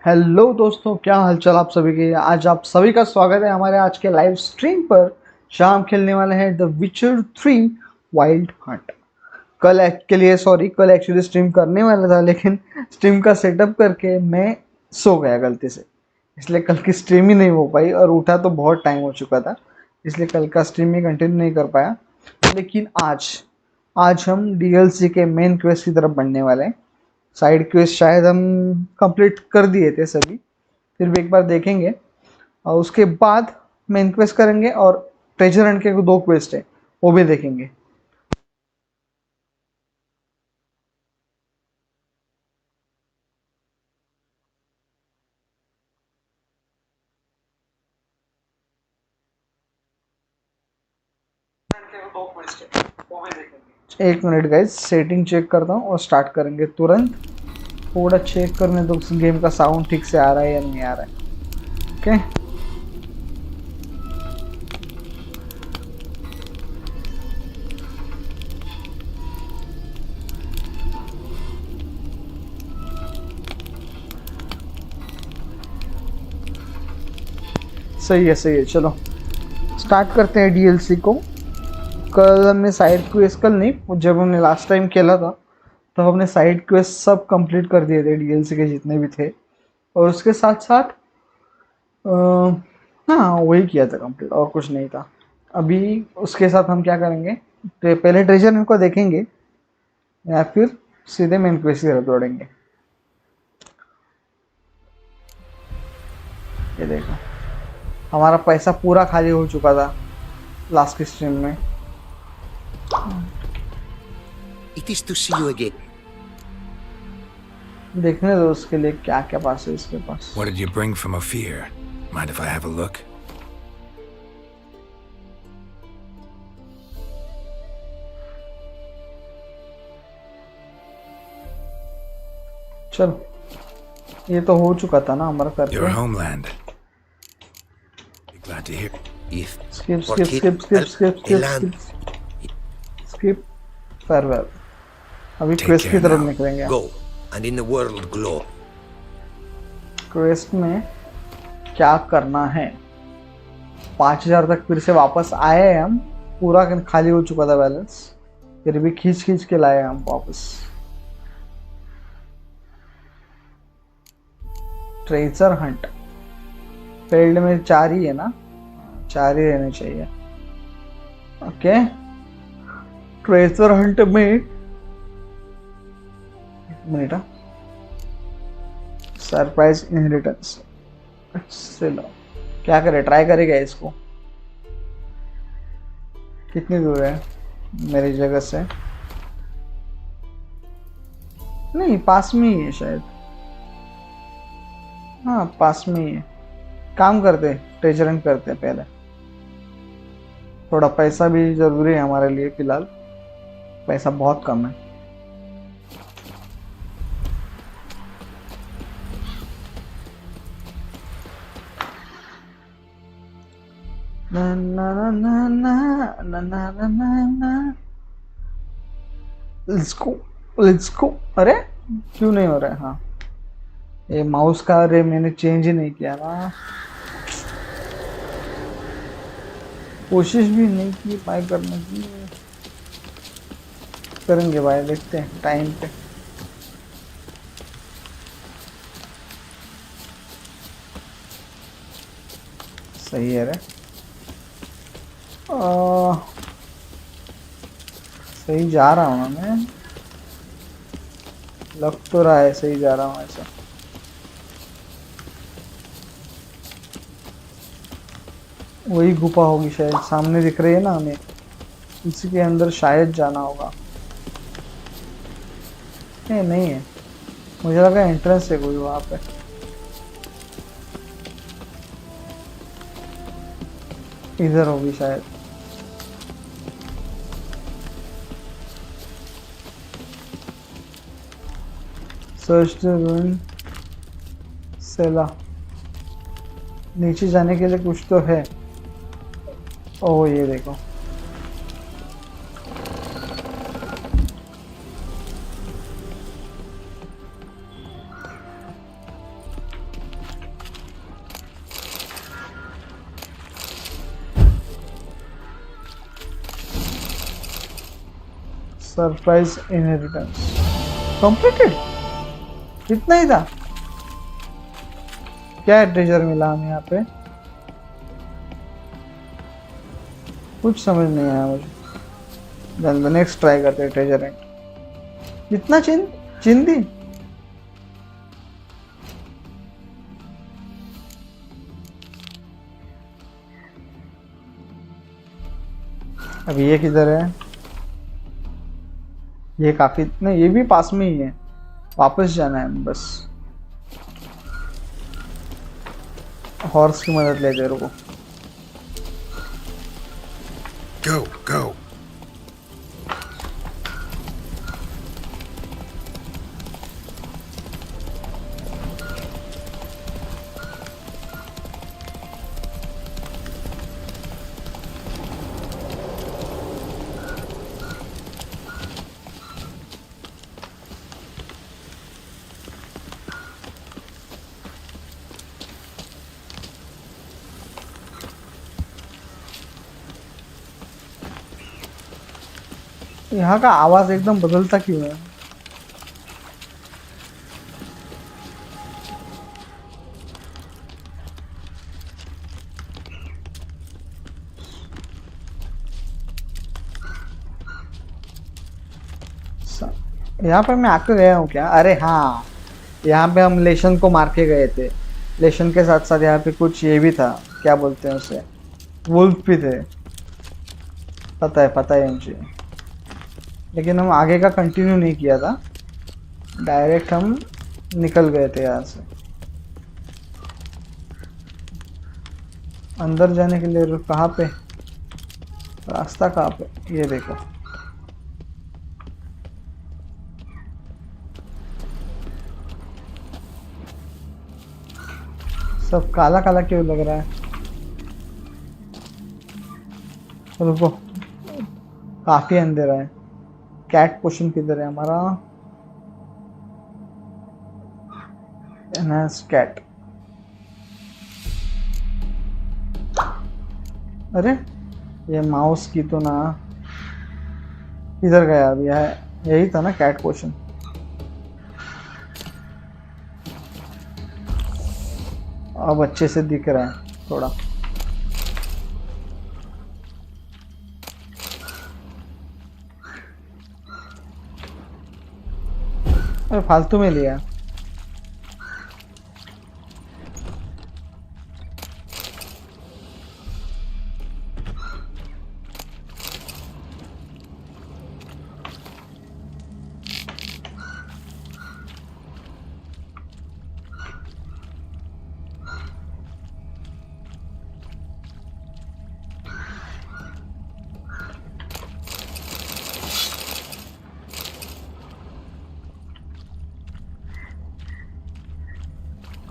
Hello दोस्तों, क्या हालचाल आप सभी के। आज आप सभी का स्वागत है हमारे आज के लाइव स्ट्रीम पर। जहां हम खेलने वाले हैं द विचर 3 वाइल्ड हंट। कल एक्चुअली स्ट्रीम करने वाला था, लेकिन स्ट्रीम का सेटअप करके मैं सो गया गलती से, इसलिए कल की स्ट्रीम ही नहीं हो पाई और उठा तो बहुत टाइम हो चुका था, इसलिए कल का स्ट्रीम ही कंटिन्यू नहीं कर पाया। लेकिन आज हम डीएलसी के मेन क्वेस्ट की तरफ बढ़ने वाले हैं। साइड क्वेस्ट शायद हम कंप्लीट कर दिए थे सभी, फिर भी एक बार देखेंगे और उसके बाद मेन क्वेस्ट करेंगे और ट्रेजर हंट के 2 क्वेस्ट है वो भी देखेंगे। एक मिनट गाइज, सेटिंग चेक करता हूँ और स्टार्ट करेंगे तुरंत। थोड़ा चेक करने दो गेम का साउंड ठीक से आ रहा है या नहीं आ रहा है। ओके सही है, चलो स्टार्ट करते हैं डीएलसी को। कल हमने साइड क्वेस्ट, कल नहीं, जब हमने लास्ट टाइम खेला था तो हमने साइड क्वेस्ट सब कंप्लीट कर दिए थे डीएलसी के जितने भी थे, और उसके साथ साथ हाँ वही किया था कंप्लीट, और कुछ नहीं था। अभी उसके साथ हम क्या करेंगे, पहले ट्रेजर हंट को देखेंगे या फिर सीधे मेन क्वेस्ट की तरफ दौड़ेंगे। ये देखो, हमारा पैसा पूरा खाली हो चुका था लास्ट की स्ट्रीम में। It is to see you again. देखने दो उसके लिए क्या क्या पास है इसके पास। What did you bring from Ophir? Mind if I have a look? चल, ये तो हो चुका था ना हमारा करके। Your homeland. Be glad to hear. If skip farewell। अभी क्वेस्ट की तरफ निकलेंगे। go and in the world glow. Quest में क्या करना है, 5000 तक फिर से वापस आए हैं हम। पूरा खाली हो चुका था बैलेंस, फिर भी खींच के लाए हम वापस। ट्रेजर हंट फील्ड में 4 ही है ना, 4 ही रहने चाहिए। ओके, ट्रेजर हंट में एक मिनट, सरप्राइज इनहेरिटेंस से लो। क्या करे, ट्राई करेगा इसको। कितनी दूर है मेरी जगह से? नहीं, पास में ही है शायद। हाँ पास में ही है। काम करते, ट्रेजर हंट करते पहले। थोड़ा पैसा भी जरूरी है हमारे लिए, फिलहाल पैसा बहुत कम है। ना ना ना ना ना ना ना ना ना ना। Let's go. अरे क्यों नहीं हो रहा है? हाँ, ये माउस का, अरे मैंने चेंज ही नहीं किया ना। कोशिश भी नहीं की बाय करने की। करेंगे भाई, देखते हैं टाइम पे। सही है रे। सही जा रहा हूँ ना मैं, लग तो रहा है सही जा रहा हूँ ऐसा। वही गुफा होगी शायद, सामने दिख रही है ना हमें, इसी के अंदर शायद जाना होगा। नहीं है, मुझे लगा एंट्रेंस है कोई वहां पे। इधर होगी शायद। सर्च द रूइन सेला। नीचे जाने के लिए कुछ तो है। ओह ये देखो, सरप्राइज इनहेरिटेंस कंप्लीटेड। इतना ही था? क्या ट्रेजर मिला हमें यहाँ पे? कुछ समझ नहीं आया मुझे। नेक्स्ट ट्राई करते हैं ट्रेजर हंट। इतना चिंदी। अब ये किधर है? ये काफी नहीं, ये भी पास में ही है, वापस जाना है बस। हॉर्स की मदद लेते रुको। Go, go. यहाँ का आवाज एकदम बदलता क्यों है? यहाँ पे मैं आके गया हूँ क्या? अरे हाँ, यहाँ पे हम लेशन को मार के गए थे। लेशन के साथ साथ यहाँ पे कुछ ये भी था, क्या बोलते हैं उसे, वुल्फ भी थे। पता है मुझे, लेकिन हम आगे का कंटिन्यू नहीं किया था, डायरेक्ट हम निकल गए थे यहाँ से। अंदर जाने के लिए कहाँ पे रास्ता, कहाँ पे? ये देखो। सब काला काला क्यों लग रहा है? रुको, काफी अंधेरा है। कैट पोशन किधर है हमारा? Enhance cat. अरे ये माउस की तो ना, इधर गया अभी है। यही था ना कैट पोशन? अब अच्छे से दिख रहा है थोड़ा। अरे फालतू में लिया।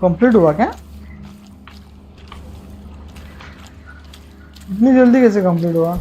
कंप्लीट हुआ क्या? इतनी जल्दी कैसे कंप्लीट हुआ?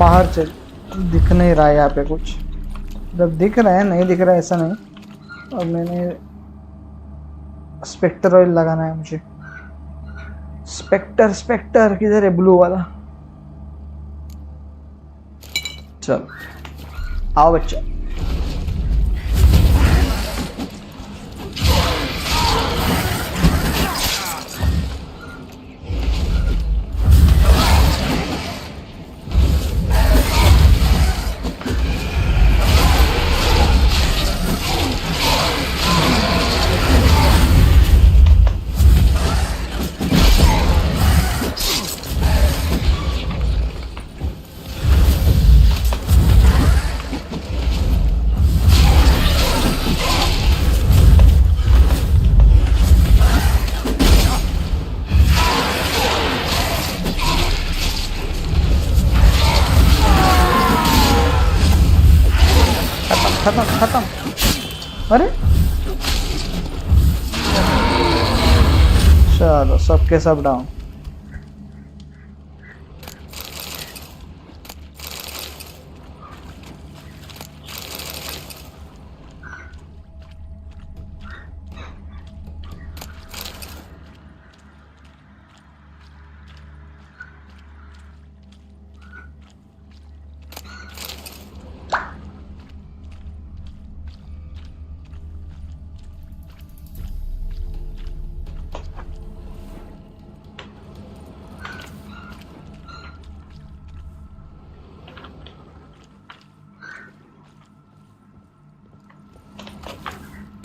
बाहर चल, दिख नहीं रहा है यहाँ पे कुछ, जब दिख रहा है नहीं दिख रहा है ऐसा नहीं। और मैंने स्पेक्टर ऑयल लगाना है मुझे। स्पेक्टर किधर है ब्लू वाला? चल आओ बच्चा। खत्म। अरे चलो सबके सब डाउन।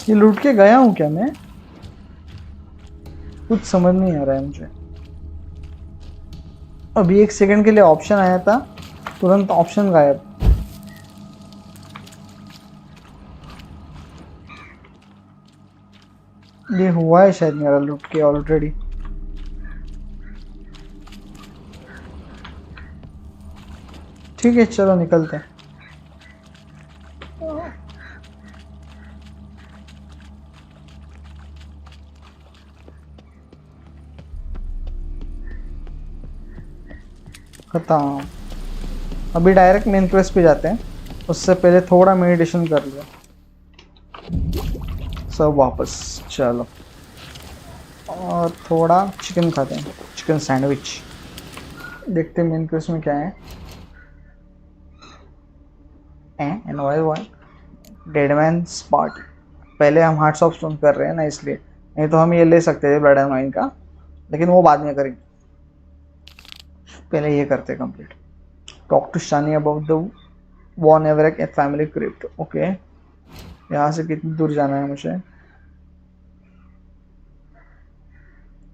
ये लूट के गया हूँ क्या मैं? कुछ समझ नहीं आ रहा है मुझे। अभी एक सेकंड के लिए ऑप्शन आया था, तुरंत ऑप्शन गायब। ये हुआ है शायद मेरा लूट के ऑलरेडी। ठीक है चलो निकलते हैं। खत्म। अभी डायरेक्ट मेन क्वेस्ट पे जाते हैं, उससे पहले थोड़ा मेडिटेशन कर लिया सब वापस। चलो और थोड़ा चिकन खाते हैं, चिकन सैंडविच। देखते हैं मेन क्वेस्ट में क्या है। Dead man spot. पहले हम हार्ट्स ऑफ स्टोन कर रहे हैं ना, इसलिए। नहीं तो हम ये ले सकते थे ब्लड एंड वाइन का, लेकिन वो बाद में करेंगे, पहले ये करते complete. Talk to Shani about the Von Everec at family crypt. Okay, यहाँ से कितनी दूर जाना है मुझे?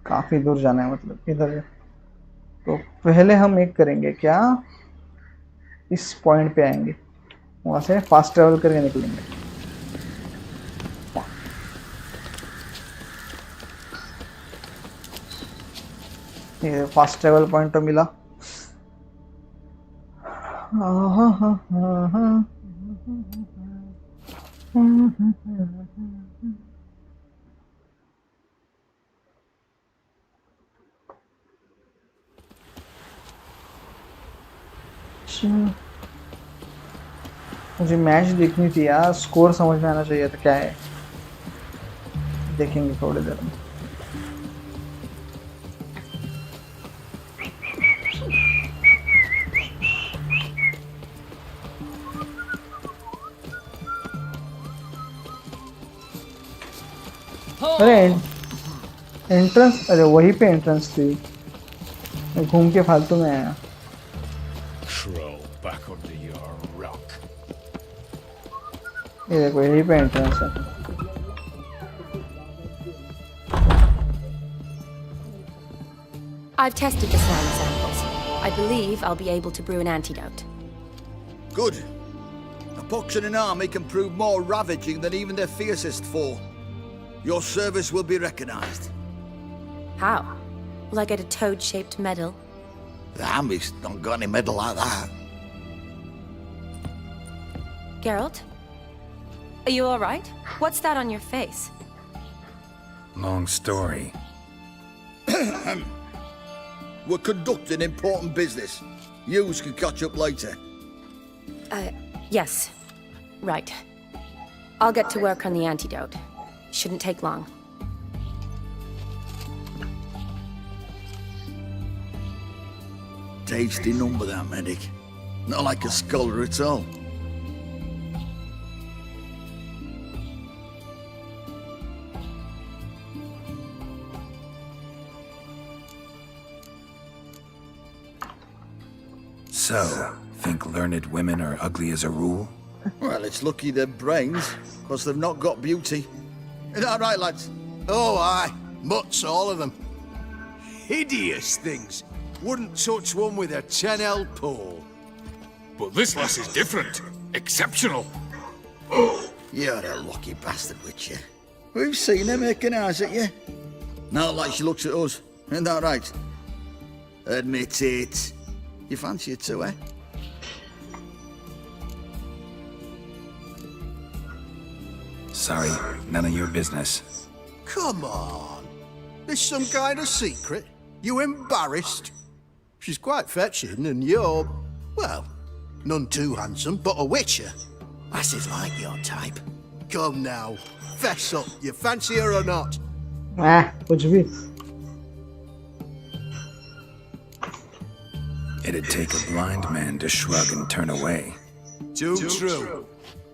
काफ़ी दूर जाना है, मतलब इधर है। तो पहले हम एक करेंगे क्या, इस पॉइंट पे आएंगे, वहाँ से फास्ट ट्रेवल करके निकलेंगे। ये फास्ट ट्रेवल पॉइंट तो मिला। मुझे मैच देखनी थी यार, स्कोर समझ में आना चाहिए था क्या है। देखेंगे थोड़ी देर में। अरे एंट्रेंस, अरे वहीं पे एंट्रेंस थी, मैं घूम के फालतू में आया। Crawl back under your rock. ये देखो यहीं पे एंट्रेंस है। I've tested the slime samples. I believe I'll be able to brew an antidote. Good. A pox in an army can prove more ravaging than even their fiercest foe. Your service will be recognized. How? Will I get a toad-shaped medal? The army's not got any medal like that. Geralt? Are you alright? What's that on your face? Long story. We're conducting important business. Yous can catch up later. Yes. Right. I'll get to work on the antidote. Shouldn't take long. Tasty number, that medic. Not like a scholar at all. So, think learned women are ugly as a rule? Well, it's lucky they're brains, because they've not got beauty. Is that right, lads? Oh, aye. Mutts, all of them. Hideous things. Wouldn't touch one with a 10L pole. But this lass is different. Exceptional. You're a lucky bastard, Witcher. We've seen her making eyes at you. Not like she looks at us. Isn't that right? Admit it. You fancy her too, eh? Sorry, none of your business. Come on. This some kind of secret? You embarrassed? She's quite fetching, and you're, well, none too handsome, but a witcher. Lasses like your type. Come now, fess up. You fancy her or not? कुछ भी. It'd take a blind man to shrug and turn away. Too true.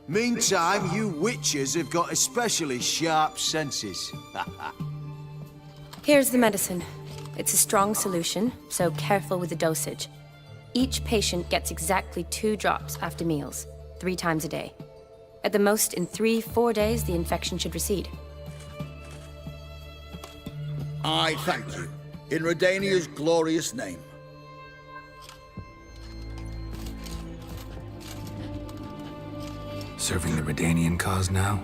Meantime, you witches have got especially sharp senses. Here's the medicine. It's a strong solution, so careful with the dosage. Each patient gets exactly 2 drops after meals, 3 times a day. At the most, in 3-4 days, the infection should recede. I thank you. In Redania's glorious name. Serving the Redanian cause now?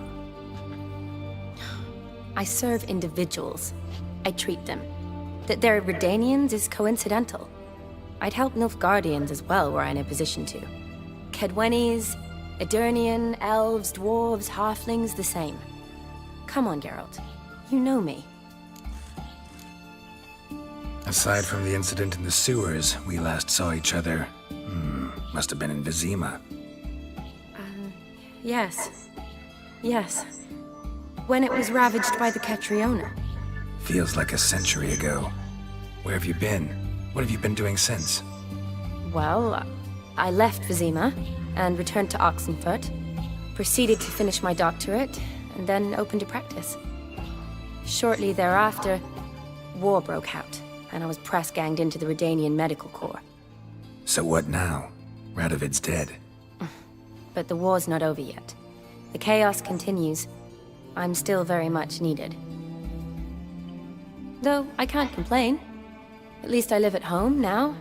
I serve individuals. I treat them. That they're Redanians is coincidental. I'd help Nilfgaardians as well were I in a position to. Kedwenis, Edirnian, elves, dwarves, halflings, the same. Come on, Geralt. You know me. Aside from the incident in the sewers, we last saw each other. Must have been in Vizima. Yes. Yes. When it was ravaged by the Catriona. Feels like a century ago. Where have you been? What have you been doing since? Well, I left Vizima and returned to Oxenfurt, proceeded to finish my doctorate, and then opened a practice. Shortly thereafter, war broke out, and I was press-ganged into the Redanian Medical Corps. So what now? Radovid's dead. But the war's not over yet. The chaos continues. I'm still very much needed. Though I can't complain. At least I live at home now,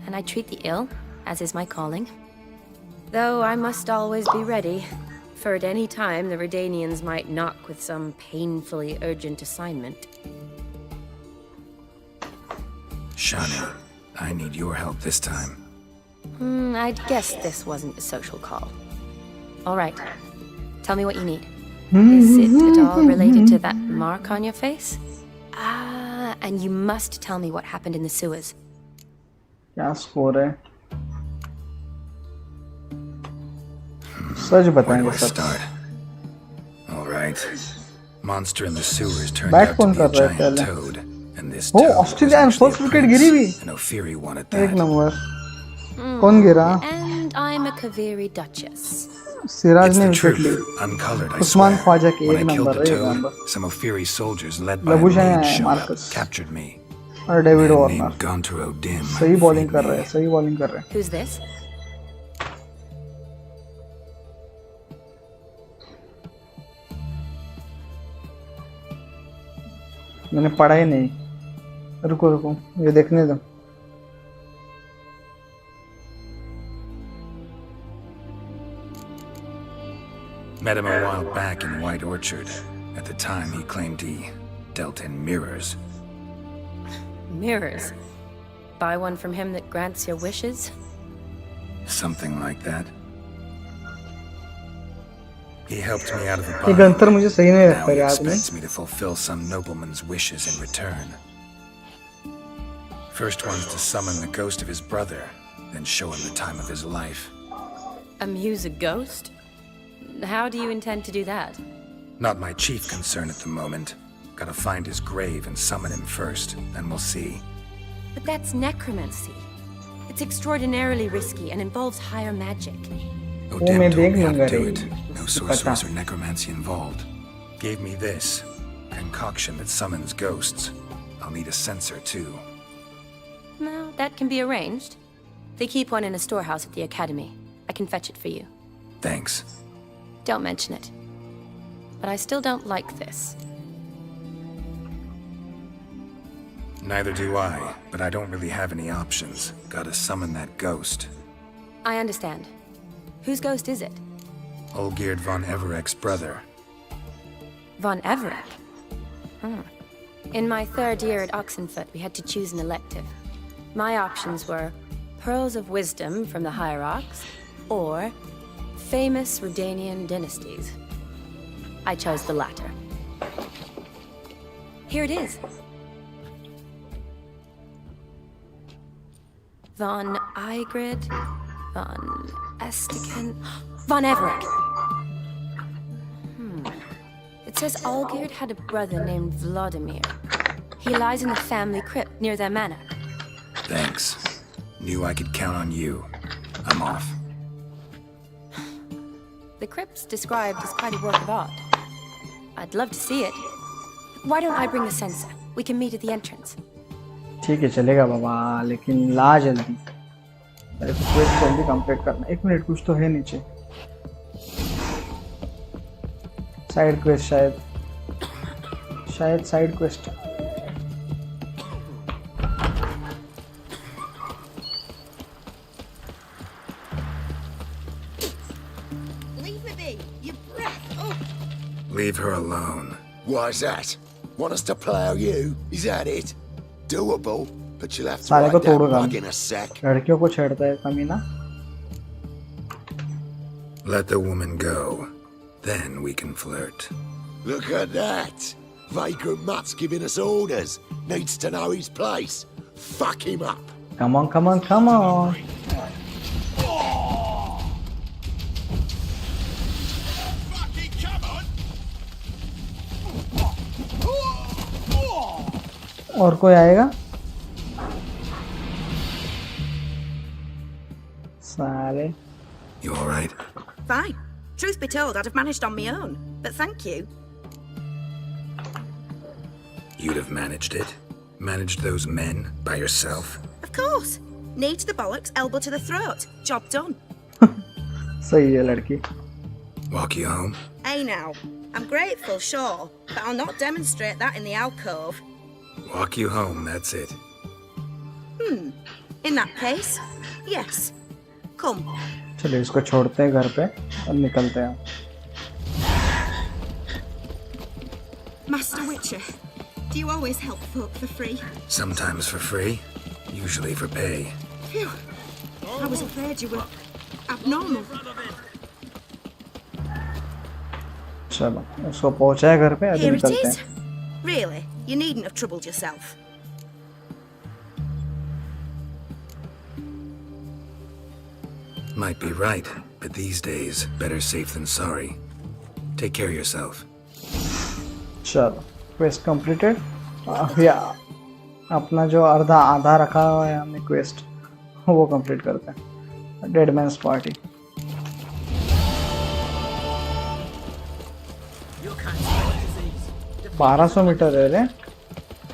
and I treat the ill, as is my calling. Though I must always be ready, for at any time the Redanians might knock with some painfully urgent assignment. Shani, I need your help this time. I'd guess this wasn't a social call. All right. Tell me what you need. Is it at all related to that mark on your face? And you must tell me what happened in the sewers. क्या score है? सच Where do बताएंगे I sir. start? All right. Monster in the sewers turned Back out to कौन be a कर रहा है giant पहले? toad, and this Oh, toad was Australian actually first a wicket prince, गिरी भी. and Ophiri wanted एक that. Number. कौन गिरा? And I'm a Kaviri Duchess. Siraj It's ने the विकेट truth, ली. uncoloured, I Usman swear. Khwaja के When एक I killed number the है, एक toad, number. some Ophiri soldiers led by a लबुशा maid है, showed up, Marcus. captured me. और David Man Warner. named Gontrou Dim सही bowling freed कर रहे me. हैं, सही बॉलिंग कर रहे हैं. Who's this? मैंने पढ़ा ही नहीं. रुको रुको, ये देखने दो. Met him a while back in White Orchard. At the time, he claimed he dealt in mirrors. Mirrors. Buy one from him that grants your wishes? Something like that. He helped me out of a ये bind. गंतर मुझे सही नहीं Now लगता he याद में. expects me to fulfill some nobleman's wishes in return. First one's to summon the ghost of his brother, then show him the time of his life. Amuse a ghost? How do you intend to do that? Not my chief concern at the moment. Gotta find his grave and summon him first, then we'll see. But that's necromancy. It's extraordinarily risky and involves higher magic. Odin told me how to do it. No sorcerers or necromancy involved. Gave me this concoction that summons ghosts. I'll need a censer too. No, that can be arranged. They keep one in a storehouse at the academy. I can fetch it for you. Thanks. Don't mention it. But I still don't like this. Neither do I, but I don't really have any options. Gotta summon that ghost. I understand. Whose ghost is it? Olgierd von Evereck's brother. Von Everett? In my third year at Oxenfoot, we had to choose an elective. My options were Pearls of Wisdom from the Hierarchs, or Famous Redanian Dynasties. I chose the latter. Here it is. Von Igrid, Von Estiken, Von Everett. It says Olgierd had a brother named Vladimir. He lies in the family crypt near their manor. Thanks. Knew I could count on you. I'm off. The crypt's described as quite a work of art. I'd love to see it. Why don't I bring the censer? We can meet at the entrance. ठीक है चलेगा बाबा, लेकिन ला जल्दी, quest जल्दी complete करना। 1 minute, कुछ तो है नीचे। साइड क्वेस्ट शायद side quest. Leave me be, you breath. Oh. Leave her alone. Why's that? Want us to plough you? Is that it? Doable, but you'll have to साले को write that तोड़ो bug काम। in a sack. लड़कियों को छेड़ता है कमीना। Let the woman go. Then we can flirt. Look at that. Vagrant mutt's giving us orders. Needs to know his place. Fuck him up. Come on, come on, come on. और कोई आएगा? साले। You all right? Fine. Truth be told, I'd have managed on my own. But thank you. You'd have managed it? Managed those men by yourself? Of course. Knee to the bollocks, elbow to the throat. Job done. सही है लड़की। Walk you home? Hey now. I'm grateful, sure, but I'll not demonstrate that in the alcove. Walk you home, that's it. In that case, yes. Come. चलिए इसको छोड़ते हैं घर पे और निकलते हैं। Master Witcher, do you always help folk for free? Sometimes for free, usually for pay. Phew. I was afraid you were abnormal. चलो उसको पहुंचाया घर पे, अभी Here it निकलते is. हैं। Really, you needn't have troubled yourself. Might be right, but these days, better safe than sorry. Take care of yourself. चलो quest completed. या अपना जो आधा रखा हुआ है हमने क्वेस्ट, वो कंप्लीट करते हैं। Dead mains party. 1200 मीटर है रे।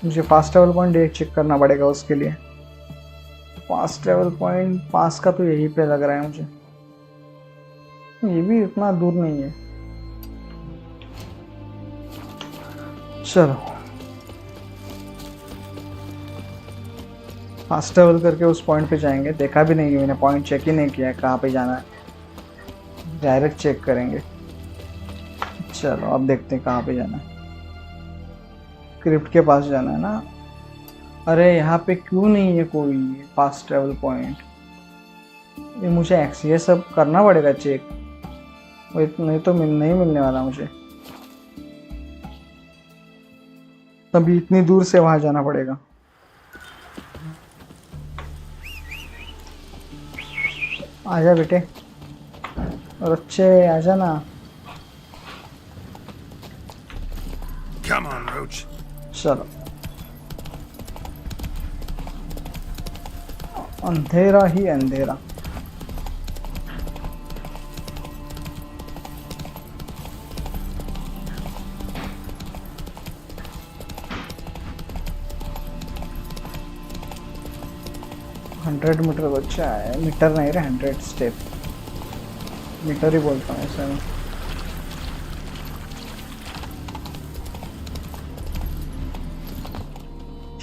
मुझे फास्ट ट्रैवल पॉइंट चेक करना पड़ेगा उसके लिए। फास्ट ट्रैवल पॉइंट पास का तो यहीं पे लग रहा है मुझे। ये भी इतना दूर नहीं है। चलो फास्ट ट्रैवल करके उस पॉइंट पे जाएंगे। देखा भी नहीं है मैंने, पॉइंट चेक ही नहीं किया है कहाँ पे जाना है। डायरेक्ट चेक करेंगे। चलो अब देखते हैं कहाँ पे जाना है। क्रिप्ट के पास जाना है ना। अरे यहाँ पे क्यों नहीं है कोई फास्ट ट्रैवल पॉइंट? ये मुझे ये सब करना पड़ेगा चेक, नहीं तो नहीं मिलने वाला मुझे। तभी इतनी दूर से वहां जाना पड़ेगा। आजा बेटे और अच्छे आजा ना. Come on, Roach. चलो. अंधेरा ही अंधेरा. हंड्रेड मीटर बच्चा है. मीटर नहीं रहा, 100 स्टेप. मीटर ही बोलता हूँ ऐसे में.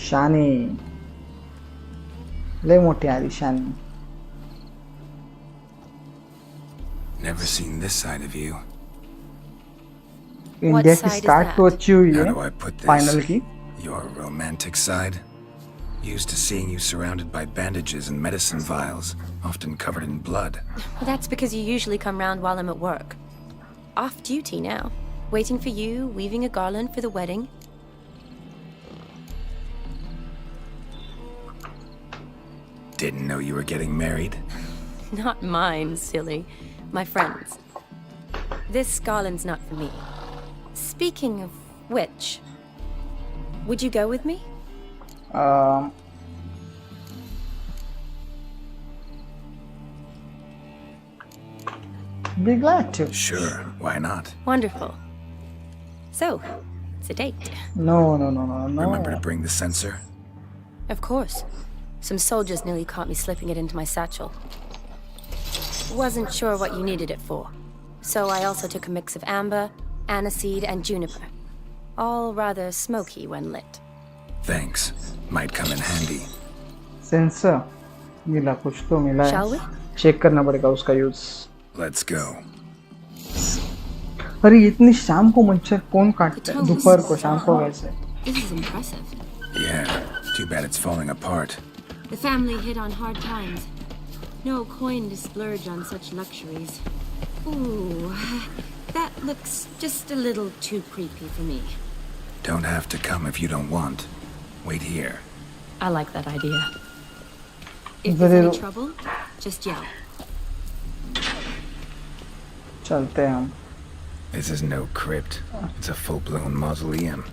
शानी ले मोठी आली शानी. Never seen this side of you. India की side is स्टार्ट that? तो अच्छी हुई How है do I put this? Final की. Your romantic side? Used to seeing you surrounded by bandages and medicine vials, often covered in blood. Well, that's because you usually come round while I'm at work. Off duty now. Waiting for you, weaving a garland for the wedding. Didn't know you were getting married. Not mine, silly. My friends. This garland's not for me. Speaking of which, would you go with me? Be glad to. Sure, why not? Wonderful. So, it's a date. No. Remember to bring the sensor? Of course. Some soldiers nearly caught me slipping it into my satchel. Wasn't sure what you needed it for. So I also took a mix of amber, aniseed, and juniper. All rather smoky when lit. Thanks. Might come in handy. Sensor मिला, कुछ तो मिला है. Shall we? Check करना पड़ेगा उसका use. Let's go. अरे इतनी शाम को मच्छर कौन काटता है? दोपहर को, शाम को कैसे? This is impressive. Yeah, too bad it's falling apart. The family hit on hard times. No coin to splurge on such luxuries. Ooh, that looks just a little too creepy for me. Don't have to come if you don't want. Wait here. I like that idea. If there's any trouble, just yell. चलते हैं हम. This is no crypt. It's a full-blown mausoleum.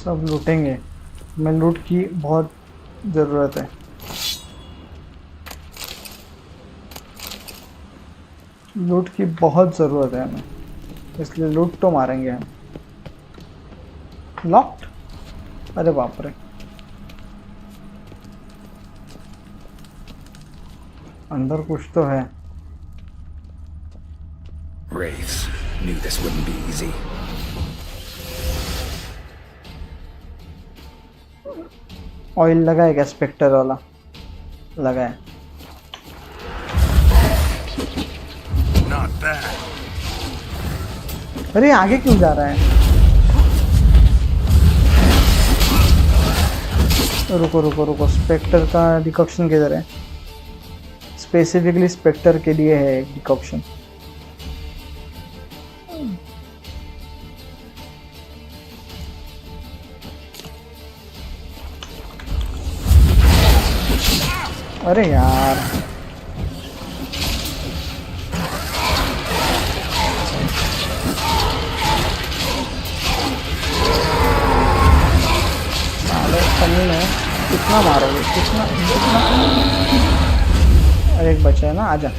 सब लूटेंगे. मैं लूट की बहुत जरूरत है. लूट की बहुत जरूरत है हमें, इसलिए लूट तो मारेंगे हम. लॉक्ड. अरे बाप रे, अंदर कुछ तो है. Wraiths. Knew this wouldn't be easy. Oil लगा है क्या? स्पेक्टर वाला लगा है. Not bad. अरे आगे क्यों जा रहा है? रुको. स्पेक्टर का डिकॉक्शन किधर है? स्पेसिफिकली स्पेक्टर के लिए है एक डिकॉक्शन. अरे यार, कमीन है. कितना मारोगे? कितना? अरे एक बचा है ना, आजा.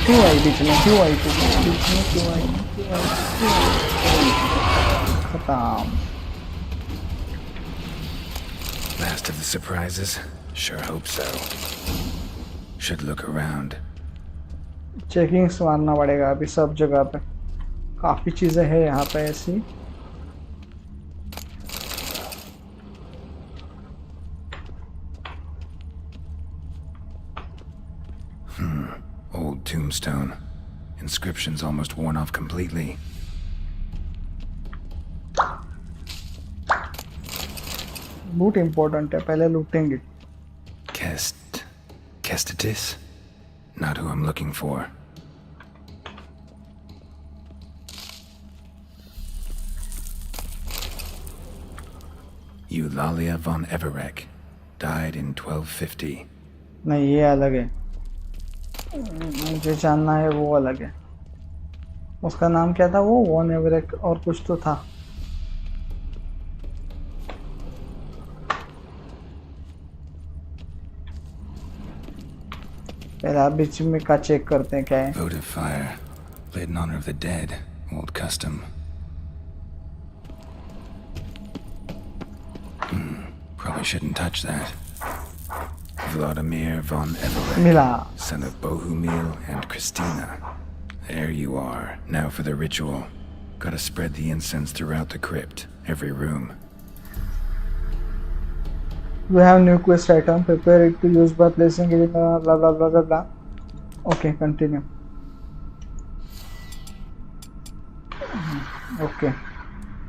क्यों आई बीच में? खत्म. Last of the surprises? Sure hope so. Should look around. Checkings मारना पड़ेगा अभी सब जगह पे. काफी चीजें हैं यहाँ पे ऐसी. Old tombstone. Inscription's almost worn off completely. लूट इम्पोर्टेंट है, पहले लूटेंगे. Kestitis? Not who I'm looking for. Eulalia von Everek died in 1250. नहीं, ये अलग है, मुझे जानना है वो अलग है। उसका नाम क्या था वो, वॉन एवरेक और कुछ तो था। पहले आप बीच में का चेक करते हैं क्या है। Votive fire, lit in honor of the dead, old custom. Probably shouldn't touch that. Vladimir von Everek, मिला। son of Bohumil and Christina. There you are. Now for the ritual. Gotta spread the incense throughout the crypt, every room. We have new quest item. Prepare it to use by placing it in blah blah blah blah blah. Okay, continue. Okay.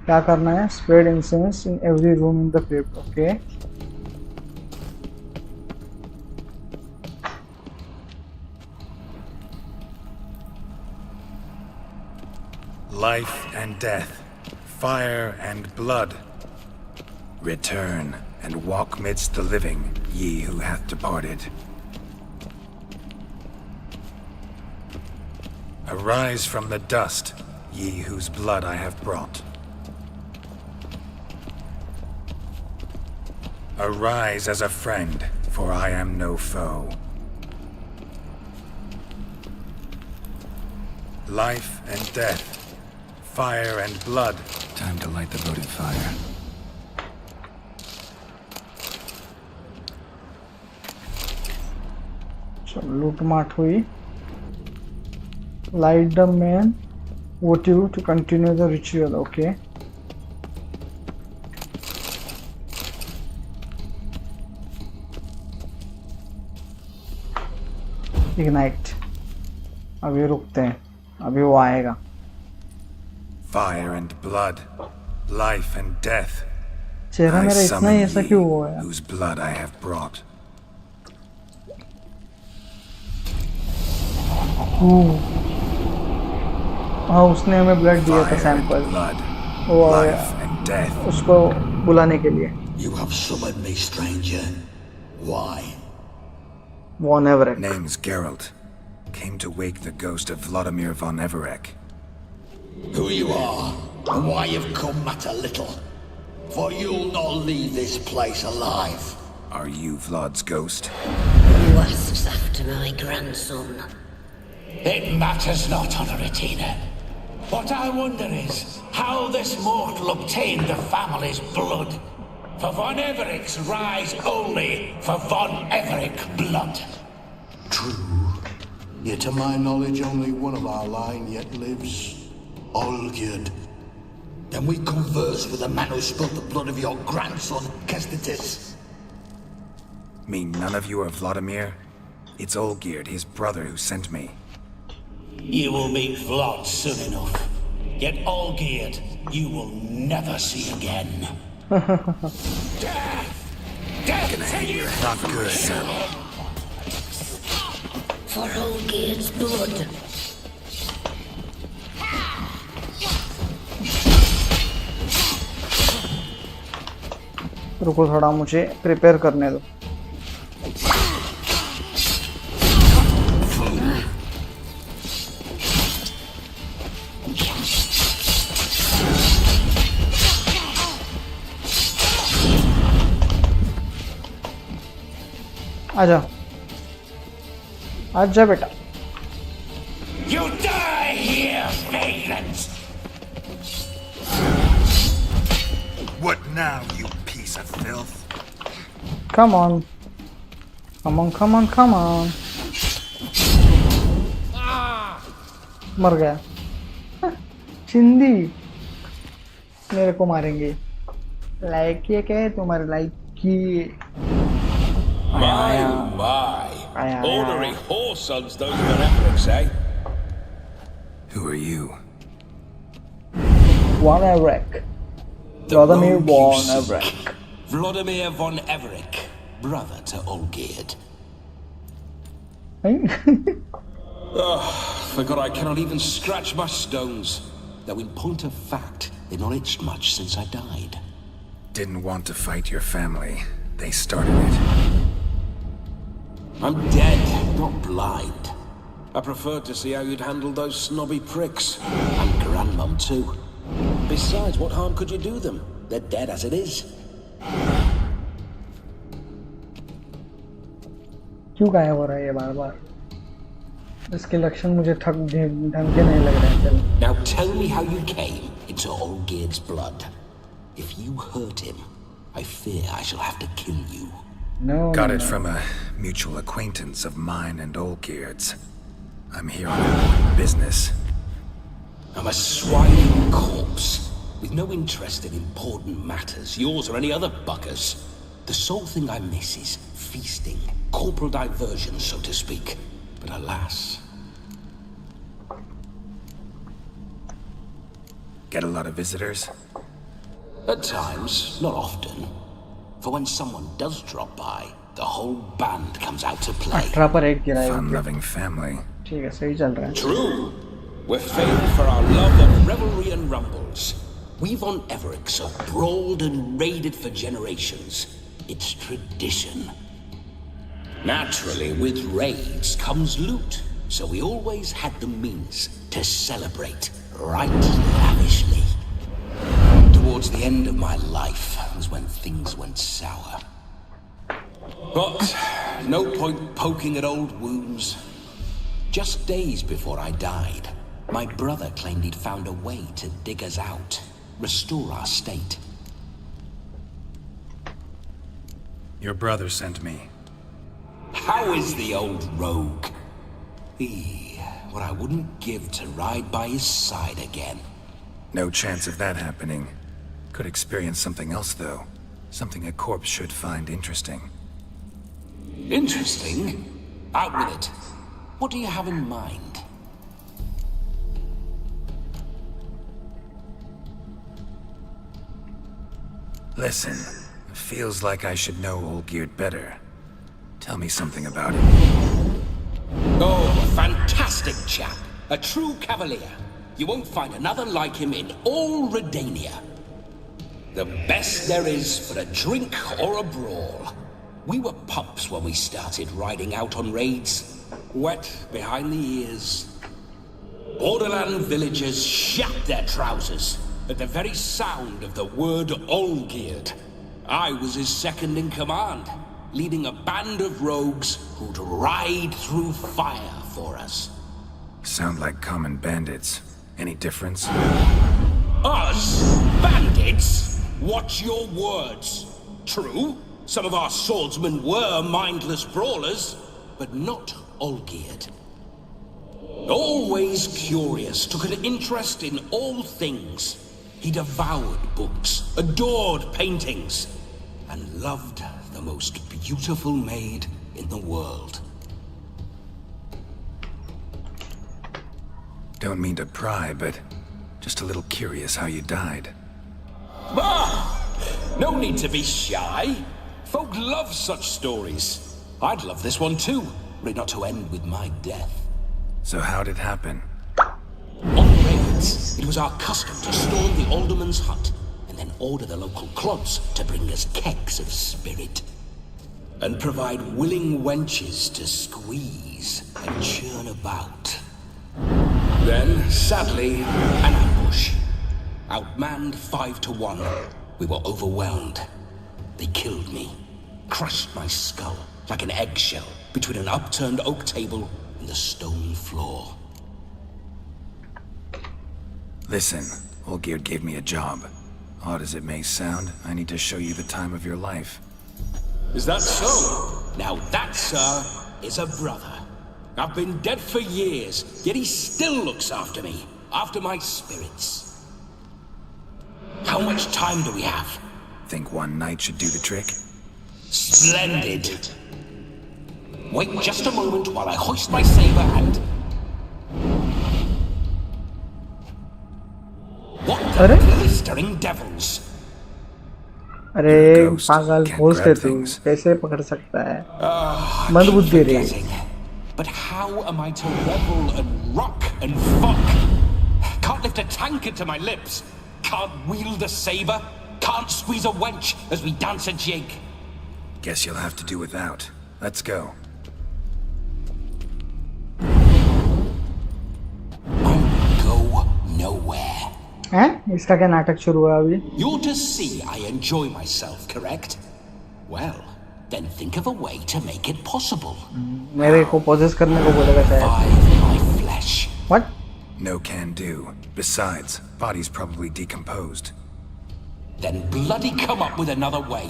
क्या करना है? Spread incense in every room in the crypt. Okay. Life and death, fire and blood. Return and walk midst the living, ye who hath departed. Arise from the dust, ye whose blood I have brought. Arise as a friend, for I am no foe. Life and death, fire and blood. Time to light the votive fire. So लूट माट हुई. Light the main votive to continue the ritual. Okay. Ignite. अभी रुकते हैं, अभी वो आएगा. Fire and blood, life and death. चेहरा I मेरा इतना summon ही ऐसा क्यों हुआ ye है? whose blood I have brought. हाँ, उसने हमें ब्लड दिया था Fire and सैंपल, blood, वो life and death. उसको बुलाने के लिए. You have summoned me, stranger. Why? Von Everec. Name's Geralt. Came to wake the ghost of Vladimir von Everek. Who you are, and why you've come matter little. For you'll not leave this place alive. Are you Vlad's ghost? Who asks after my grandson? It matters not, Honoratina. What I wonder is how this mortal obtained the family's blood. For von Everek's rise only for von Everek blood. True. Yet to my knowledge, only one of our line yet lives. Olgierd. Then we converse with the man who spilled the blood of your grandson, Kestitis. Mean none of you are Vladimir? It's Olgierd, his brother, who sent me. You will meet Vlad soon enough. Yet Olgierd, you will never see again. Death! Death to you! Not good. For Olgierd's blood. रुको थोड़ा, मुझे prepare करने दो. आजा, आजा बेटा. You die here, vagrants! What now, you piece of filth? Come on, come on, come on, come on. मर गया. चिंदी मेरे को मारेंगे. लाइक ये क्या है तुम्हारे लाइक की? My, oh my. Ordinary whore sons those von Evereks, eh? Who are you? Von Everek. Vladimir von Everek. Vladimir von Everek, brother to Olgierd. Forgot I cannot even scratch my stones. Though in point of fact, they've not itched much since I died. Didn't want to fight your family. They started it. I'm dead, not blind. I preferred to see how you'd handle those snobby pricks. And Grandmum too. Besides, what harm could you do them? They're dead as it is. क्यों गायब हो रहा है ये बार बार? इसके लक्षण मुझे ढंग के नहीं लग रहे हैं। चल। Now tell me how you came into Olgierd's blood. If you hurt him, I fear I shall have to kill you. No. Got it from a mutual acquaintance of mine and Olgierd's. I'm here on business. I'm a swining corpse, with no interest in important matters, yours or any other buggers. The sole thing I miss is feasting, corporal diversion, so to speak. But alas... Get a lot of visitors? At times, not often. For when someone does drop by, the whole band comes out to play. Fun-loving family. ठीक है, सही चल रहा है. True. We're famed for our love of revelry and rumbles. We've on Everett so brawled and raided for generations. It's tradition. Naturally, with raids comes loot, so we always had the means to celebrate right lavishly. Towards the end of my life was when things went sour. But no point poking at old wounds. Just days before I died, my brother claimed he'd found a way to dig us out, restore our state. Your brother sent me. How is the old rogue? What I wouldn't give to ride by his side again. No chance of that happening. Could experience something else, though. Something a corpse should find interesting. Interesting? Out with it. What do you have in mind? Listen, feels like I should know Olgierd better. Tell me something about him. Oh, a fantastic chap. A true cavalier. You won't find another like him in all Redania. The best there is for a drink or a brawl. We were pups when we started riding out on raids. Wet behind the ears. Borderland villagers shat their trousers at the very sound of the word Olgierd. I was his second in command, leading a band of rogues who'd ride through fire for us. Sound like common bandits. Any difference? Us? Bandits? Watch your words. True, some of our swordsmen were mindless brawlers, but not Olgierd. Always curious, took an interest in all things. He devoured books, adored paintings, and loved the most beautiful maid in the world. Don't mean to pry, but just a little curious how you died. Bah! No need to be shy. Folk love such stories. I'd love this one too, were it not to end with my death. So how'd it happen? On raids, it was our custom to storm the alderman's hut and then order the local clubs to bring us kegs of spirit. And provide willing wenches to squeeze and churn about. Then, sadly, an ambush. Outmanned 5-1, we were overwhelmed. They killed me, crushed my skull like an eggshell between an upturned oak table and the stone floor. Listen, Olgierd gave me a job. Odd as it may sound, I need to show you the time of your life. Is that so? Now that, sir, is a brother. I've been dead for years, yet he still looks after me, after my spirits. How much time do we have? Think one night should do the trick? Splendid. Wait just a moment while I hoist my saber and... What the blistering devils? अरे पागल host है तू, कैसे पकड़ सकता है? मंद बुद्धि रे. But how am I to revel and rock and fuck? Can't lift a tankard to my lips. Can't wield a saber. Can't squeeze a wench as we dance a jig. Guess you'll have to do without. Let's go. I'll go nowhere. हैं इसका क्या नाटक शुरू हुआ अभी? You're to see I enjoy myself, correct? Well, then think of a way to make it possible. मेरे को poses करने को बोलेगा शायद. Revive my flesh. What? No can do. Besides, body's probably decomposed. Then bloody come up with another way.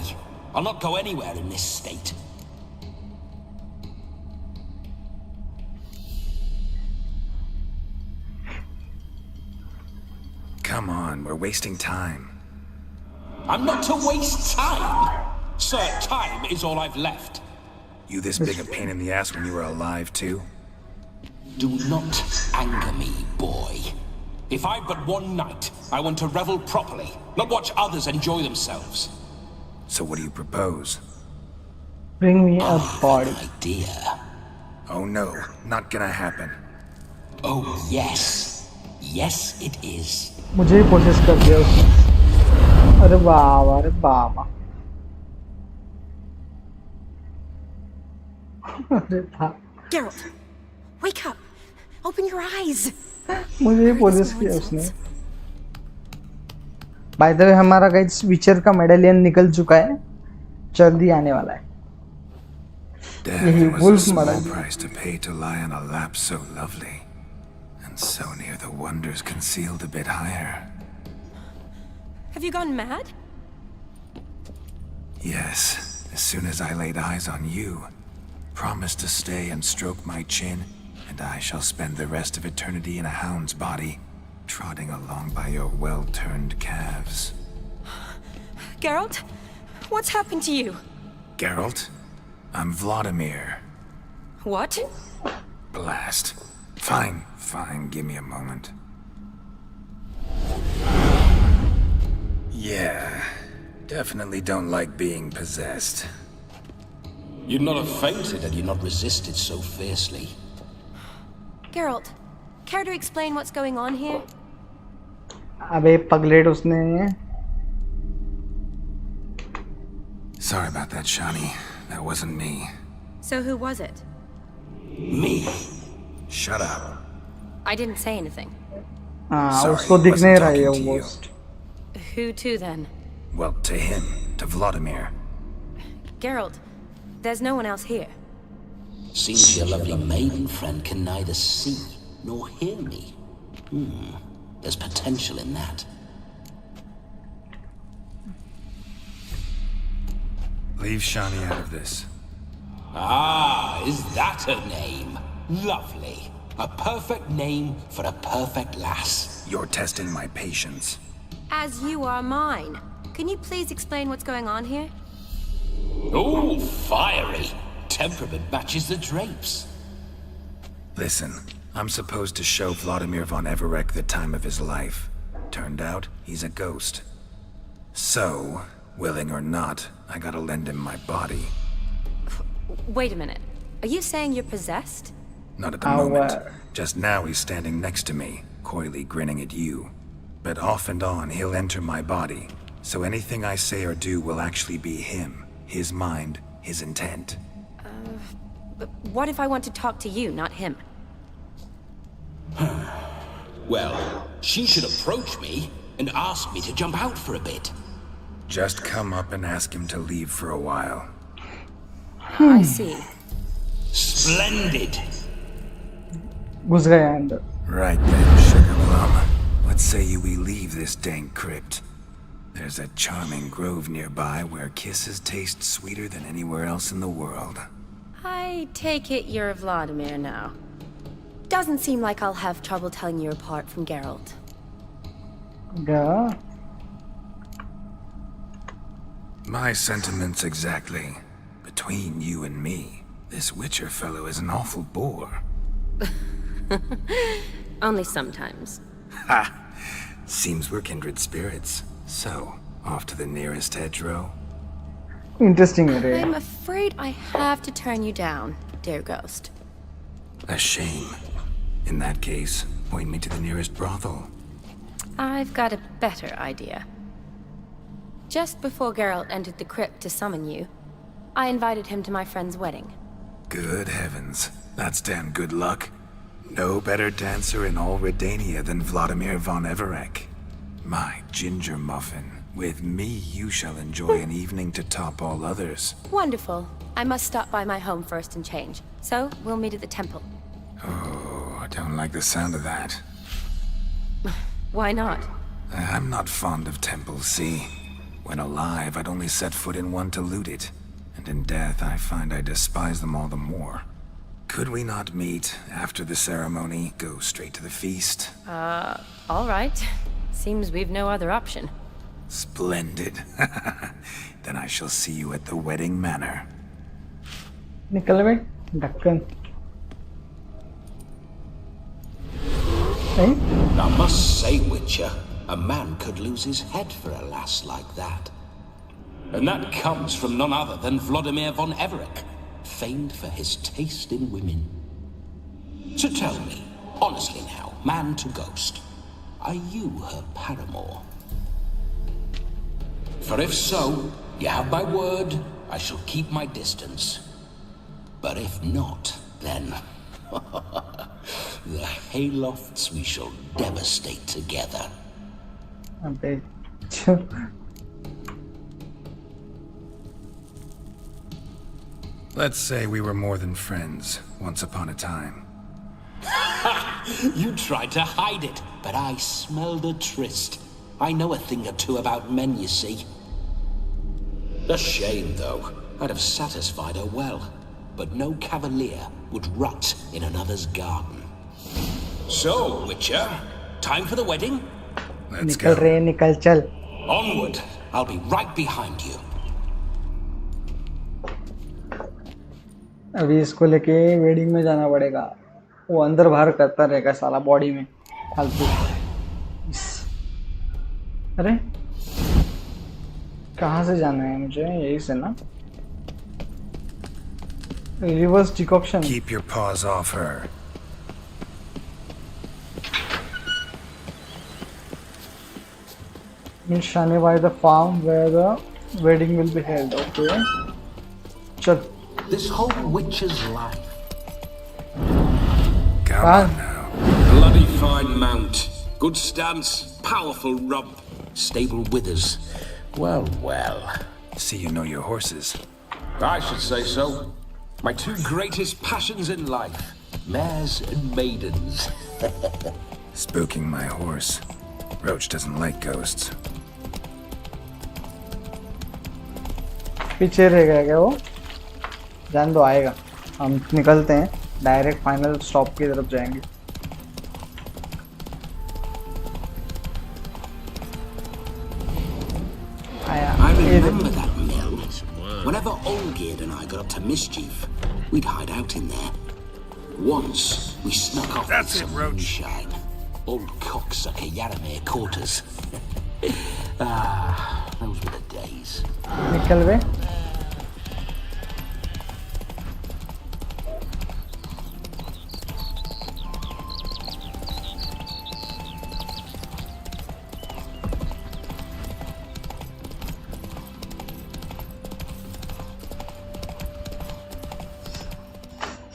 I'll not go anywhere in this state. Come on, we're wasting time. I'm not to waste time. Sir, time is all I've left. You this big a pain in the ass when you were alive, too? Do not anger me, boy. If I've but one night, I want to revel properly, not watch others enjoy themselves. So what do you propose? Bring me a body. Idea. Oh no, not gonna happen. Oh, yes. Yes, it is. मुझे ही poses कर दिया उसने. अरे बाबा, अरे बाबा. अरे बाबा. Geralt, wake up. Open your eyes. मुझे ही poses किया उसने. बाय द वे हमारा गाइस विचर का मेडलियन निकल चुका है. जल्दी आने वाला है. Death was a small price to pay to lie on a lap so lovely. And so near the wonders concealed a bit higher. Have you gone mad? Yes, as soon as I laid eyes on you, promised to stay and stroke my chin, and I shall spend the rest of eternity in a hound's body, trotting along by your well-turned calves. Geralt, what's happened to you? Geralt, I'm Vladimir. What? Blast. Fine, fine, give me a moment. Yeah, definitely don't like being possessed. You'd not have fainted had you not resisted so fiercely. Geralt, care to explain what's going on here? अबे पगलेट उसने. Sorry about that, Shani. That wasn't me. So who was it? Me. Shut up. I didn't say anything. हाँ Sorry, उसको दिख wasn't नहीं रहा है talking to you. almost. Who to then? Well, to him, to Vladimir. Geralt, there's no one else here. Seems your lovely maiden friend can neither see nor hear me. There's potential in that. Leave Shani out of this. Ah, is that her name? Lovely. A perfect name for a perfect lass. You're testing my patience. As you are mine. Can you please explain what's going on here? Oh, fiery. Temperament matches the drapes. Listen, I'm supposed to show Vladimir von Everek the time of his life. Turned out, he's a ghost. So, willing or not, I gotta lend him my body. Wait a minute. Are you saying you're possessed? Not at the moment. Just now he's standing next to me, coyly grinning at you. But off and on, he'll enter my body. So anything I say or do will actually be him. His mind, his intent. But what if I want to talk to you, not him? Well, she should approach me and ask me to jump out for a bit. Just come up and ask him to leave for a while. I see. Splendid. घुस गया अंदर. Right then, Sugar Plum. Let's say we leave this dank crypt. There's a charming grove nearby where kisses taste sweeter than anywhere else in the world. I take it you're Vladimir now. Doesn't seem like I'll have trouble telling you apart from Geralt. क्या? My sentiments exactly. Between you and me, this Witcher fellow is an awful bore. Only sometimes. Ha! Seems we're kindred spirits. So, off to the nearest hedgerow. Interesting है रे. I'm afraid I have to turn you down, dear ghost. A shame. In that case, point me to the nearest brothel. I've got a better idea. Just before Geralt entered the crypt to summon you, I invited him to my friend's wedding. Good heavens. That's damn good luck. No better dancer in all Redania than Vladimir von Everec. My ginger muffin. With me, you shall enjoy an evening to top all others. Wonderful. I must stop by my home first and change. So, we'll meet at the temple. Oh, I don't like the sound of that. Why not? I'm not fond of temples, see? When alive, I'd only set foot in one to loot it. And in death, I find I despise them all the more. Could we not meet after the ceremony, go straight to the feast? All right. Seems we've no other option. Splendid. Then I shall see you at the wedding manor. निकल बे ढक्कन नहीं I must say, Witcher, a man could lose his head for a lass like that. And that comes from none other than Vladimir von Everec, famed for his taste in women. So tell me, honestly now, man to ghost, are you her paramour? For if so, you have my word, I shall keep my distance. But if not, then the haylofts we shall devastate together. अबे Let's say we were more than friends, once upon a time. You tried to hide it, but I smelled a tryst. I know a thing or two about men, you see. A shame, though. I'd have satisfied her well. But no cavalier would rot in another's garden. So, Witcher, time for the wedding? Let's निकल go. रहे निकल चल Onward. I'll be right behind you. अभी इसको लेके wedding में जाना पड़ेगा वो अंदर बाहर करता रहेगा साला बॉडी में फालतू अरे कहाँ से जाना है मुझे यही से ना reverse decoction Keep your paws off her. Shane by the farm where the wedding will be held. Okay. Chal. This whole witcher's life. Come on now. Bloody fine mount. Good stance. Powerful rump. Stable withers. Well, well. See you know your horses. I should say so. My two greatest passions in life. Mares and maidens. Spooking my horse. Roach doesn't like ghosts. पीछे रह गया क्या वो जान दो आएगा हम निकलते हैं डायरेक्ट फाइनल स्टॉप की तरफ जाएंगे I remember that mill. Whenever Olgerd and I got up to mischief, we'd hide out in there. Once, we snuck off with some moonshine. Old cocksucker Yaramir caught us. Those were the days. निकल गए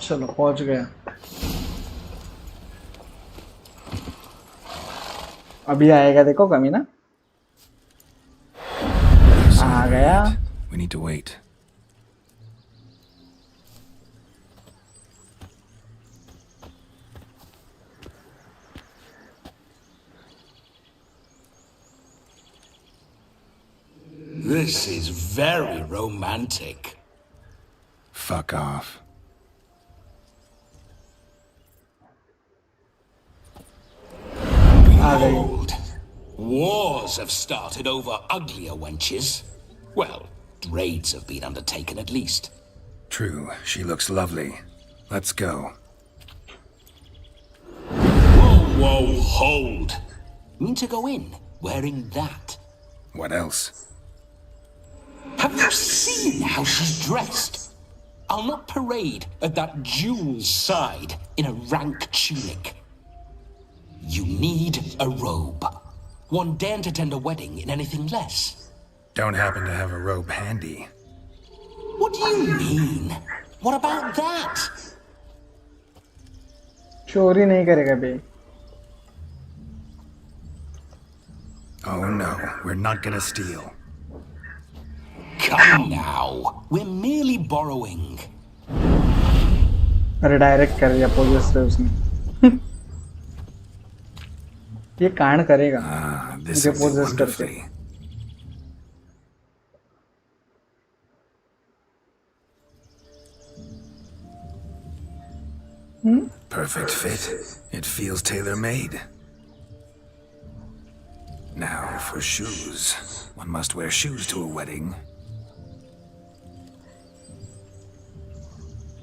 चलो पहुंच गया अभी आएगा देखो कमी ना आ गया We need to wait. This is very romantic. Fuck off. Behold, wars have started over uglier wenches. Well, raids have been undertaken at least. True, she looks lovely. Let's go. Whoa, hold. Mean to go in wearing that? What else? Have you seen how she's dressed? I'll not parade at that jewel's side in a rank tunic. You need a robe. One daren't attend a wedding in anything less. Don't happen to have a robe handy. What do you mean? What about that? चोरी नहीं करेगा बे. Oh no, we're not gonna steal. Come now. We're merely borrowing. अरे direct कर दिया poses उसने. ये कांड करेगा. This मुझे is पोजेस करके. wonderfully. Perfect fit. It feels tailor-made. Now for shoes. One must wear shoes to a wedding.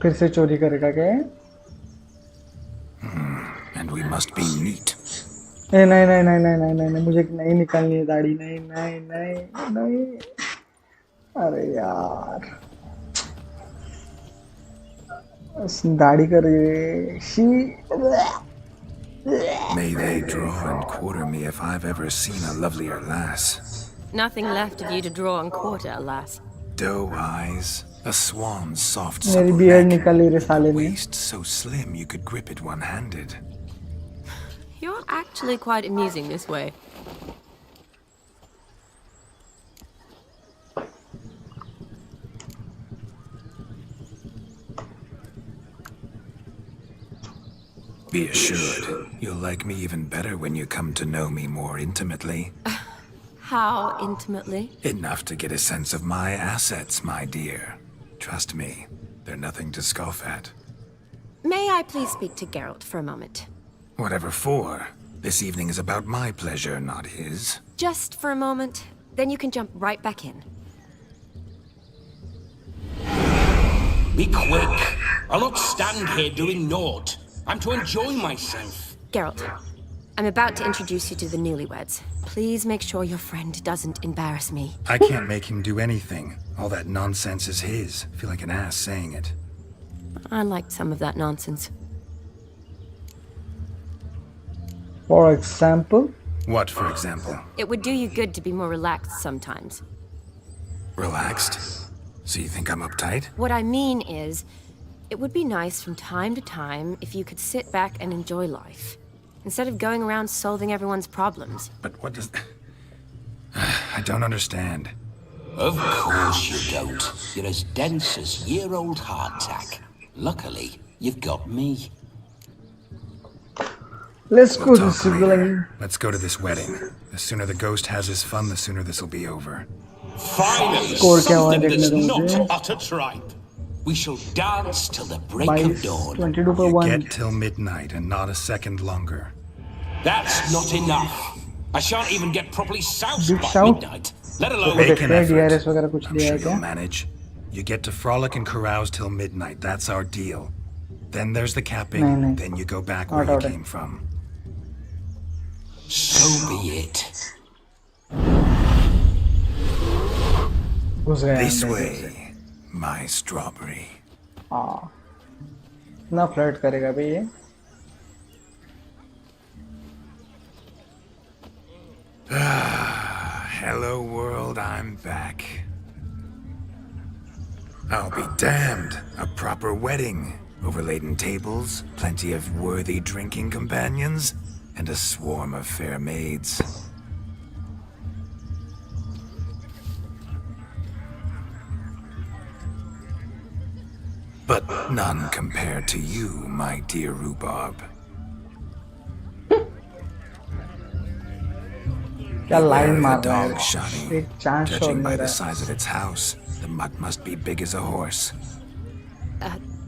फिर से चोरी करेगा क्या? And we must be neat. नहीं नहीं नहीं नहीं नहीं नहीं नहीं मुझे नहीं निकालनी है दाढ़ी. नहीं नहीं नहीं नहीं. अरे यार दाढ़ी कर she. May they draw and quarter me if I've ever seen a lovelier lass. Nothing left of you to draw and quarter, alas. Doe eyes, a swan's soft मेरी supple बियर्ड neck, निकाली रे साले ने. waist so slim you could grip it one-handed. You're actually quite amusing this way. Be assured, you'll like me even better when you come to know me more intimately. How intimately? Enough to get a sense of my assets, my dear. Trust me, they're nothing to scoff at. May I please speak to Geralt for a moment? Whatever for. This evening is about my pleasure, not his. Just for a moment, then you can jump right back in. Be quick. I'll not stand here doing naught. I'm to enjoy myself. Geralt, I'm about to introduce you to the newlyweds. Please make sure your friend doesn't embarrass me. I can't make him do anything. All that nonsense is his. I feel like an ass saying it. I liked some of that nonsense. For example? What, for example? It would do you good to be more relaxed sometimes. Relaxed? So you think I'm uptight? What I mean is, it would be nice from time to time if you could sit back and enjoy life, instead of going around solving everyone's problems. But what does... I don't understand. Of course you don't. You're as dense as year-old hardtack. Luckily, you've got me. Let's go We'll to talk sibling. later. Let's go to this wedding. The sooner the ghost has his fun, the sooner this'll be over. Finally, Score क्या हुआ something देखने that's दो not मुझे. utter tripe. We shall dance till the break of 22 dawn. 22 per You 1. get till midnight and not a second longer. That's not enough. I shan't even get properly soused Big by shout. midnight, let alone... Make देखते an हैं effort. DRS वगैरह कुछ I'm लिया sure है you'll क्या? manage. You get to frolic and carouse till midnight. That's our deal. Then there's the capping. नहीं. Then you go back Not where you out. came from. So be it. घुस गए This अंदर. way, my strawberry. हाँ. ना flirt करेगा भाई ये. Hello world, I'm back. I'll be damned. A proper wedding. Overladen tables, plenty of worthy drinking companions, and a swarm of fair maids. But none compared to you, my dear rhubarb. क्या line Beware मार of the रहा dog, है. Shani. एक chance छोड़ Judging नहीं by the रहा. size of its house, the mutt must be big as a horse.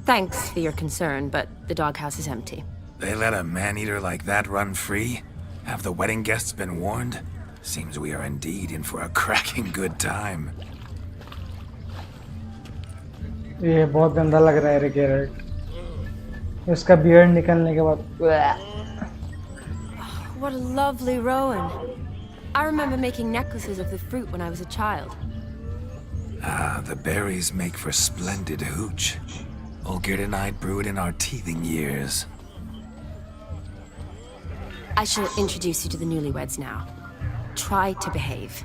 Thanks for your concern, but the doghouse is empty. They let a man-eater like that run free? Have the wedding guests been warned? Seems we are indeed in for a cracking good time. ये बहुत गंदा लग रहा है रे Geralt. इसका beard निकलने के बाद. What a lovely rowan. I remember making necklaces of the fruit when I was a child. Ah, the berries make for splendid hooch. Olgerd and I brewed in our teething years. I shall introduce you to the newlyweds now. Try to behave.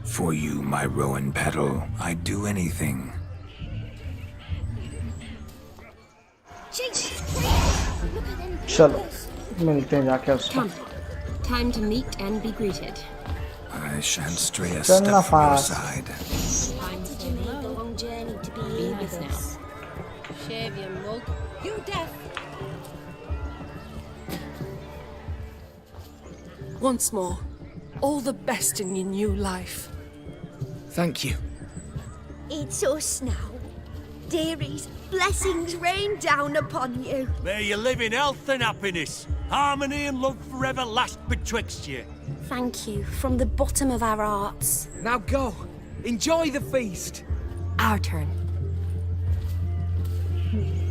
For you, my rowan petal, I'd do anything. चलो मिलते हैं जाके उसको. Come. Time to meet and be greeted. I shan't stray a Turn step from your fast. side. Did you make the long journey to be Be here nice with now. us? Shave your mug. You deaf? Once more, all the best in your new life. Thank you. It's us now. Dearies, blessings rain down upon you. May you live in health and happiness. Harmony and love forever last betwixt you. Thank you from the bottom of our hearts. Now go. Enjoy the feast. Our turn.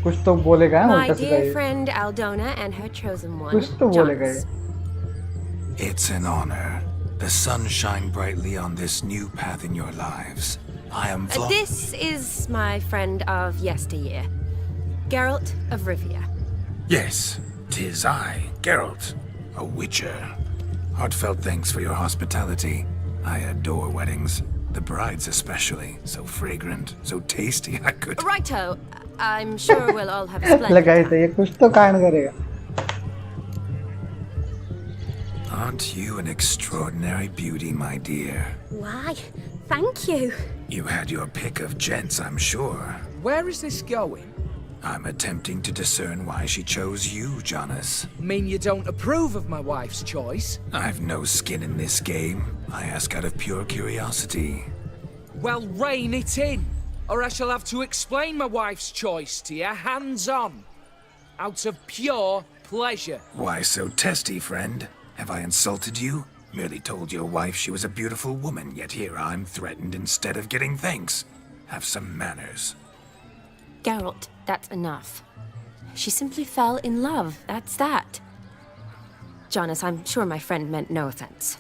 कुछ तो बोलेगा है My उल्टा सीधा dear ये. friend Aldona and her chosen one, कुछ तो बोलेगा Jonas. ये. It's an honor. The sun shine brightly on this new path in your lives. I am This is my friend of yesteryear, Geralt of Rivia. Yes, 'tis I, Geralt, a witcher. Heartfelt thanks for your hospitality. I adore weddings. The brides especially. So fragrant, so tasty, I could... Righto. I'm sure we'll all have a splendid लगाई time. थे ये कुछ तो कांड करेगा. Aren't you an extraordinary beauty, my dear? Why, thank you. You had your pick of gents, I'm sure. Where is this going? I'm attempting to discern why she chose you, Jonas. Mean you don't approve of my wife's choice? I've no skin in this game. I ask out of pure curiosity. Well, rein it in, or I shall have to explain my wife's choice to you hands-on. Out of pure pleasure. Why so testy, friend? Have I insulted you? Merely told your wife she was a beautiful woman, yet here I'm threatened instead of getting thanks. Have some manners. Geralt, that's enough. She simply fell in love, that's that. Jonas, I'm sure my friend meant no offense.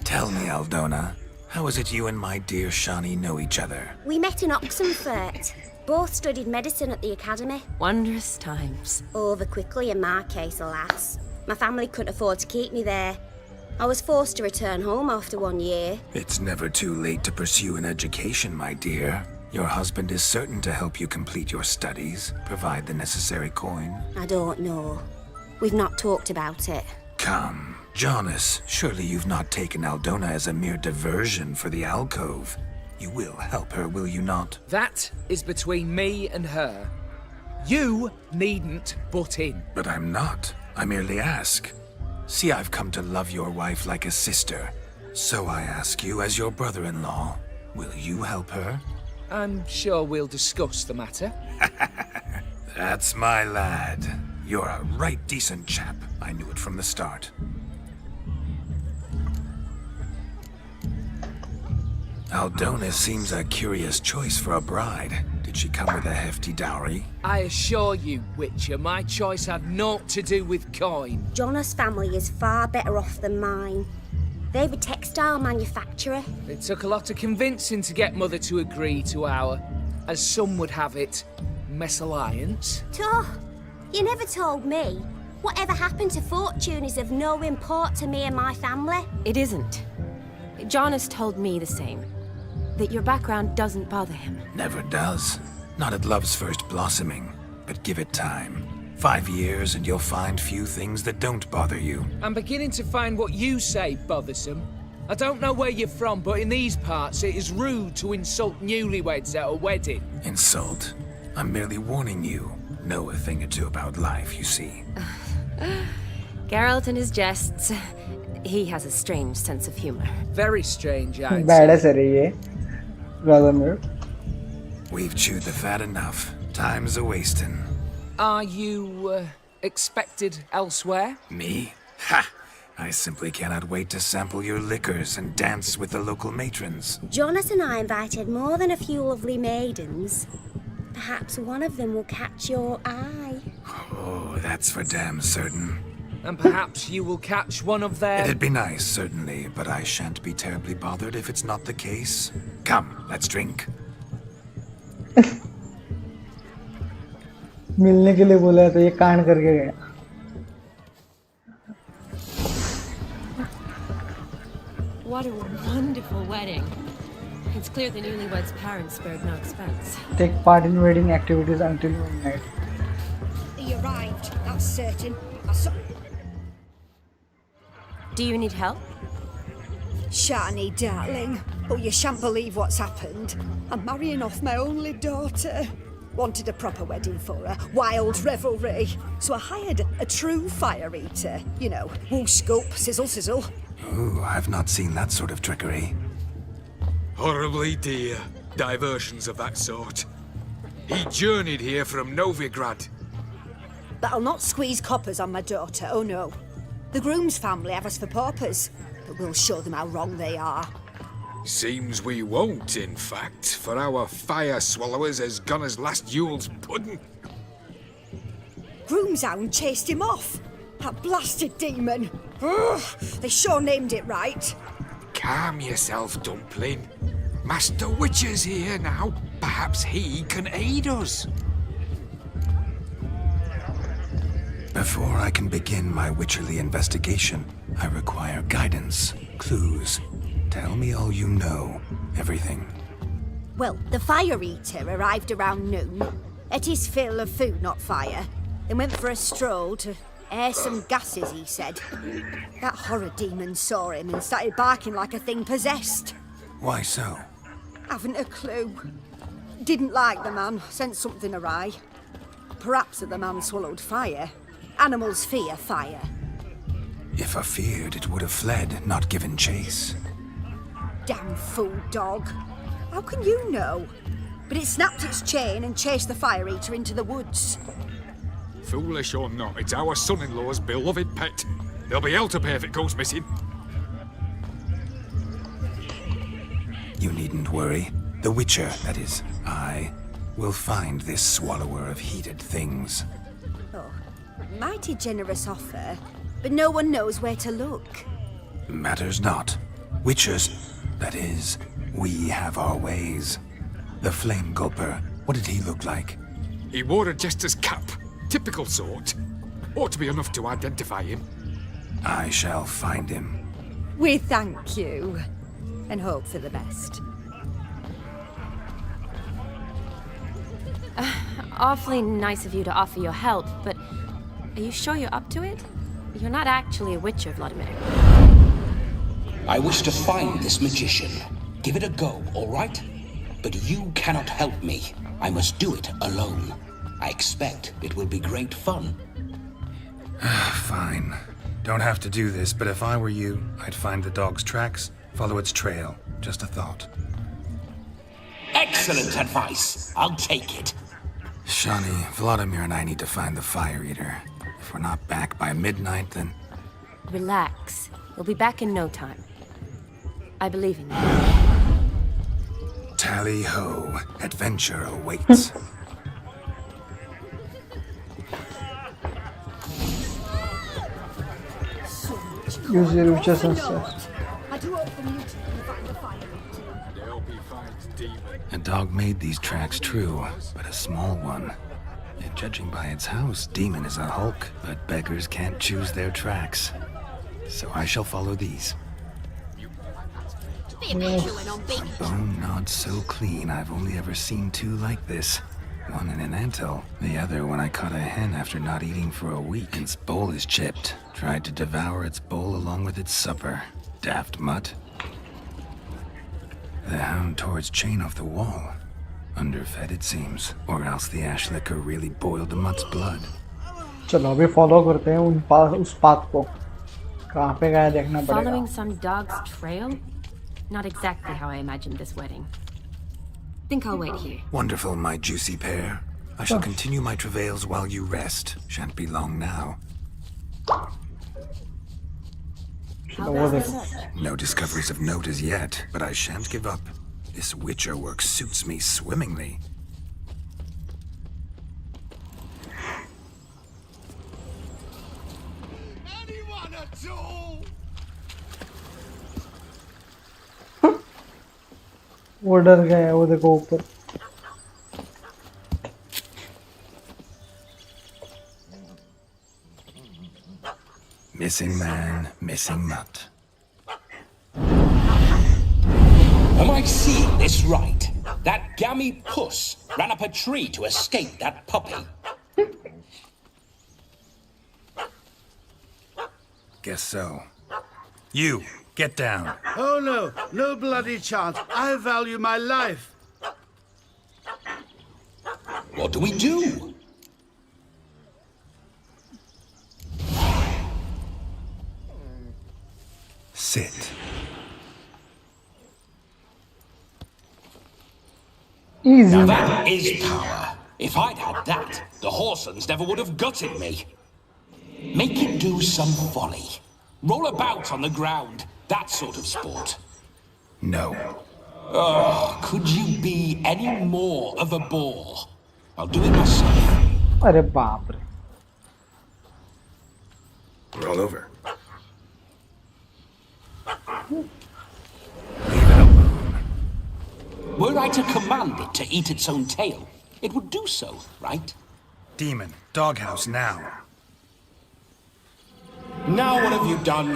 Tell me, Aldona, how is it you and my dear Shani know each other? We met in Oxenfurt. Both studied medicine at the academy. Wondrous times. Over quickly in my case, alas. My family couldn't afford to keep me there. I was forced to return home after 1 year. It's never too late to pursue an education, my dear. Your husband is certain to help you complete your studies, provide the necessary coin. I don't know. We've not talked about it. Come, Jonas, surely you've not taken Aldona as a mere diversion for the alcove. You will help her, will you not? That is between me and her. You needn't butt in. But I'm not. I merely ask. See, I've come to love your wife like a sister. So I ask you, as your brother-in-law, will you help her? I'm sure we'll discuss the matter. That's my lad. You're a right decent chap. I knew it from the start. Aldona seems a curious choice for a bride. Did she come with a hefty dowry? I assure you, Witcher, my choice had naught to do with coin. Jonas' family is far better off than mine. They're a textile manufacturer. It took a lot of convincing to get Mother to agree to our, as some would have it, mesalliance. You never told me. Whatever happened to fortune is of no import to me and my family. It isn't. Jonas told me the same. That your background doesn't bother him. Never does. Not at love's first blossoming. But give it time. 5 years and you'll find few things that don't bother you. I'm beginning to find what you say bothersome. I don't know where you're from, but in these parts it is rude to insult newlyweds at a wedding. Insult? I'm merely warning you. Know a thing or two about life, you see. Geralt and his jests. He has a strange sense of humor. Very strange, I'd Bad say. है ये. Rather than We've chewed the fat enough. Time's a-wasting. Are you, expected elsewhere? Me? Ha! I simply cannot wait to sample your liquors and dance with the local matrons. Jonas and I invited more than a few lovely maidens. Perhaps one of them will catch your eye. Oh, that's for damn certain. and perhaps you will catch one of their... It'd be nice, certainly, but I shan't be terribly bothered if it's not the case. Come, let's drink. मिलने के लिए बोला तो ये कांड करके गया. What a wonderful wedding. It's clear the newlyweds' parents spared no expense. Take part in wedding activities until midnight. He arrived, that's certain. I saw... Do you need help? Shani, darling. Oh, you shan't believe what's happened. I'm marrying off my only daughter. Wanted a proper wedding for her, wild revelry. So I hired a true fire eater. You know, wool scoop, sizzle, sizzle. Ooh, I've not seen that sort of trickery. Horribly dear diversions of that sort. He journeyed here from Novigrad. But I'll not squeeze coppers on my daughter, oh no. The groom's family have us for paupers, but we'll show them how wrong they are. Seems we won't, in fact, for our fire swallowers has gone as last Yule's pudding. Groom's hound chased him off. That blasted demon. Ugh, they sure named it right. Calm yourself, Dumpling. Master Witcher's here now. Perhaps he can aid us. Before I can begin my witcherly investigation, I require guidance, clues. Tell me all you know, everything. Well, the fire eater arrived around noon. Ate his fill of food, not fire. Then went for a stroll to air some gases, he said. That horror demon saw him and started barking like a thing possessed. Why so? Haven't a clue. Didn't like the man, sensed something awry. Perhaps that the man swallowed fire. Animals fear fire. If I feared, it would have fled, not given chase. Damn fool dog. How can you know? But it snapped its chain and chased the fire eater into the woods. Foolish or not, it's our son-in-law's beloved pet. There'll be hell to pay if it goes missing. You needn't worry. The Witcher, that is, I, will find this swallower of heated things. Oh, mighty generous offer, but no one knows where to look. Matters not. Witchers, that is, we have our ways. The Flame Gulper, what did he look like? He wore a jester's cap. Typical sort. Ought to be enough to identify him. I shall find him. We thank you, and hope for the best. Awfully nice of you to offer your help, but are you sure you're up to it? You're not actually a witcher, Vladimir. I wish to find this magician. Give it a go, all right? But you cannot help me. I must do it alone. I expect it will be great fun. Fine. Don't have to do this, but if I were you, I'd find the dog's tracks, follow its trail. Just a thought. Excellent advice. I'll take it. Shani, Vladimir and I need to find the fire eater. If we're not back by midnight, then... Relax. We'll be back in no time. I believe in you. Tally-ho. Adventure awaits. Use your witcher senses. I do hope the mutant can find the fire eater. They'll be fine, demon. A dog made these tracks true, but a small one. And judging by its house, Demon is a hulk, but beggars can't choose their tracks. So I shall follow these. Bone not so clean, I've only ever seen two like this. One in an anthill, the other when I caught a hen after not eating for a week. Its bowl is chipped. Tried to devour its bowl along with its supper. Daft mutt. The hound tore its chain off the wall. Underfed it seems, or else the ash liquor really boiled the mutt's blood. चलो अभी follow करते हैं उस path को. कहाँ पे गया देखना पड़ेगा. Following some dog's trail? Not exactly how I imagined this wedding. Think I'll wait here. Wonderful, my juicy pair. I shall continue my travails while you rest. Shan't be long now. No discoveries of note as yet, but I shan't give up. This Witcher work suits me swimmingly. at all. वो डर गया है, वो देखो ऊपर. Missing man, missing mutt. Am I seeing this right? That gammy puss ran up a tree to escape that puppy. Guess so. You, get down. Oh no, no bloody chance. I value my life. What do we do? Sit. Easy. Now that is power. If I'd had that, the Horsons never would have gutted me. Make it do some folly. Roll about on the ground. That sort of sport. No. Oh, could you be any more of a bore? I'll do it myself. अरे बाप रे. Roll over. Were I to command it to eat its own tail, it would do so, right? Demon, doghouse now. Now what have you done?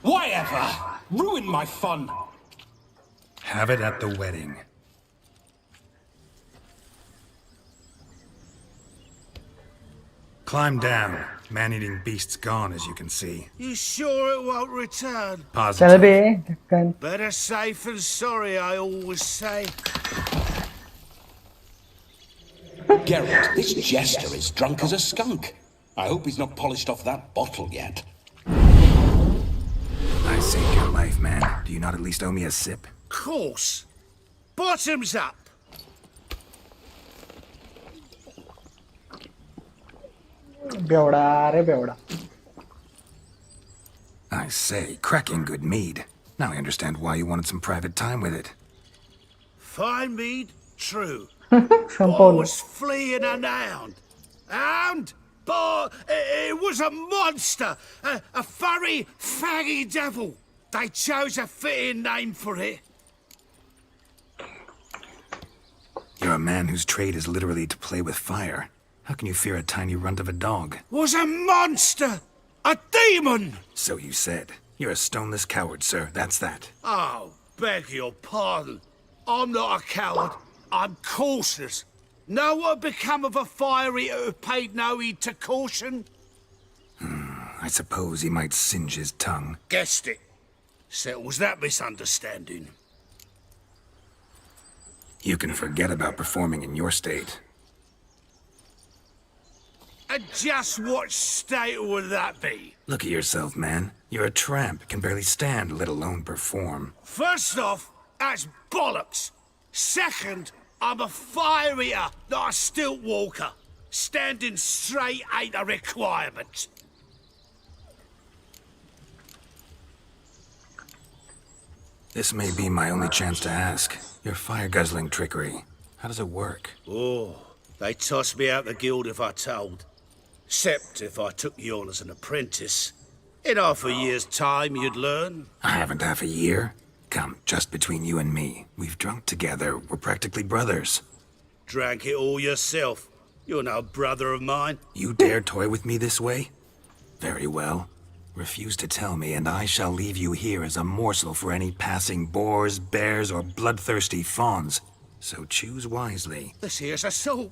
Why ever? Ruined my fun. Have it at the wedding. Climb down. Man-eating beast's gone, as you can see. You sure it won't return? चल Positive. बे ढक्कन. Better safe than sorry, I always say. Geralt, this jester is drunk as a skunk. I hope he's not polished off that bottle yet. I saved your life, man. Do you not at least owe me a sip? Course. Bottoms up. बेवड़ा अरे बेवड़ा. I say, cracking good mead. Now I understand why you wanted some private time with it. Fine mead, true. Some I Paulo. was fleeing an hound. Hound? But it was a monster. A furry, faggy devil. They chose a fitting name for it. You're a man whose trade is literally to play with fire. How can you fear a tiny runt of a dog? Was a monster. A demon. So you said. You're a stoneless coward, sir. That's that. Oh, beg your pardon. I'm not a coward. I'm cautious. Know what become of a fiery who paid no heed to caution? I suppose he might singe his tongue. Guessed it. Settles that misunderstanding. You can forget about performing in your state. And just what state would that be? Look at yourself, man. You're a tramp, can barely stand, let alone perform. First off, that's bollocks. Second, I'm a fire eater, not a stilt walker. Standing straight ain't a requirement. This may be my only chance to ask. Your fire-guzzling trickery. How does it work? Oh, they toss me out the guild if I told. Except if I took you on as an apprentice. In half a year's time, you'd learn. I haven't half a year. Come, just between you and me. We've drunk together. We're practically brothers. Drank it all yourself. You're no brother of mine. You dare toy with me this way? Very well. Refuse to tell me, and I shall leave you here as a morsel for any passing boars, bears, or bloodthirsty fawns. So choose wisely. This here's assault.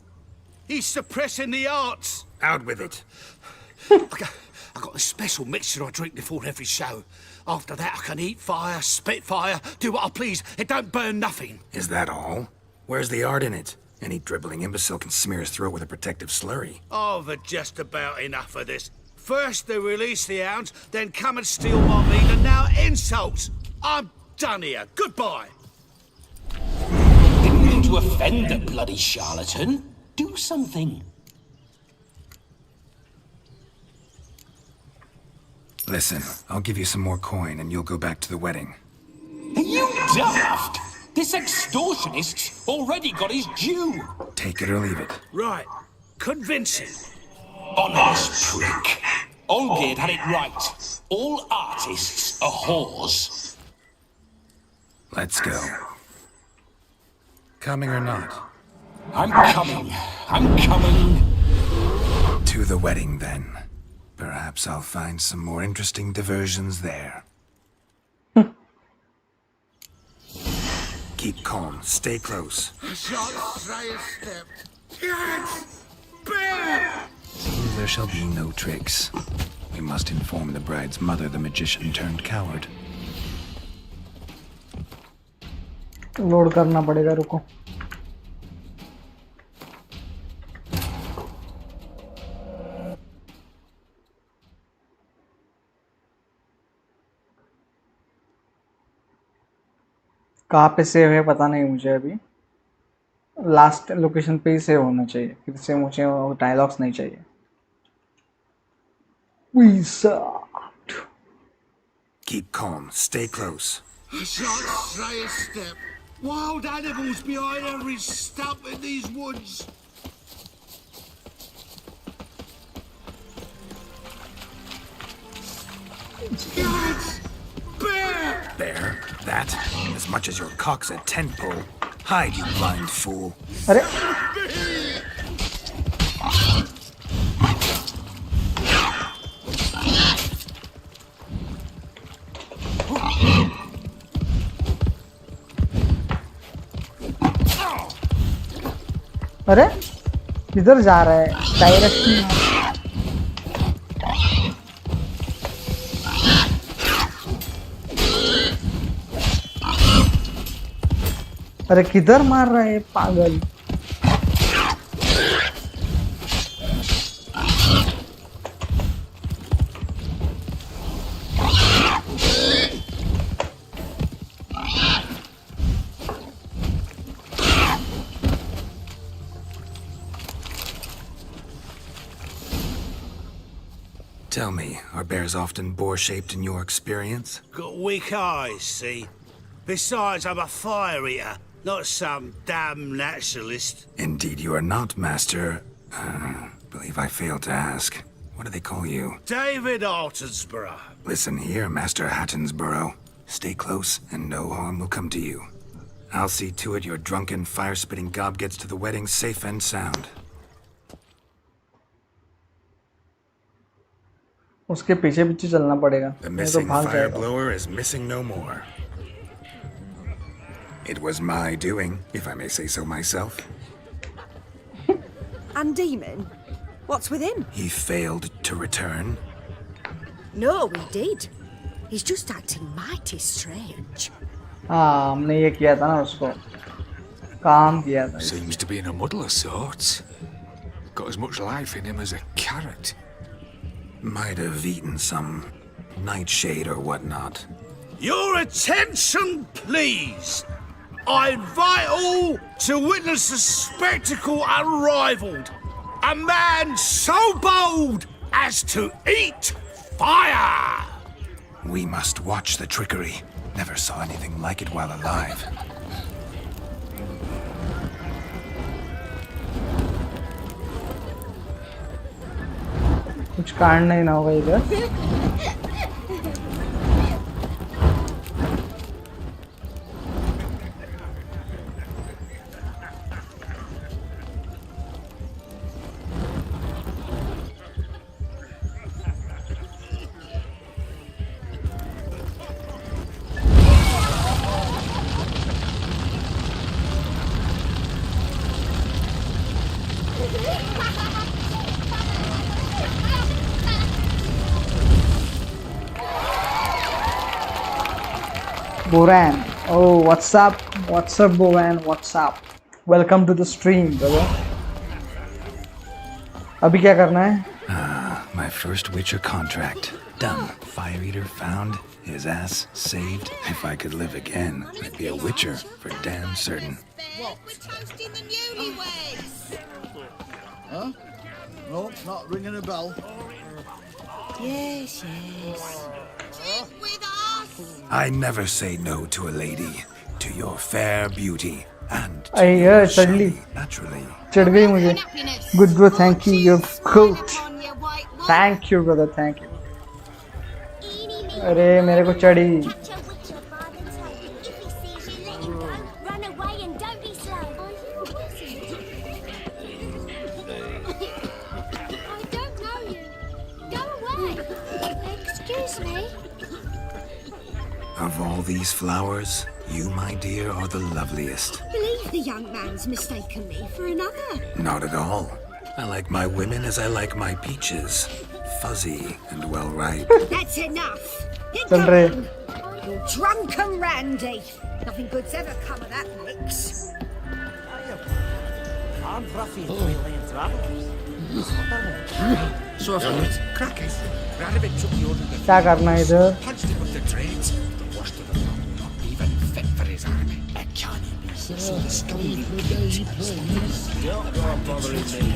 He's suppressing the arts. Out with it. I got a special mixture I drink before every show. After that, I can eat fire, spit fire, do what I please. It don't burn nothing. Is that all? Where's the art in it? Any dribbling imbecile can smear his throat with a protective slurry. I've had just about enough of this. First they release the hounds, then come and steal my meat, and now insults. I'm done here. Goodbye. Didn't mean to offend the bloody charlatan. Do something. Listen, I'll give you some more coin and you'll go back to the wedding. Are you daft? This extortionist's already got his due. Take it or leave it. Right. Convincing. Honest prick. Olgerd had it right. All artists are whores. Let's go. Coming or not? I'm coming. I'm coming. To the wedding, then. Perhaps I'll find some more interesting diversions there. Keep calm. Stay close. I shan't stray a step. Yes! Bear! There shall be no tricks. We must inform the bride's mother the magician turned coward. Load करना पड़ेगा, रुको. कहाँ पे save है पता नहीं मुझे अभी. लास्ट लोकेशन पे ही सेव होना चाहिए, फिर से मुझे डायलॉग्स नहीं चाहिए. Keep calm. Stay close. I shan't stray a step. Wild animals behind every stump in these woods. Yes! Bear! Bear? That? As much as your cock's a tent pole. Hide, you blind fool. अरे अरे किधर जा रहा है? Direction. अरे किधर मार रहा है पागल? Tell me, are bears often boar-shaped in your experience? Got weak eyes, see? Besides, I'm a fire eater, not some damn naturalist. Indeed you are not, Master. Believe I failed to ask. What do they call you? David Altonsborough. Listen here, Master Hattonsborough. Stay close, and no harm will come to you. I'll see to it your drunken, fire-spitting gob gets to the wedding safe and sound. उसके पीछे पीछे चलना पड़ेगा. The नहीं तो missing भाग fire जाएगा. blower is missing no more. It was my doing, if I may say so myself. And Demon? What's with him? He failed to return. No, he did. He's just acting mighty strange. हाँ, हमने ये किया था ना उसको. काम किया था. Seems to be in a muddle of sorts. Got as much life in him as a carrot. Might have eaten some nightshade or whatnot. Your attention, please! I invite all to witness a spectacle unrivaled. A man so bold as to eat fire! We must watch the trickery. Never saw anything like it while alive. कुछ कांड नहीं ना होगा इधर. Boran, oh what's up? What's up, Boran? What's up? Welcome to the stream, brother. अभी क्या करना है? My first Witcher contract. Done. Fire Eater found. His ass saved. If I could live again, I'd be a Witcher for damn certain. What? We're toasting the newlyweds. Huh? No, not ringing a bell. Yes, yes. Drink with us. I never say no to a lady, to your fair beauty, and to अरे your यार suddenly naturally. चढ़ गई मुझे. Good bro, thank you. You're cool. On your white thank you brother, thank you. अरे मेरे को चढ़ी। Of all these flowers, you, my dear, are the loveliest. Believe the young man's mistaken me for another. Not at all. I like my women as I like my peaches. Fuzzy and well ripe. That's enough. Get चल रहे। going. You drunken randy. Nothing good's ever come of that mix. I'm Ruffy and Land Travelers. So if I was crackers, Radovic took the order क्या करना है इधर? punched him with the trades. The worst of the lot, not even fit for his army. It can't be. So the scummy don't go bothering me.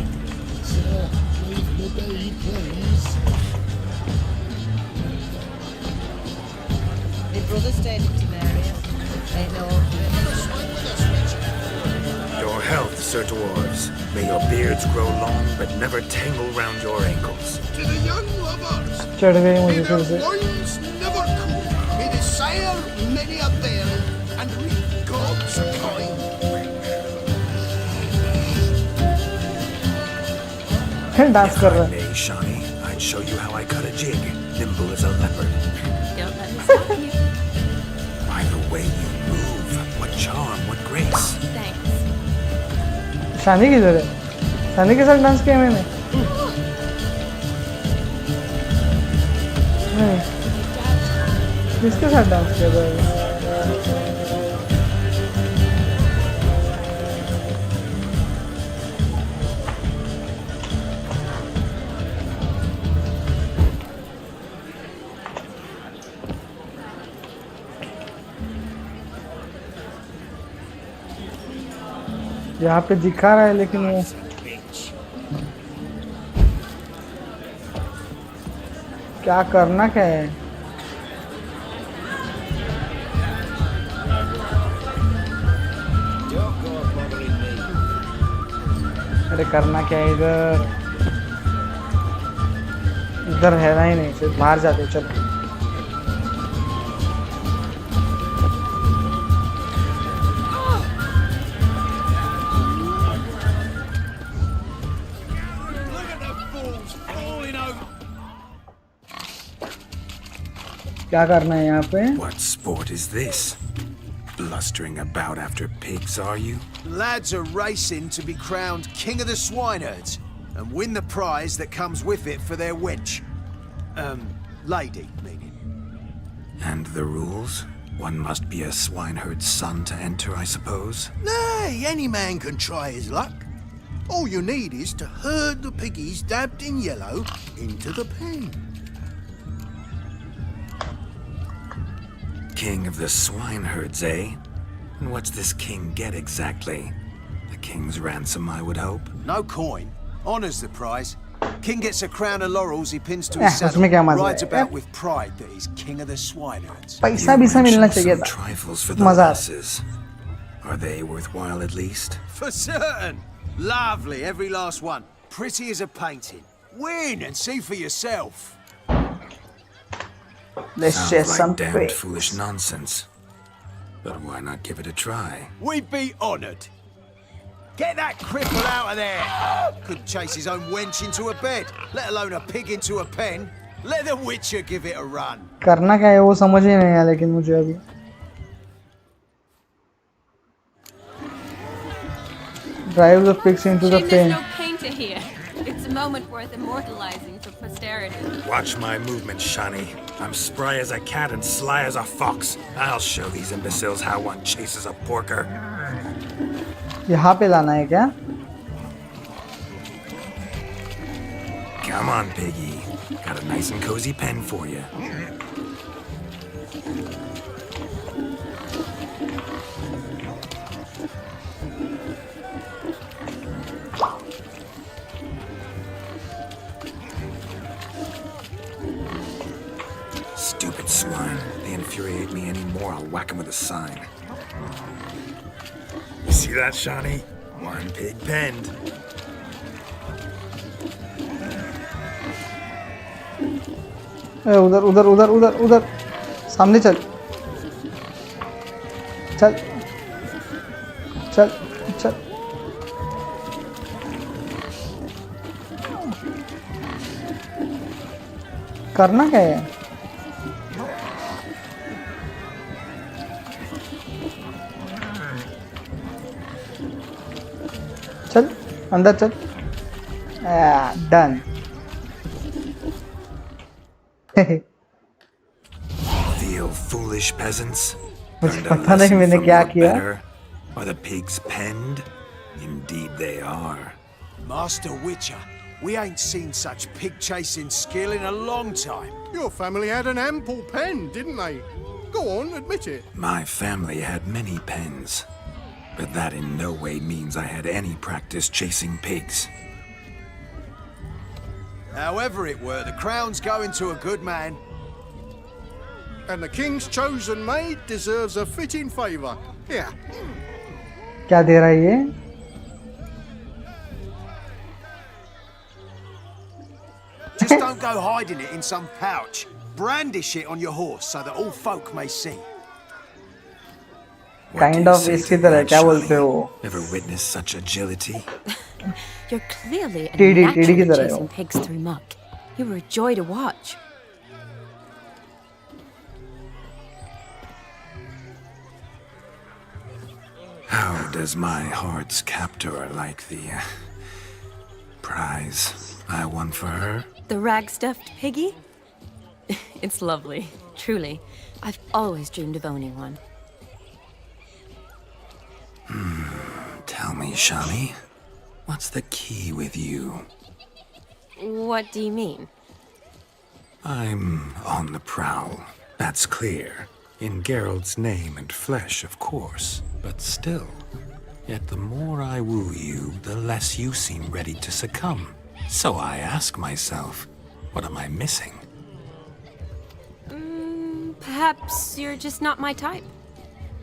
Sir, leave me be, please. My brother stayed in Timaria. Ain't no Your health, Sir Dwarves. May your beards grow long, but never tangle round your ankles. To the young lovers, चढ़ गई may मुझे फिर their से। wines never cool. May they sail many a bell and reap God's coin. Dance कर रहा है। May, Shawnee, I'd show you how I cut a jig, nimble as a leopard. Don't let me stop you. By the way you move, what charm, what grace. Thanks. शानी किधर है? शानी के साथ dance किया मैंने? नहीं, किसके साथ डांस किया था? यहाँ पे दिखा रहा है लेकिन वो क्या करना क्या है? अरे करना क्या है इधर? इधर है ना ही नहीं, सिर्फ बाहर जाते चलो। क्या करना है यहाँ पे? What sport is this? Blustering about after pigs, are you? Lads are racing to be crowned king of the swineherds and win the prize that comes with it for their wench. Lady, meaning. And the rules? One must be a swineherd's son to enter, I suppose? Nay, any man can try his luck. All you need is to herd the piggies dabbed in yellow into the pen. King of the swineherds, eh? And what's this king get exactly? The king's ransom, I would hope. No coin. Honours the prize. King gets a crown of laurels he pins to his saddle. उसमें क्या मजा Rides है? about with pride that he's king of the swineherds. पैसा भी सा मिलना चाहिए Some था। trifles for the मजा। lasses. Are they worthwhile at least? For certain. Lovely, every last one. Pretty as a painting. Win and see for yourself. Let's Sounds chase like some damned pigs. foolish nonsense. But why not give it a try? We'd be honoured. Get that cripple out of there! Couldn't chase his own wench into a bed, let alone a pig into a pen. Let the Witcher give it a run. करना क्या है वो समझ ही नहीं आया लेकिन मुझे अभी। Drive the pigs into the Shame pen. there's no painter here. It's a moment worth immortalizing for posterity. Watch my movements, Shawnee. I'm spry as a cat and sly as a fox. I'll show these imbeciles how one chases a porker. यहाँ पे लाना है क्या? Come on, piggy. Got a nice and cozy pen for you. Stupid swine. They infuriate me anymore. I'll whack them with a sign. You see that, Shawnee? One pig penned. उधर उधर उधर उधर उधर सामने चल चल चल चल। करना क्या है? चल अंदर चल। डन। Feel foolish peasants? मुझे Learned a पता नहीं lesson मैंने from क्या your किया। better? Are the pigs penned? Indeed they are. Master Witcher, we ain't seen such pig-chasing skill in a long time. Your family had an ample pen, didn't they? Go on, admit it. My family had many pens, but that in no way means I had any practice chasing pigs. However it were, the crown's going to a good man. And the king's chosen maid deserves a fitting favour. Here. क्या दे रहा है ये? Just don't go hiding it in some pouch. Brandish it on your horse so that all folk may see. Kind of इसकी तरह क्या बोलते हो? Ever witnessed such agility? You're clearly a TD की natural तरह chasing हो। pigs through muck. You were a joy to watch. How does my heart's captor like the prize I won for her? The rag-stuffed piggy? It's lovely, truly. I've always dreamed of owning one. Tell me, Shani, what's the key with you? What do you mean? I'm on the prowl, that's clear. In Geralt's name and flesh, of course. But still, yet the more I woo you, the less you seem ready to succumb. So I ask myself, what am I missing? Perhaps you're just not my type.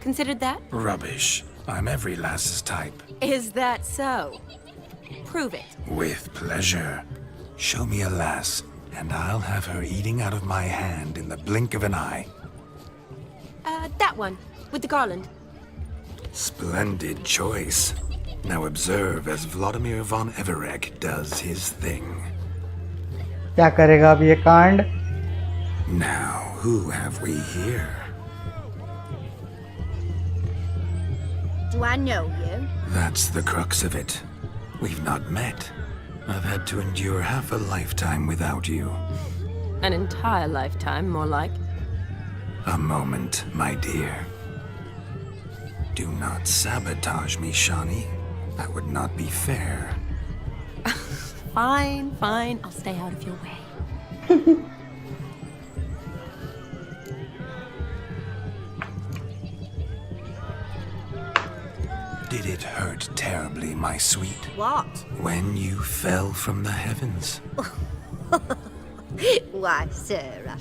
Considered that? Rubbish. I'm every lass's type. Is that so? Prove it. With pleasure. Show me a lass, and I'll have her eating out of my hand in the blink of an eye. That one, with the garland. Splendid choice. Now observe as Vladimir von Everegg does his thing. क्या करेगा अब ये कांड? Now, who have we here? Do I know you? That's the crux of it. We've not met. I've had to endure half a lifetime without you. An entire lifetime, more like. A moment, my dear. Do not sabotage me, Shani. That would not be fair. Fine, fine. I'll stay out of your way. Did it hurt terribly, my sweet? What? When you fell from the heavens? Why, Sarah.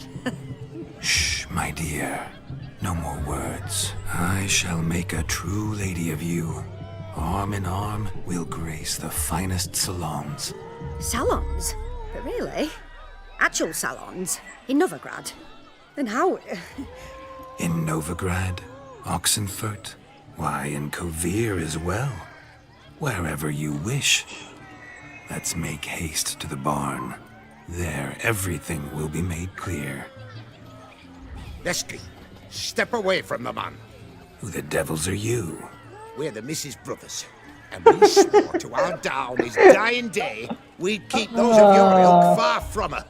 Shh, my dear. No more words. I shall make a true lady of you. Arm in arm, we'll grace the finest salons. Salons? But really? Actual salons? In Novigrad? Then how? In Novigrad, Oxenfurt, why, in Kovir as well. Wherever you wish. Let's make haste to the barn. There, everything will be made clear. Lesky, step away from the man. Who the devils are you? We're the Mrs. Brothers, and we swore to our down his dying day we'd keep those of your ilk far from her.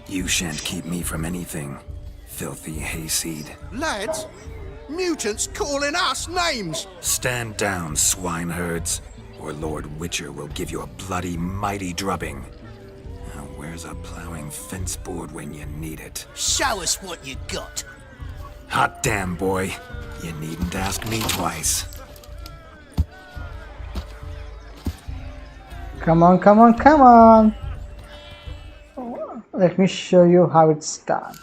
You shan't keep me from anything, filthy hayseed. Lads, mutants calling us names. Stand down, swineherds, or Lord Witcher will give you a bloody mighty drubbing. Now, where's a plowing fence board when you need it? Show us what you got. Hot damn, boy. You needn't ask me twice. Come on, come on, come on. Let me show you how it's done.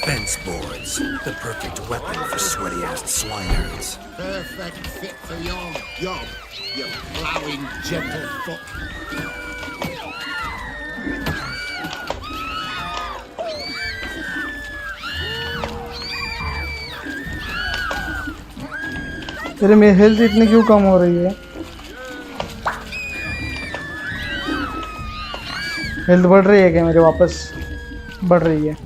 Fence boards, the perfect weapon for sweaty-ass swineherds. Perfect fit for your job, you plowing gentlefoot. अरे मेरी health इतनी क्यों कम हो रही है? Health बढ़ रही है क्या मेरे? वापस बढ़ रही है।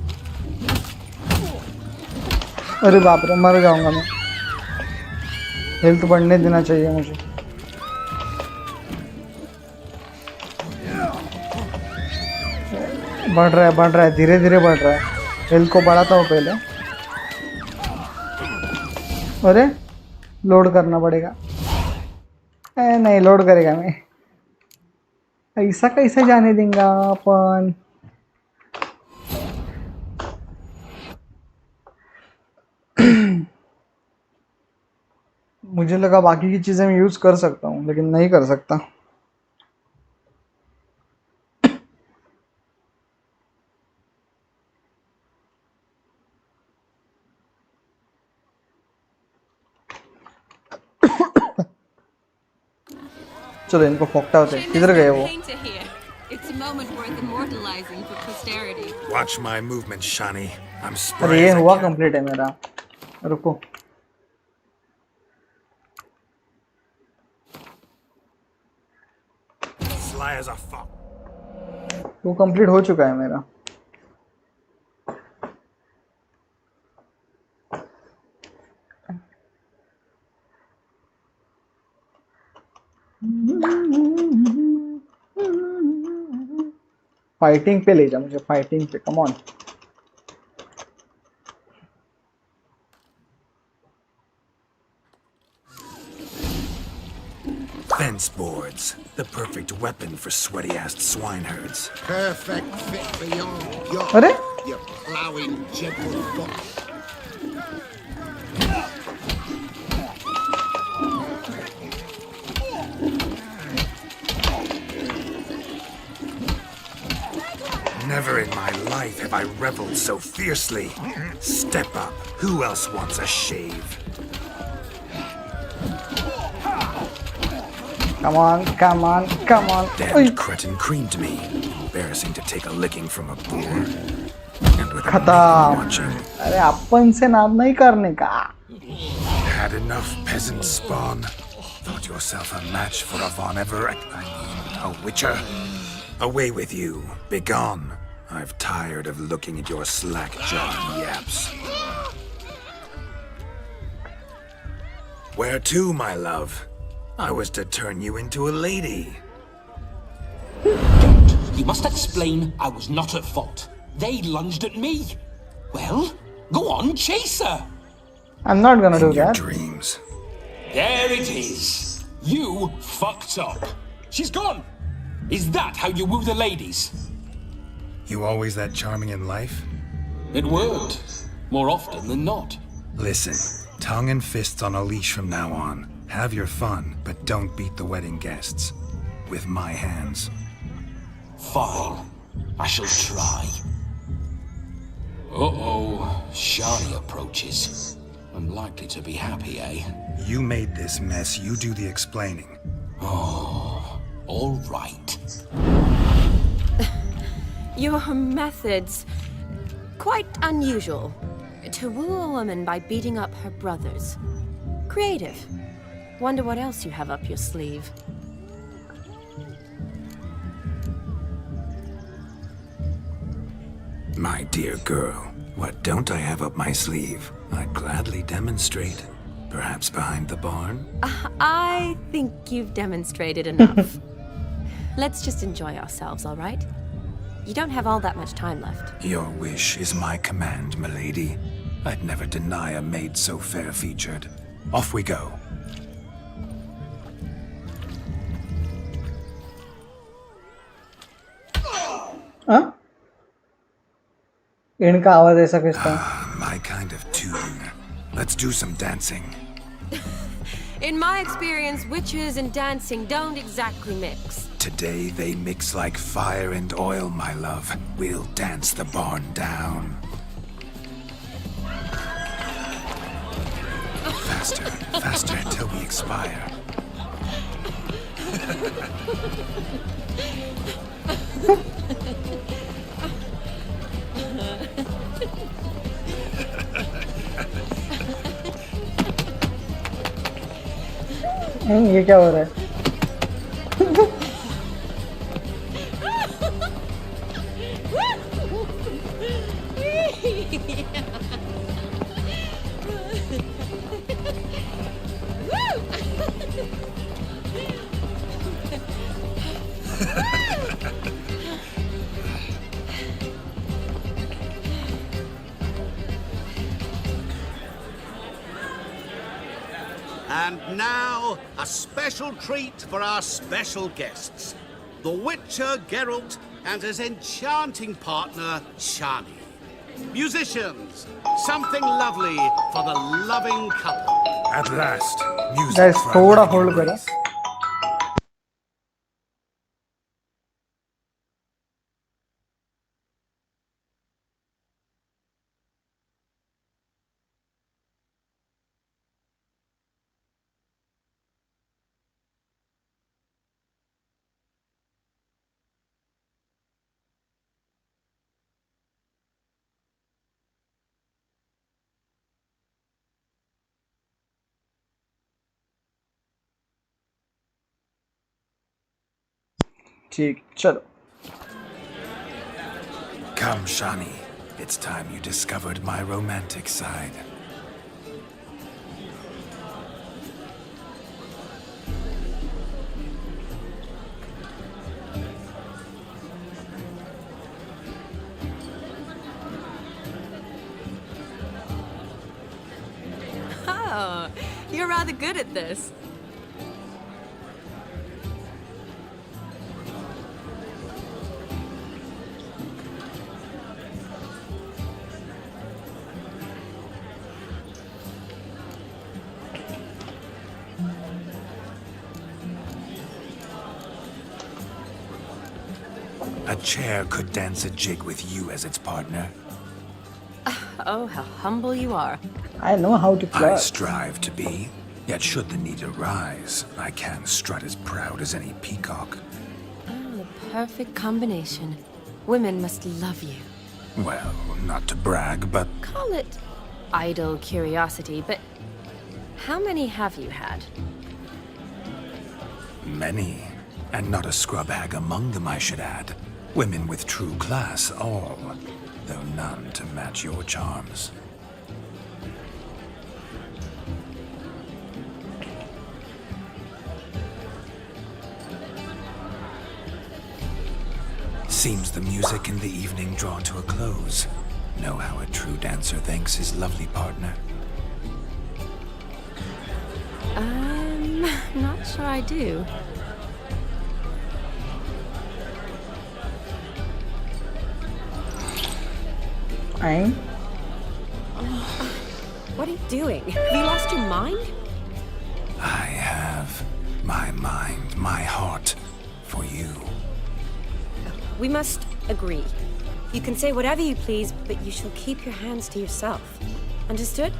अरे बाप रे, मर जाऊंगा मैं। हेल्थ बढ़ने देना चाहिए मुझे। बढ़ रहा है, धीरे धीरे बढ़ रहा है। हेल्थ को बढ़ाता हूँ पहले। अरे लोड करना पड़ेगा। नहीं लोड करेगा मैं। ऐसा कैसे जाने देंगे अपन? मुझे लगा बाकी की चीजें मैं यूज कर सकता हूँ, लेकिन नहीं कर सकता। चलो इनको फोकटा होते हैं। किधर गए वो? Watch my movement, Shani. I'm अरे ये हुआ कंप्लीट है मेरा। रुको, sly as a fox. वो कंप्लीट हो चुका है मेरा। फाइटिंग पे ले जा मुझे, फाइटिंग पे। Come on. Fence boards, the perfect weapon for sweaty-ass swineherds. Perfect fit for your job, अरे you plowing gentlefoot. Never in my life have I reveled so fiercely. Step up. Who else wants a shave? come on, come on, come on। Damned cretin creamed me. Embarrassing to take a licking from a boor. And with a खत्म। watching. अरे अपन से नाम नहीं करने का। Had enough, peasant spawn. Thought yourself a match for a Von Everett. I mean, a witcher. Away with you. Begone. I've tired of looking at your slack-jawed yaps. Where to, my love? I was to turn you into a lady. Don't. You must explain I was not at fault. They lunged at me. Well, go on, chase her. I'm not gonna do In your that. dreams. There it is. You fucked up. She's gone. Is that how you woo the ladies? You always that charming in life? It worked. More often than not. Listen, tongue and fists on a leash from now on. Have your fun, but don't beat the wedding guests. With my hands. Fine. I shall try. Uh-oh. Shani approaches. I'm likely to be happy, eh? You made this mess, you do the explaining. Oh, all right. Your methods, quite unusual. To woo a woman by beating up her brothers. Creative. Wonder what else you have up your sleeve. My dear girl, what don't I have up my sleeve? I'd gladly demonstrate. Perhaps behind the barn? I think you've demonstrated enough. Let's just enjoy ourselves, all right? You don't have all that much time left. Your wish is my command, milady. I'd never deny a maid so fair-featured. Off we go. हाँ? इनका आवाज ऐसा किसका? My kind of tune. Let's do some dancing. In my experience, witches and dancing don't exactly mix. Today they mix like fire and oil, my love. We'll dance the barn down. faster, faster till we expire. ये क्या हो रहा है? And now, a special treat for our special guests. The Witcher Geralt and his enchanting partner, Shani. Musicians, something lovely for the loving couple. At last, music. Guys, for थोड़ा our hold loving करो. race. ठीक, चलो. Come, Shani. It's time you discovered my romantic side. Oh, you're rather good at this. A chair could dance a jig with you as its partner. Oh, how humble you are. I know how to I flirt. strive to be, yet should the need arise, I can strut as proud as any peacock. Oh, the perfect combination. Women must love you. Well, not to brag, but Call it idle curiosity, but how many have you had? many. And not a scrub hag among them, I should add. Women with true class, all, though none to match your charms. Seems the music in the evening draw to a close. Know how a true dancer thanks his lovely partner. Not sure I do. What are you doing? Have you lost your mind? I have my mind, my heart for you. We must agree. You can say whatever you please, but you shall keep your hands to yourself. Understood?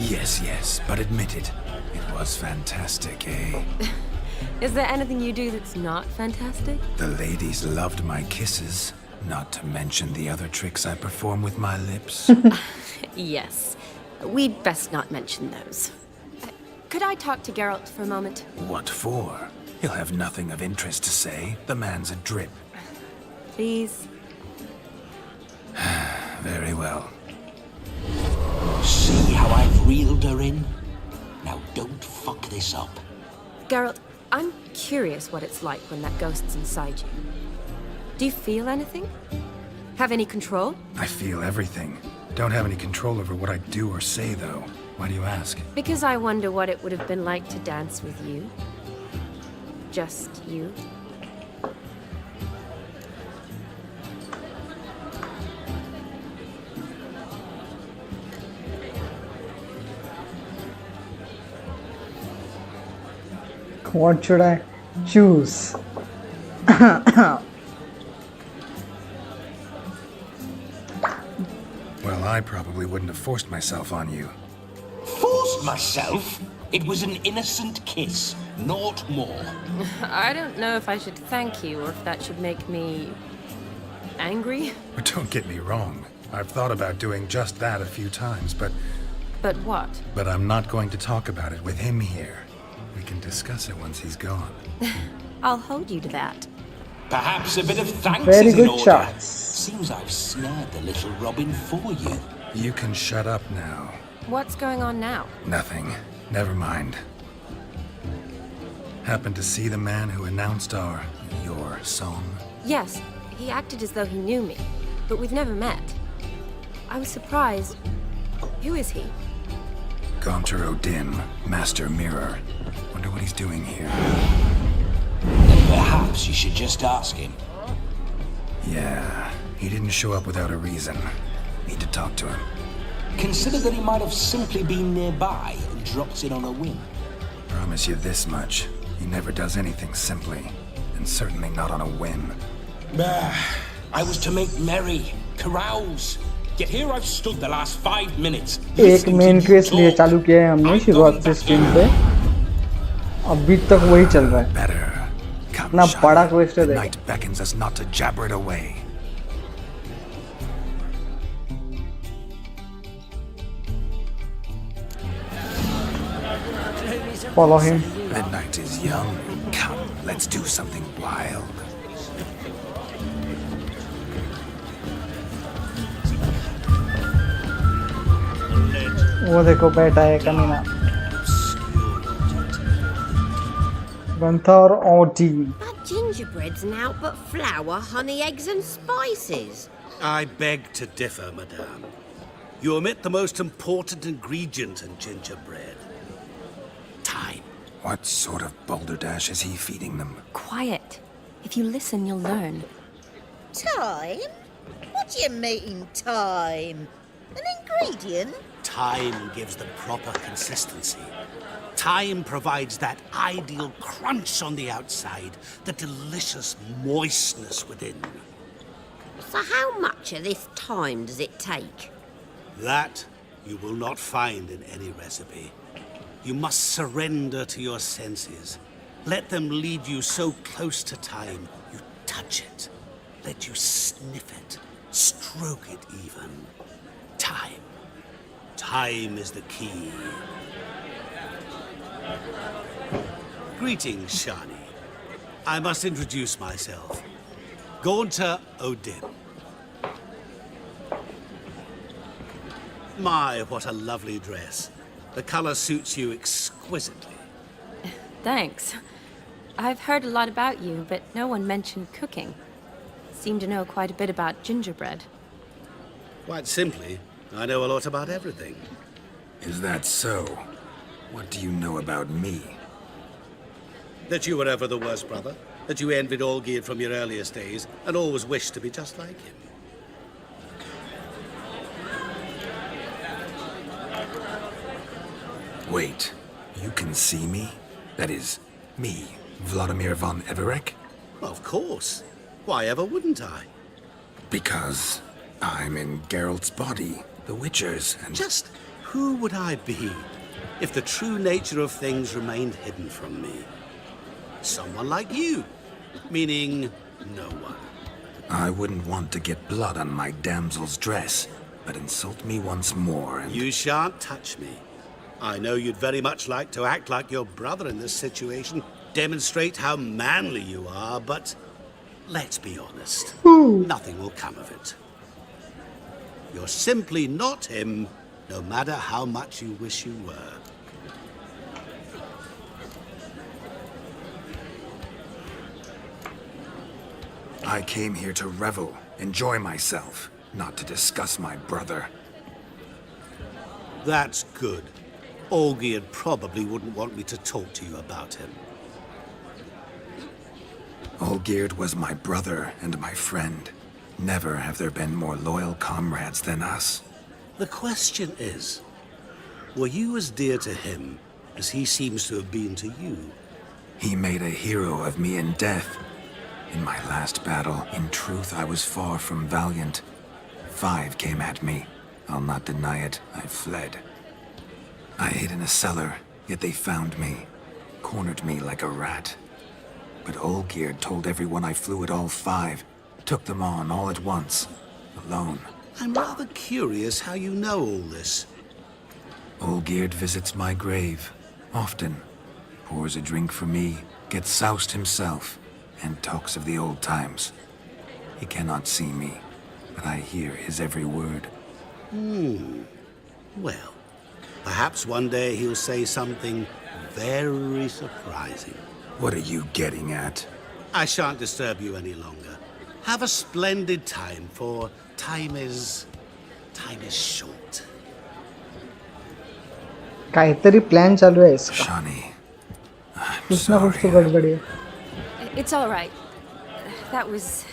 Yes, yes, but admit it. It was fantastic, eh? Is there anything you do that's not fantastic? The ladies loved my kisses, not to mention the other tricks I perform with my lips. Yes. We'd best not mention those. Could I talk to Geralt for a moment? What for? He'll have nothing of interest to say. The man's a drip. Please? Very well. See how I've reeled her in? Now don't fuck this up. Geralt, I'm curious what it's like when that ghost's inside you. Do you feel anything? Have any control? I feel everything. Don't have any control over what I do or say, though. Why do you ask? Because I wonder what it would have been like to dance with you. Just you. What should I choose? I probably wouldn't have forced myself on you. Forced myself? It was an innocent kiss, naught more. I don't know if I should thank you or if that should make me angry. But don't get me wrong. I've thought about doing just that a few times, but what? But I'm not going to talk about it with him here. We can discuss it once he's gone. I'll hold you to that. Perhaps a bit of thanks Very is in good order. shots. Seems I've snared the little Robin for you. You can shut up now. What's going on now? Nothing. Never mind. Happened to see the man who announced your song? Yes, he acted as though he knew me, but we've never met. I was surprised. Who is he? Gaunter Odin, Master Mirror. Wonder what he's doing here. Then perhaps you should just ask him. Yeah, he didn't show up without a reason. Need to talk to him. Consider that he might have simply been nearby and dropped in on a whim. Promise you this much. He never does anything simply, and certainly not on a whim. I was to make merry, carouse. Yet here I've stood the last 5 minutes. एक main quest लिए चालू किया है हमने शुरुआत से stream पे, अभी तक वही चल रहा है। इतना बड़ा क्वेस्ट है। The night beckons us not to jabber it away. Follow him. The night is young. Come, let's do something wild. वो देखो बैठा है कमीना। Gunther OD. That gingerbread's now but flour, honey, eggs and spices. I beg to differ, madame. You omit the most important ingredient in gingerbread. Time. What sort of balderdash is he feeding them? Quiet. If you listen, you'll learn. Time? What do you mean, time? An ingredient? Time gives the proper consistency. Time provides that ideal crunch on the outside, the delicious moistness within. So how much of this time does it take? That you will not find in any recipe. You must surrender to your senses. Let them lead you so close to time, you touch it. Let you sniff it, stroke it even. Time. Time is the key. Greetings, Shani. I must introduce myself. Gaunter Odin. My, what a lovely dress. The color suits you exquisitely. Thanks. I've heard a lot about you, but no one mentioned cooking. Seem to know quite a bit about gingerbread. Quite simply, I know a lot about everything. Is that so? What do you know about me? That you were ever the worst brother. That you envied Olgierd from your earliest days and always wished to be just like him. Wait, you can see me? That is, me, Vladimir von Everek? Of course. Why ever wouldn't I? Because I'm in Geralt's body, the Witcher's, and... Just who would I be if the true nature of things remained hidden from me? Someone like you, meaning no one. I wouldn't want to get blood on my damsel's dress, but insult me once more and... You shan't touch me. I know you'd very much like to act like your brother in this situation, demonstrate how manly you are, but let's be honest, nothing will come of it. You're simply not him, no matter how much you wish you were. I came here to revel, enjoy myself, not to discuss my brother. That's good. Olgierd probably wouldn't want me to talk to you about him. Olgierd was my brother and my friend. Never have there been more loyal comrades than us. The question is, were you as dear to him as he seems to have been to you? He made a hero of me in death. In my last battle, in truth, I was far from valiant. 5 came at me. I'll not deny it, I fled. I hid in a cellar, yet they found me, cornered me like a rat. But Olgierd told everyone I flew at all 5, took them on all at once, alone. I'm rather curious how you know all this. Olgierd visits my grave, often. Pours a drink for me, gets soused himself, and talks of the old times. He cannot see me, but I hear his every word. Well, perhaps one day he'll say something very surprising. What are you getting at? I shan't disturb you any longer. Have a splendid time, for time is short. काहीतरी plan चालू है इसका. Shani, कुछ ना कुछ तो गड़बड़ी है. It's all right. That was...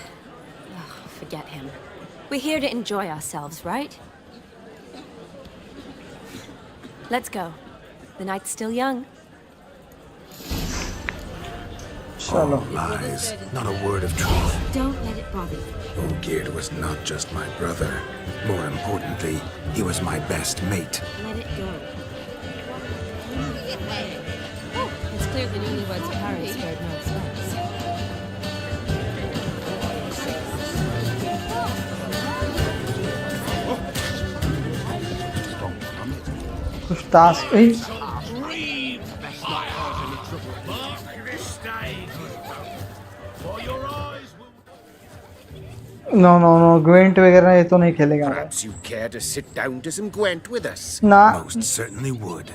Oh, forget him. We're here to enjoy ourselves, right? Let's go. The night's still young. All lies, not a word of truth. Don't let it bother you. Olgierd was not just my brother. More importantly, he was my best mate. Let it go. It's clear the newlyweds' parents spared no expense. कुछ task no ग्वेंट वगैरह ये तो नहीं खेलेगा. Perhaps you care to sit down to some Gwent with us? ना Most certainly would.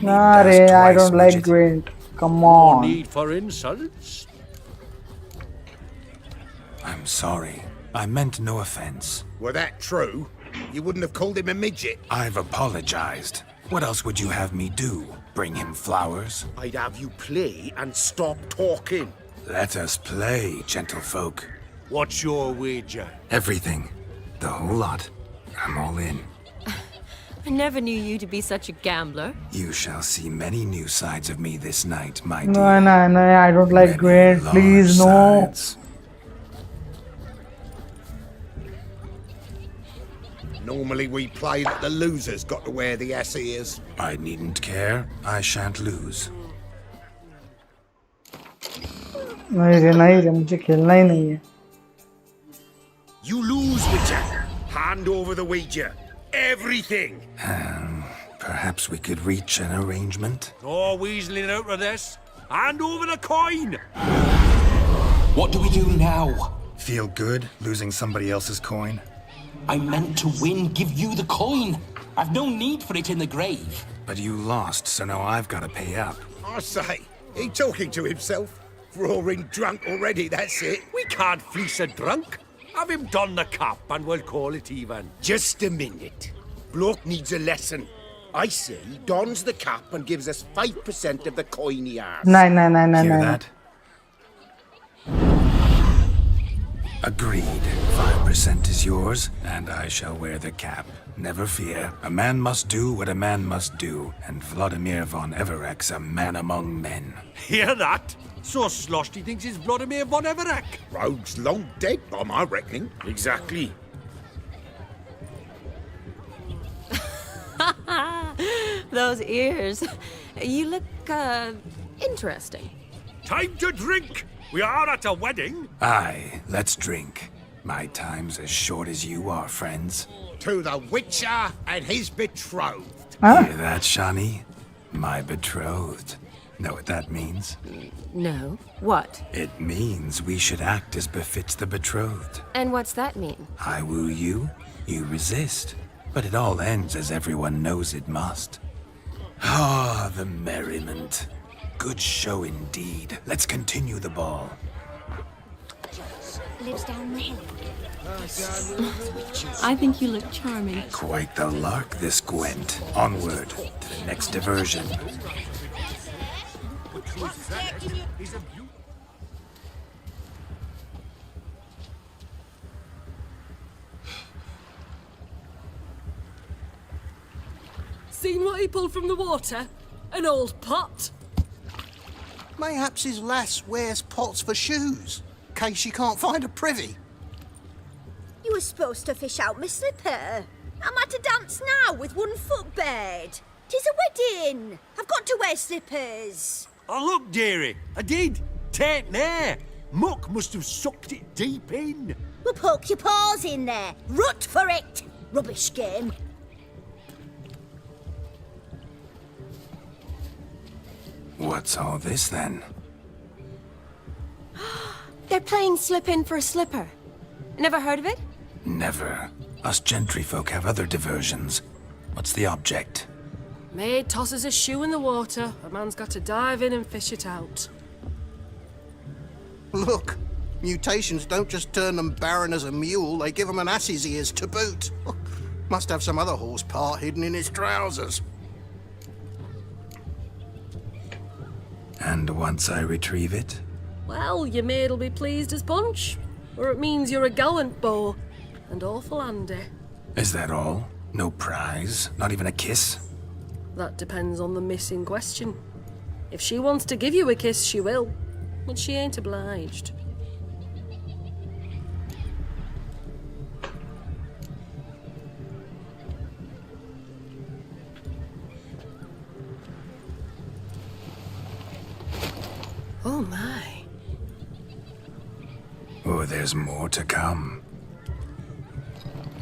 ना रे, I don't like Gwent. Come on. No need for insults. I'm sorry. I meant no offense. Were that true, you wouldn't have called him a midget. I've apologized. What else would you have me do? Bring him flowers? I'd have you play and stop talking. Let us play, gentlefolk. What's your wager? Everything. The whole lot. I'm all in. I never knew you to be such a gambler. You shall see many new sides of me this night, my dear. No, I don't like Gwent. Please, no. Sides. Normally we play that the losers got to wear the ass ears. I needn't care. I shan't lose. नहीं रे मुझे खेलना ही नहीं है. You lose, Witcher. Hand over the wager. Everything. Perhaps we could reach an arrangement. No weaseling out of this. Hand over the coin. What do we do now? Feel good losing somebody else's coin? I meant to win, give you the coin. I've no need for it in the grave. But you lost, so now I've got to pay up. I say, he talking to himself. Roaring drunk already, that's it. We can't fleece a drunk. Have him don the cap and we'll call it even. Just a minute. Bloke needs a lesson. I say he dons the cap and gives us 5% of the coin he has. No. Hear that? Agreed. 5% is yours, and I shall wear the cap. Never fear. A man must do what a man must do, and Vladimir von Everek's a man among men. Hear that? So sloshed he thinks he's Vladimir von Everek. Rogue's long dead, by my reckoning. Exactly. Those ears. You look, interesting. Time to drink. We are at a wedding. Aye, let's drink. My time's as short as you are, friends. To the Witcher and his betrothed. Hear that, Shani? My betrothed. Know what that means? No. What? It means we should act as befits the betrothed. And what's that mean? I woo you, you resist. But it all ends as everyone knows it must. Ah, the merriment. Good show indeed. Let's continue the ball. Lives down the hill. I think you look charming. Quite the lark, this Gwent. Onward to the next diversion. Seen what he pulled from the water? An old pot. Mayhaps his lass wears pots for shoes, in case she can't find a privy. You were supposed to fish out my slipper. I'm at a dance now with one foot bared. 'Tis a wedding. I've got to wear slippers. Oh, look, dearie, I did. Tain't there. Muck must have sucked it deep in. Well, poke your paws in there. Rut for it. Rubbish game. What's all this then? They're playing slip in for a slipper. Never heard of it? Never. Us gentry folk have other diversions. What's the object? Maid tosses a shoe in the water. A man's got to dive in and fish it out. Look, mutations don't just turn them barren as a mule, they give them an ass's ears to boot. Must have some other horse part hidden in his trousers. And once I retrieve it? Well, your maid'll be pleased as punch. Or it means you're a gallant beau. And awful handy. Is that all? No prize? Not even a kiss? That depends on the miss in question. If she wants to give you a kiss, she will. But she ain't obliged. Oh my. Oh, there's more to come.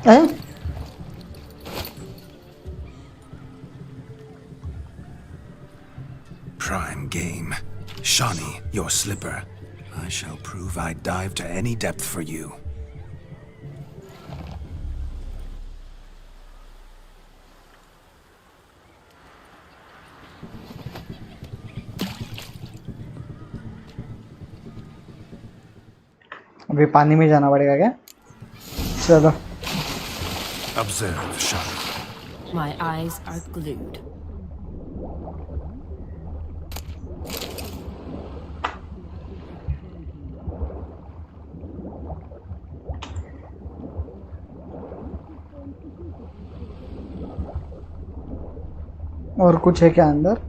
Eh? Prime game. Shawnee, your slipper. I shall prove I'd dive to any depth for you. अभी पानी में जाना पड़ेगा क्या? चलो. Observe, Shawnee. My eyes are glued. और कुछ है क्या अंदर?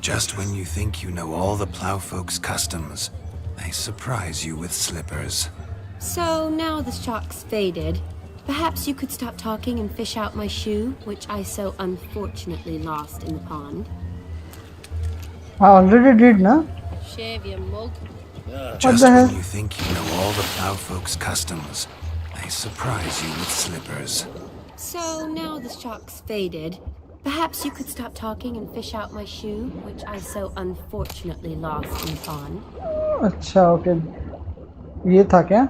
Just when you think you know all the plowfolk's customs, they surprise you with slippers. So now the shock's faded. Perhaps you could stop talking and fish out my shoe, which I so unfortunately lost in the pond. I already did, na? Shave your mug. Just when you think you know all the plowfolk's customs, they surprise you with slippers. So now the shock's faded. Perhaps you could stop talking and fish out my shoe, which I so unfortunately lost in the pond. अच्छा, okay. ये था क्या?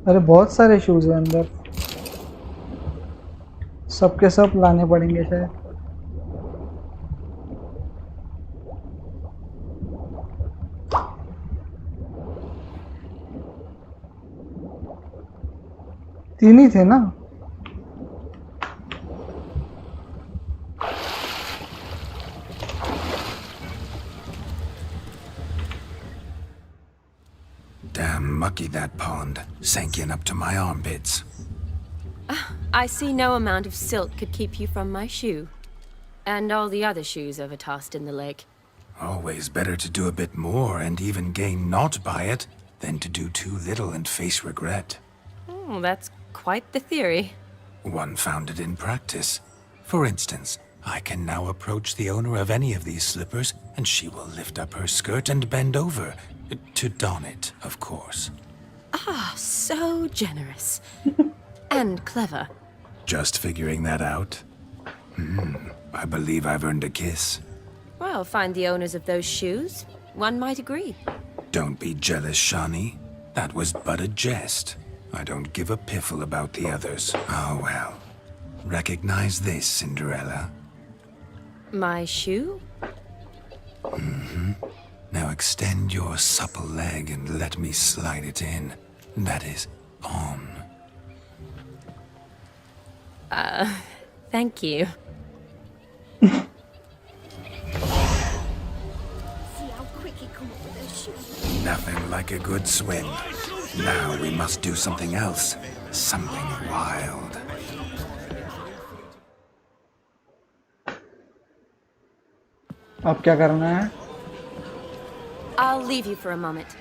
अरे बहुत सारे shoes हैं अंदर. सबके सब लाने पड़ेंगे शायद. तीन ही थे ना? Damn mucky that pond, sank in up to my armpits. I see no amount of silt could keep you from my shoe. And all the other shoes ever tossed in the lake. Always better to do a bit more and even gain naught by it than to do too little and face regret. Oh, that's quite the theory. One founded in practice. For instance, I can now approach the owner of any of these slippers, and she will lift up her skirt and bend over. To don it, of course. Ah, so generous. And clever. Just figuring that out? I believe I've earned a kiss. Well, find the owners of those shoes. One might agree. Don't be jealous, Shawnee. That was but a jest. I don't give a piffle about the others. Oh well. Recognize this, Cinderella. My shoe? Now extend your supple leg and let me slide it in. That is, on. Thank you. See how quick he come up with those shoes. Nothing like a good swim. Now we must do something else. Something wild. अब क्या करना है? I'll leave you for a moment.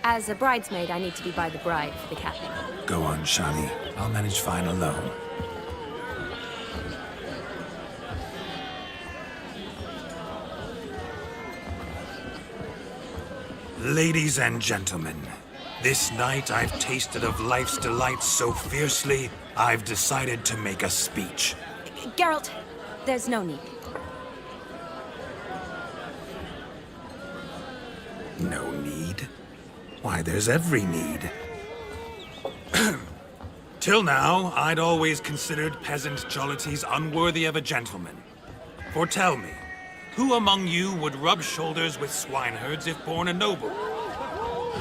As a bridesmaid, I need to be by the bride for the capping. Go on, Shani. I'll manage fine alone. Ladies and gentlemen, this night I've tasted of life's delights so fiercely, I've decided to make a speech. Geralt, there's no need. No need? Why, there's every need. Till now, I'd always considered peasant jollities unworthy of a gentleman. For tell me, who among you would rub shoulders with swineherds if born a noble?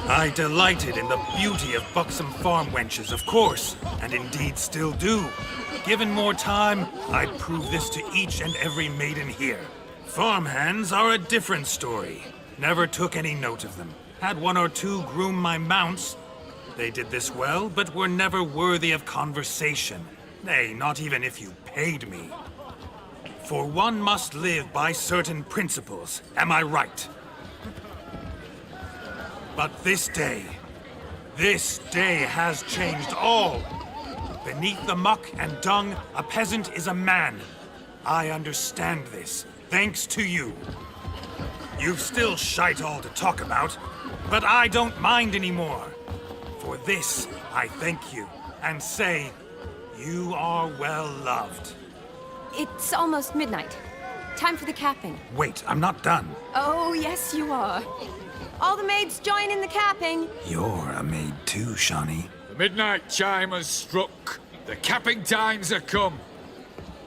I delighted in the beauty of buxom farm wenches, of course, and indeed still do. Given more time, I'd prove this to each and every maiden here. Farmhands are a different story. Never took any note of them. Had one or two groom my mounts. They did this well, but were never worthy of conversation. Nay, not even if you paid me. For one must live by certain principles, am I right? But this day has changed all. Beneath the muck and dung, a peasant is a man. I understand this, thanks to you. You've still shite all to talk about, but I don't mind anymore. For this, I thank you, and say, you are well loved. It's almost midnight. Time for the capping. Wait, I'm not done. Oh, yes, you are. All the maids join in the capping. You're a maid too, Shani. The midnight chime has struck. The capping times are come.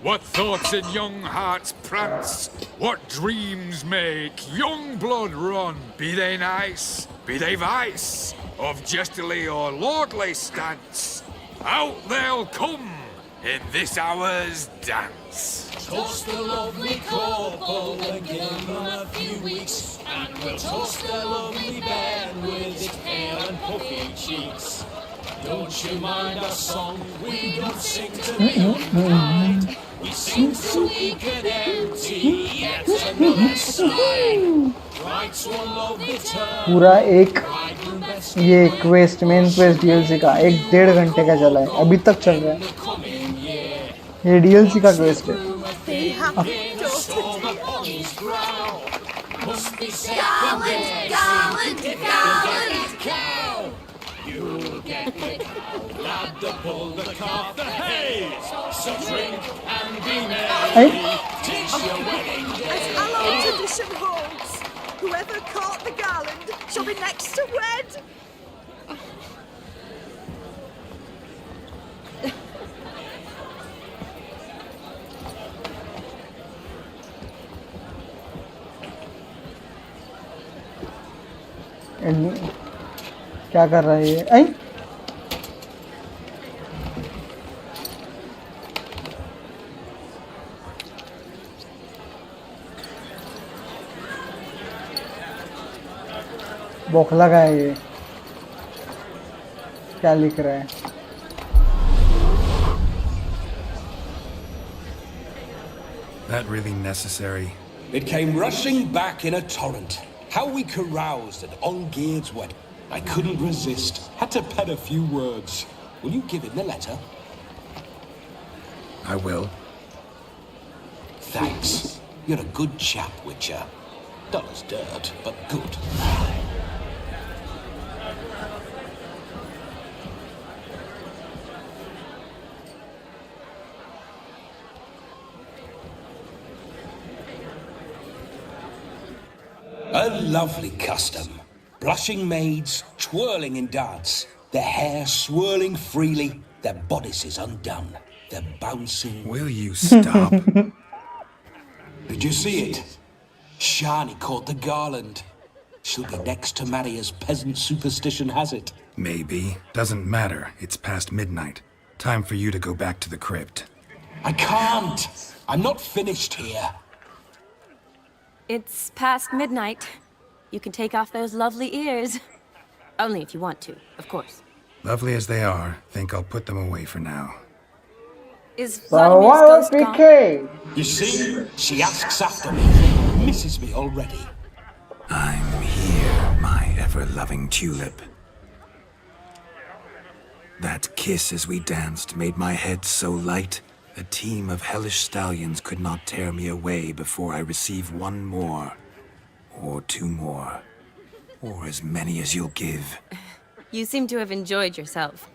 What thoughts in young hearts prance? What dreams make young blood run? Be they nice, be they vice, of jestily or lordly stance, out they'll come in this hour's dance. Toast the lovely couple and give them a few weeks, and we'll toast the lovely bed with its pale and puffy cheeks. Don't you mind our song? We don't sing to be unkind. We sing so we can empty yet another side. Writes one lovely turn. पूरा एक ये quest main quest DLC का 1.5 घंटे का चला है, अभी तक चल रहा है। ये डीएलसी का क्वेस्ट है। You'll get the cow, lad, the bull, the calf, the hay. So drink and be merry. Tis your wedding day. As Allo tradition holds, whoever caught the garland shall be next to wed. क्या कर रहा है ये? ऐ बौखला का है ये, क्या लिख रहा है? That really necessary? It came rushing back in a torrent. How we caroused at Olgierd's wedding. I couldn't resist. Had to pen a few words. Will you give him the letter? I will. Thanks. You're a good chap, Witcher. Dull as dirt, but good. A lovely custom. Blushing maids, twirling in dance, their hair swirling freely, their bodices undone, their bouncing... Will you stop? Did you see it? Shani caught the garland. She'll be next to marry as peasant superstition has it. Maybe. Doesn't matter. It's past midnight. Time for you to go back to the crypt. I can't. I'm not finished here. It's past midnight. You can take off those lovely ears. Only if you want to, of course. Lovely as they are, think I'll put them away for now. Is Vladimir's ghost gone? You see, she asks after me. kisses me already. I'm here, my ever-loving tulip. That kiss as we danced made my head so light, a team of hellish stallions could not tear me away before I receive one more, or two more, or as many as you'll give. You seem to have enjoyed yourself.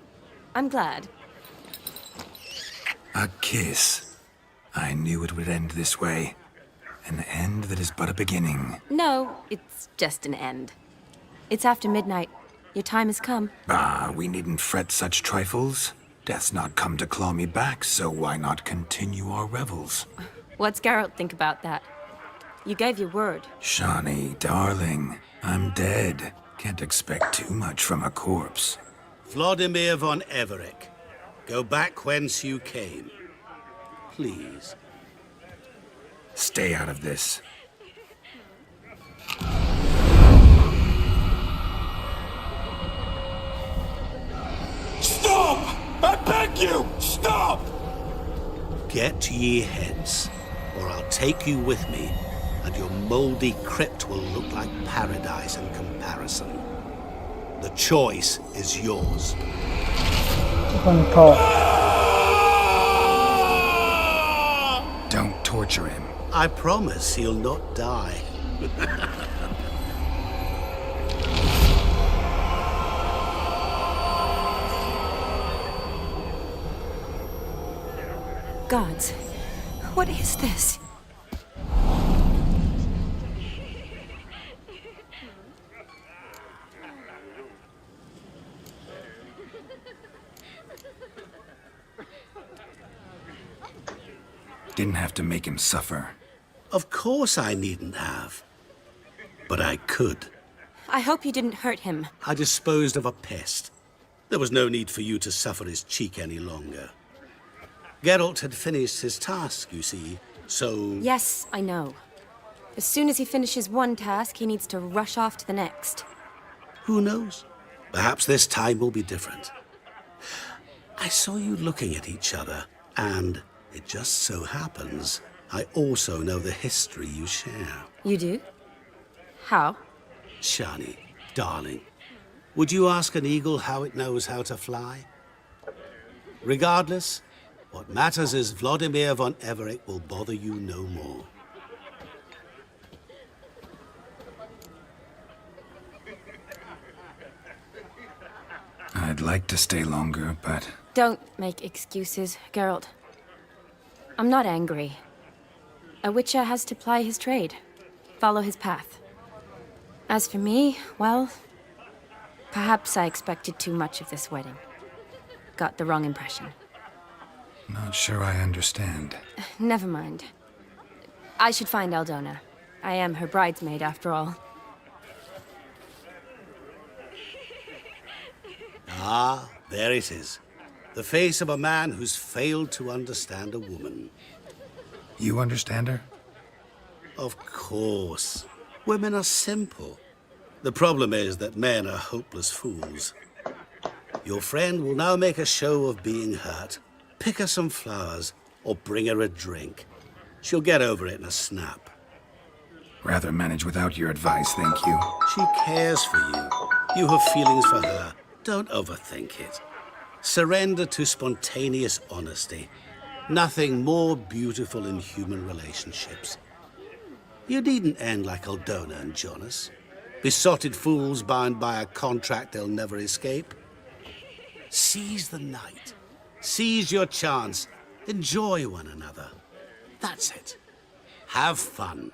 I'm glad. A kiss. I knew it would end this way. An end that is but a beginning. No, it's just an end. It's after midnight. Your time has come. Ah, we needn't fret such trifles. Death's not come to claw me back, so why not continue our revels? What's Geralt think about that? You gave your word. Shawnee, darling, I'm dead. Can't expect too much from a corpse. Vladimir von Everec, go back whence you came. Please. Stay out of this. Stop! I beg you! Stop! Get ye hence, or I'll take you with me, and your mouldy crypt will look like paradise in comparison. The choice is yours. Don't torture him. I promise he'll not die. Gods, what is this? Didn't have to make him suffer. Of course I needn't have. But I could. I hope you didn't hurt him. I disposed of a pest. There was no need for you to suffer his cheek any longer. Geralt had finished his task, you see, so... Yes, I know. As soon as he finishes one task, he needs to rush off to the next. Who knows? Perhaps this time will be different. I saw you looking at each other, and it just so happens I also know the history you share. You do? How? Shani, darling, would you ask an eagle how it knows how to fly? Regardless, what matters is Vladimir von Everec will bother you no more. I'd like to stay longer, but... Don't make excuses, Geralt. I'm not angry. A witcher has to ply his trade, follow his path. As for me, well, perhaps I expected too much of this wedding. Got the wrong impression. Not sure I understand. Never mind. I should find Aldona. I am her bridesmaid, after all. Ah, there it is. The face of a man who's failed to understand a woman. You understand her? Of course. Women are simple. The problem is that men are hopeless fools. Your friend will now make a show of being hurt, pick her some flowers, or bring her a drink. She'll get over it in a snap. Rather manage without your advice, thank you. She cares for you. You have feelings for her. Don't overthink it. Surrender to spontaneous honesty. Nothing more beautiful in human relationships. You needn't end like Aldona and Jonas. Besotted fools bound by a contract they'll never escape. Seize the night. Seize your chance. Enjoy one another. That's it. Have fun.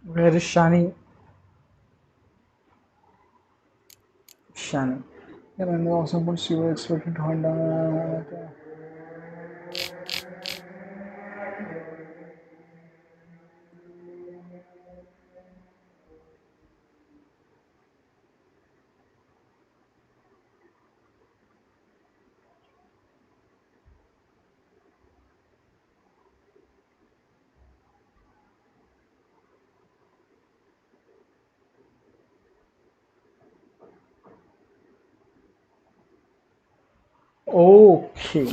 Where is Shani? Shani. And also puts you expected to hunt down. Okay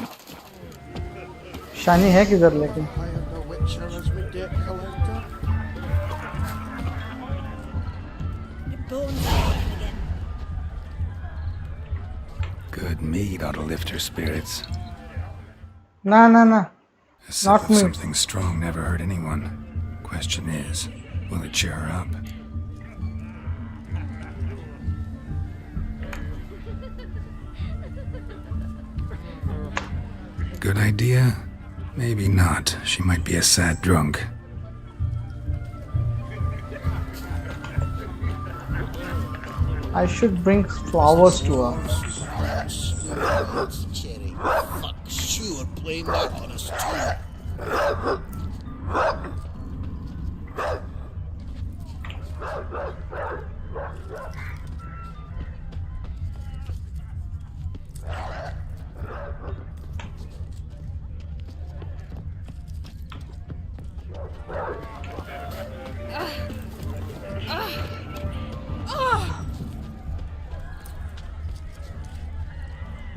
Shani है किधर लेकिन Good meat ought to lift her spirits. Nah. A sip Not of me. something strong never hurt anyone. Question is, will it cheer her up? Good idea? Maybe not. She might be a sad drunk. I should bring flowers to her. Cherry. Fuck, sure, blame that on us too.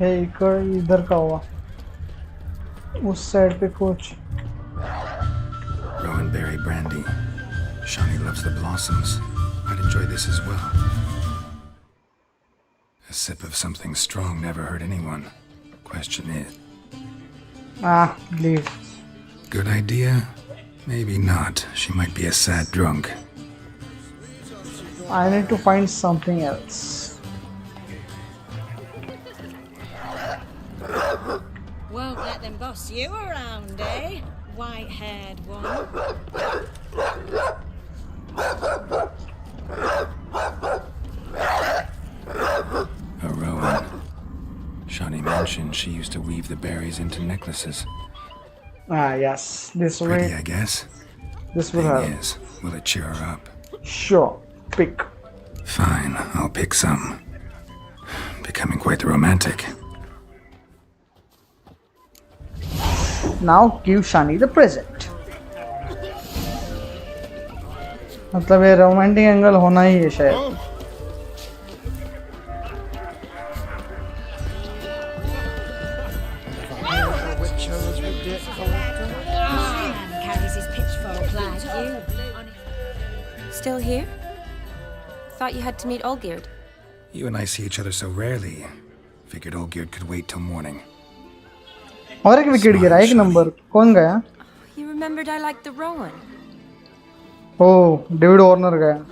हे इधर का हुआ उस side पे कुछ Rowan berry brandy. Shawnee loves the blossoms. I'd enjoy this as well. A sip of something strong never hurt anyone. Question is, leave. good idea? Maybe not. She might be a sad drunk. I need to find something else. Won't let them boss you around, eh? White-haired one. A Rowan. Shawnee mentioned she used to weave the berries into necklaces. Yes. This Pretty, way. I guess. This will Thing help. is, will it cheer her up? Sure. Pick. Fine, I'll pick some. Becoming quite the romantic. Now give Shani the present. मतलब ये romantic angle होना ही है शायद. Carries his pitchfork like you. Still here? Thought you had to meet Olgierd. You and I see each other so rarely. Figured Olgierd could wait till morning. और एक wicket गिरा एक number कौन गया? You remembered I liked the Rowan. Oh, David Warner गया.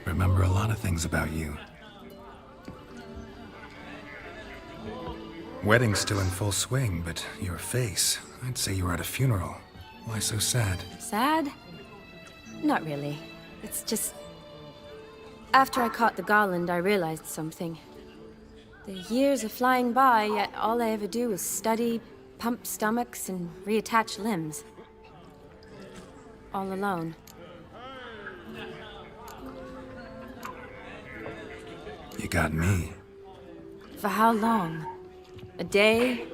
Remember a lot of things about you. Wedding's still in full swing, but your face, I'd say you were at a funeral. Why so sad? Sad? Not really. It's just... After I caught the garland, I realized something. The years are flying by, yet all I ever do is study, pump stomachs, and reattach limbs. All alone. You got me. For how long? A day?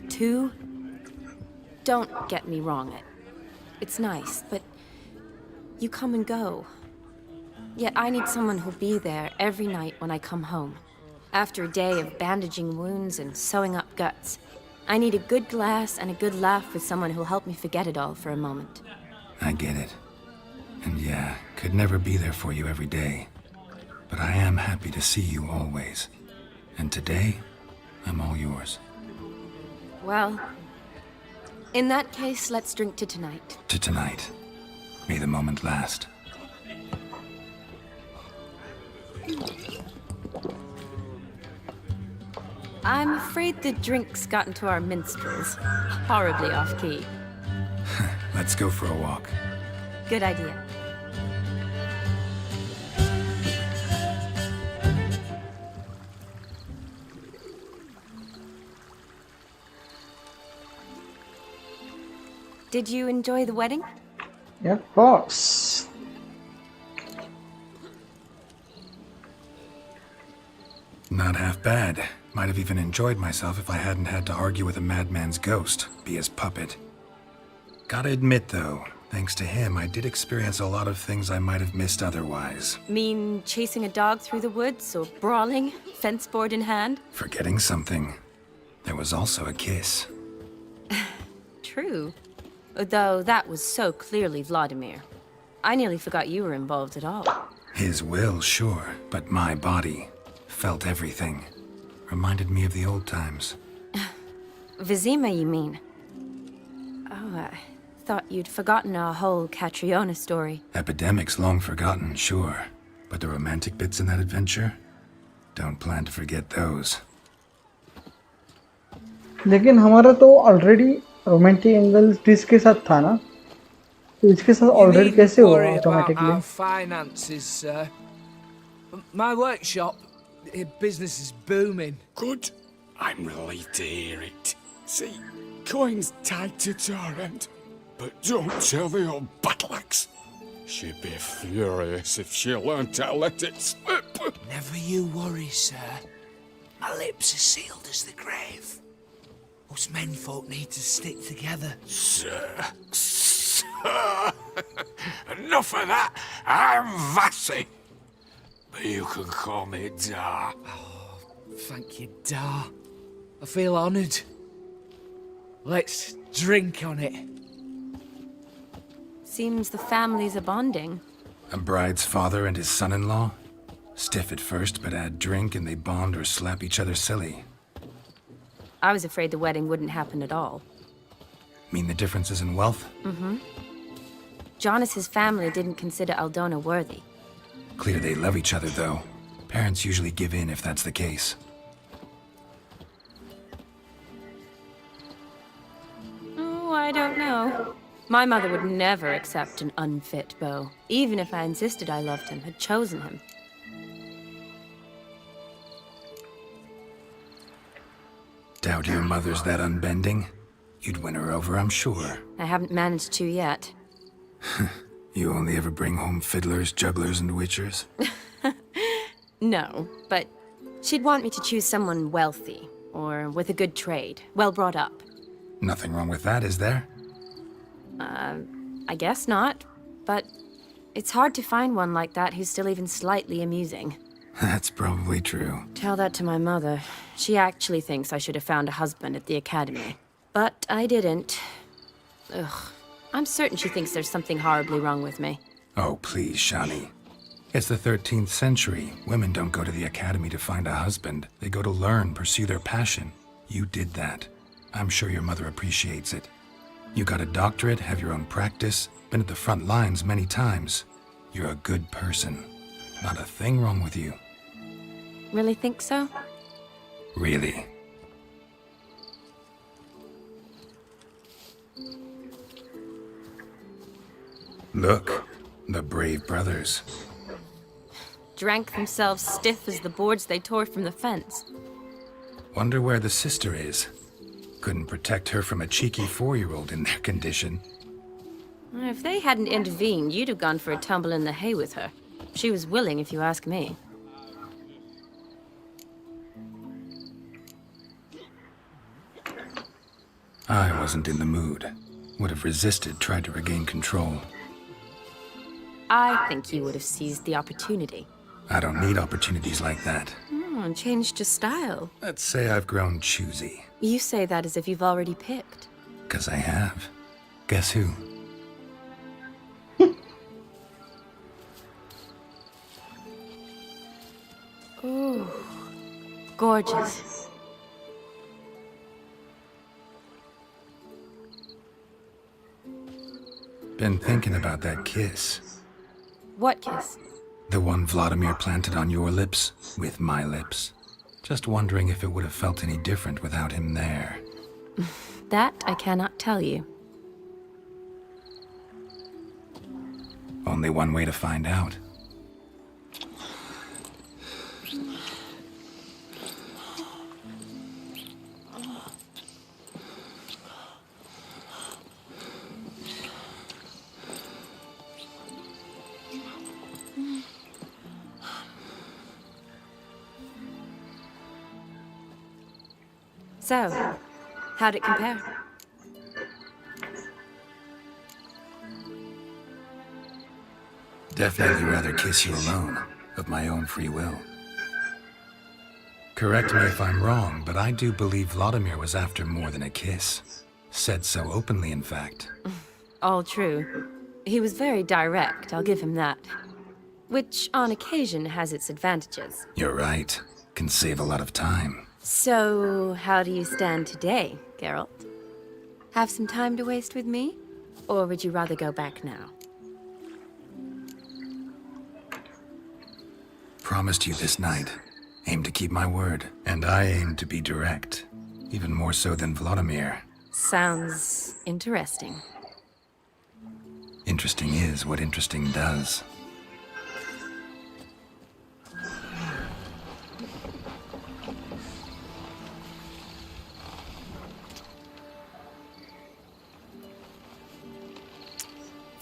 2? Don't get me wrong. It's nice, but you come and go. Yet I need someone who'll be there every night when I come home. After a day of bandaging wounds and sewing up guts, I need a good glass and a good laugh with someone who'll help me forget it all for a moment. I get it. And yeah, could never be there for you every day. But I am happy to see you always. And today, I'm all yours. Well, in that case, let's drink to tonight. To tonight. May the moment last. I'm afraid the drinks got into our minstrels. Horribly off-key. Let's go for a walk. Good idea. Did you enjoy the wedding? Yeah, of course. Not half bad. Might have even enjoyed myself if I hadn't had to argue with a madman's ghost, be his puppet. Gotta admit, though, thanks to him, I did experience a lot of things I might have missed otherwise. Mean chasing a dog through the woods or brawling, fence board in hand? Forgetting something. There was also a kiss. True. Though that was so clearly Vladimir. I nearly forgot you were involved at all. His will, sure, but my body felt everything. Reminded me of the old times. Vizima, you mean? Oh, I thought you'd forgotten our whole Catriona story. Epidemics long forgotten, sure. But the romantic bits in that adventure? Don't plan to forget those. लेकिन हमारा तो already romantic angle इसके साथ था ना, तो इसके साथ ऑलरेडी कैसे हुआ automatically? Finances, sir. My workshop, business is booming. Good. I'm relieved to hear it. See, coin's tied to Torrent, but don't tell the old battle-axe. She'd be furious if she learned to let it slip. Never you worry, sir. My lips are sealed as the grave. Us menfolk need to stick together. Sir. Enough of that. I'm Vassy. But you can call me Dar. Oh, thank you, Dar. I feel honoured. Let's drink on it. Seems the families are bonding. A bride's father and his son-in-law? Stiff at first, but add drink and they bond or slap each other silly. I was afraid the wedding wouldn't happen at all. Mean the differences in wealth? Mm-hmm. Jonas's family didn't consider Aldona worthy. Clear they love each other, though. Parents usually give in if that's the case. Oh, I don't know. My mother would never accept an unfit beau, even if I insisted I loved him, had chosen him. Doubt your mother's that unbending? You'd win her over, I'm sure. I haven't managed to yet. You only ever bring home fiddlers, jugglers, and witchers? No, but she'd want me to choose someone wealthy, or with a good trade, well brought up. Nothing wrong with that, is there? I guess not, but it's hard to find one like that who's still even slightly amusing. That's probably true. Tell that to my mother. She actually thinks I should have found a husband at the academy. But I didn't. Ugh. I'm certain she thinks there's something horribly wrong with me. Oh, please, Shani. It's the 13th century. Women don't go to the academy to find a husband. They go to learn, pursue their passion. You did that. I'm sure your mother appreciates it. You got a doctorate, have your own practice, been at the front lines many times. You're a good person. Not a thing wrong with you. Really think so? Really. Look, the brave brothers. Drank themselves stiff as the boards they tore from the fence. Wonder where the sister is. Couldn't protect her from a cheeky 4-year-old in their condition. If they hadn't intervened, you'd have gone for a tumble in the hay with her. She was willing, if you ask me. I wasn't in the mood. Would have resisted, tried to regain control. I think you would have seized the opportunity. I don't need opportunities like that. And changed your style. Let's say I've grown choosy. You say that as if you've already picked. 'Cause I have. Guess who? Ooh, gorgeous. Been thinking about that kiss. What kiss? The one Vladimir planted on your lips, with my lips. Just wondering if it would have felt any different without him there. That I cannot tell you. Only one way to find out. So, how'd it compare? Definitely rather kiss you alone, of my own free will. Correct me if I'm wrong, but I do believe Vladimir was after more than a kiss. Said so openly, in fact. All true. He was very direct, I'll give him that. Which, on occasion, has its advantages. You're right. Can save a lot of time. So, how do you stand today, Geralt? Have some time to waste with me? Or would you rather go back now? Promised you this night. Aim to keep my word. And I aim to be direct. Even more so than Vladimir. Sounds interesting. Interesting is what interesting does.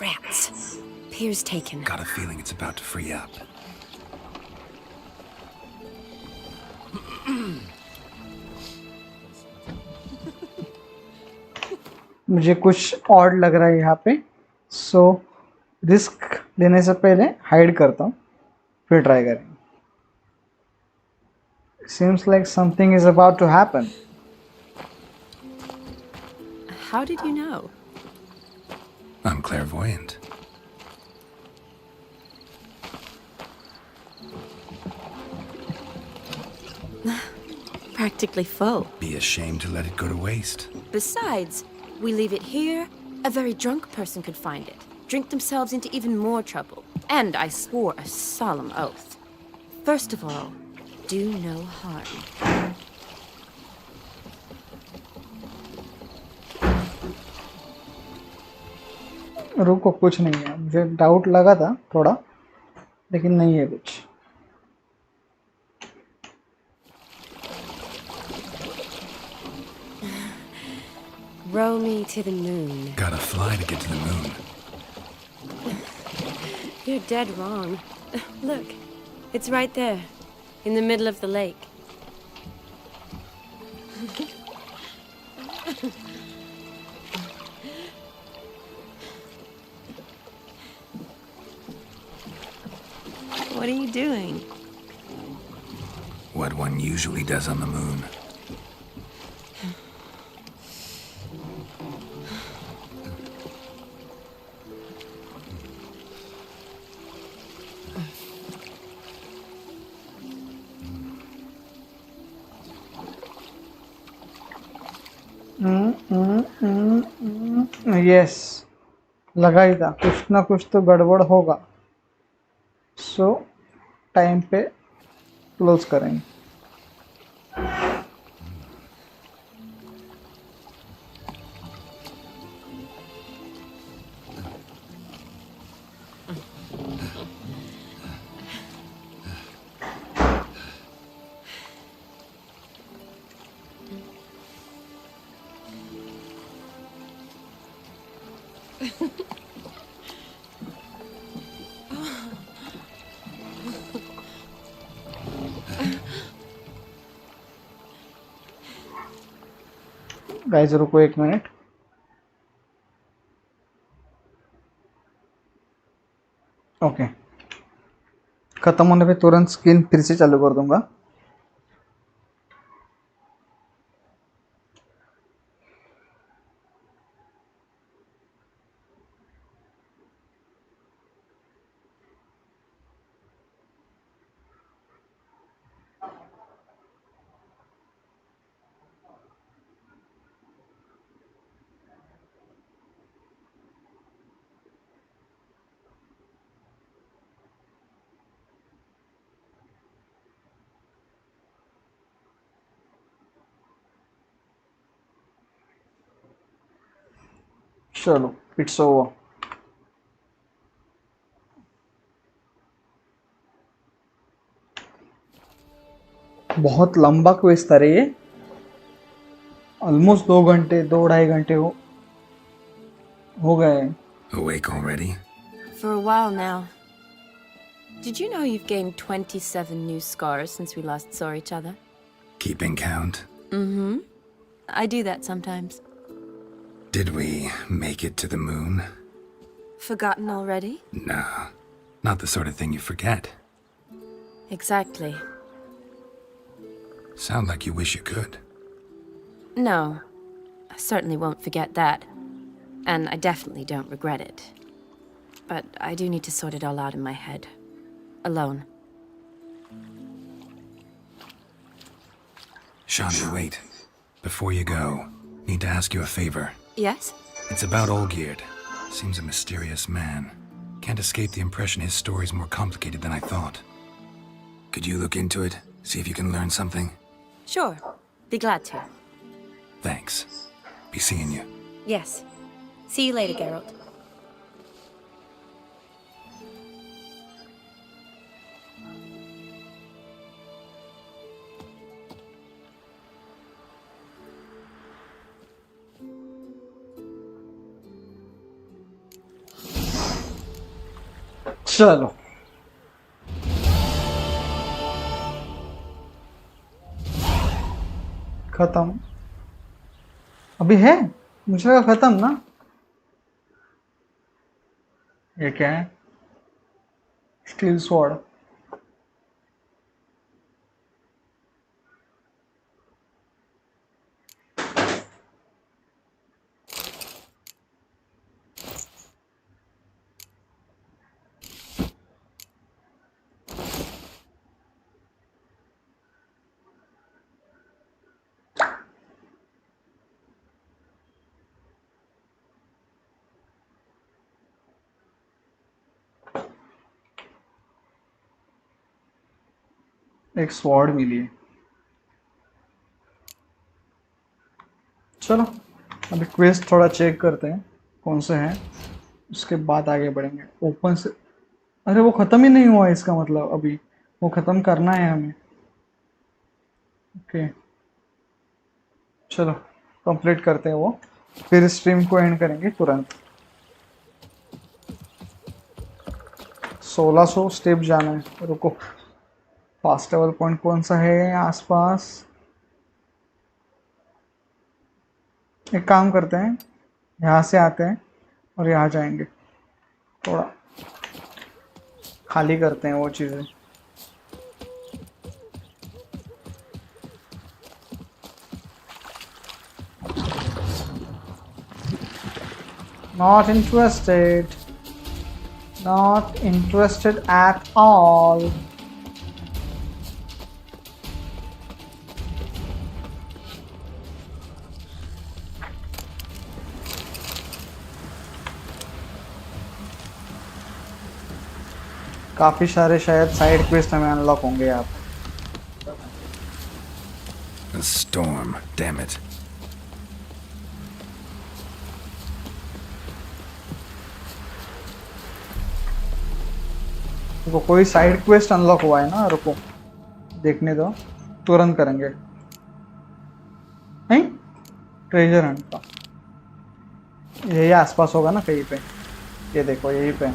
Rats. Pier's taken. Got a feeling it's about to free up. मुझे कुछ odd लग रहा है यहाँ पे, so risk लेने से पहले हाइड करता हूँ, फिर ट्राई करेंगे. Seems like something is about to happen. How did you know? I'm clairvoyant. Practically full. Be ashamed to let it go to waste. Besides, we leave it here, a very drunk person could find it, drink themselves into even more trouble. And I swore a solemn oath. First of all, do no harm. रुको, कुछ नहीं है. मुझे doubt लगा था थोड़ा, लेकिन नहीं है कुछ. Row me to the moon. Gotta fly to get to the moon. You're dead wrong. Look, it's right there, in the middle of the lake. What are you doing? What one usually does on the moon. Yes, लगा ही था, कुछ ना कुछ तो गड़बड़ होगा. सो time पे close करेंगे. गाइस रुको 1 मिनट. ओके, खत्म होने पे तुरंत स्क्रीन फिर से चालू कर दूंगा. चलो, इट्स ओवर. बहुत लंबा क्विज था रे ये. ऑलमोस्ट 2 घंटे, 2-2.5 घंटे हो गए. Awake already? For a while now. Did you know you've gained 27 new scars since we last saw each other? Keeping count? Mm-hmm. I do that sometimes. Did we make it to the moon? Forgotten already? No, not the sort of thing you forget. Exactly. Sound like you wish you could. No, I certainly won't forget that. And I definitely don't regret it. But I do need to sort it all out in my head. Alone. Shani, wait. Before you go, need to ask you a favor. Yes? It's about Olgierd. Seems a mysterious man. Can't escape the impression his story's more complicated than I thought. Could you look into it? See if you can learn something? Sure. Be glad to. Thanks. Be seeing you. Yes. See you later, Geralt. चलो खत्म। अभी है, मुझे लगा खत्म ना। ये क्या है? Steel sword. एक स्वॉर्ड मिली है। चलो अभी क्विज थोड़ा चेक करते हैं कौन से हैं, उसके बाद आगे बढ़ेंगे। ओपन से, अरे वो ख़त्म ही नहीं हुआ इसका मतलब, अभी वो ख़त्म करना है हमें। ओके चलो कंप्लीट करते हैं वो, फिर स्ट्रीम को एंड करेंगे तुरंत। 1600 स्टेप जाना है। रुको, फास्ट लेवल पॉइंट कौन सा है आसपास? एक काम करते हैं, यहाँ से आते हैं और यहाँ जाएंगे, थोड़ा खाली करते हैं वो चीज़ें। Not interested. Not interested at all. काफी सारे शायद साइड क्वेस्ट हमें अनलॉक होंगे यहाँ पे। A storm, damn it. रुको, कोई साइड क्वेस्ट अनलॉक हुआ है ना? रुको देखने दो, तुरंत करेंगे। नहीं, ट्रेजर हंट का यही आसपास होगा ना कहीं पे। ये देखो यहीं पे।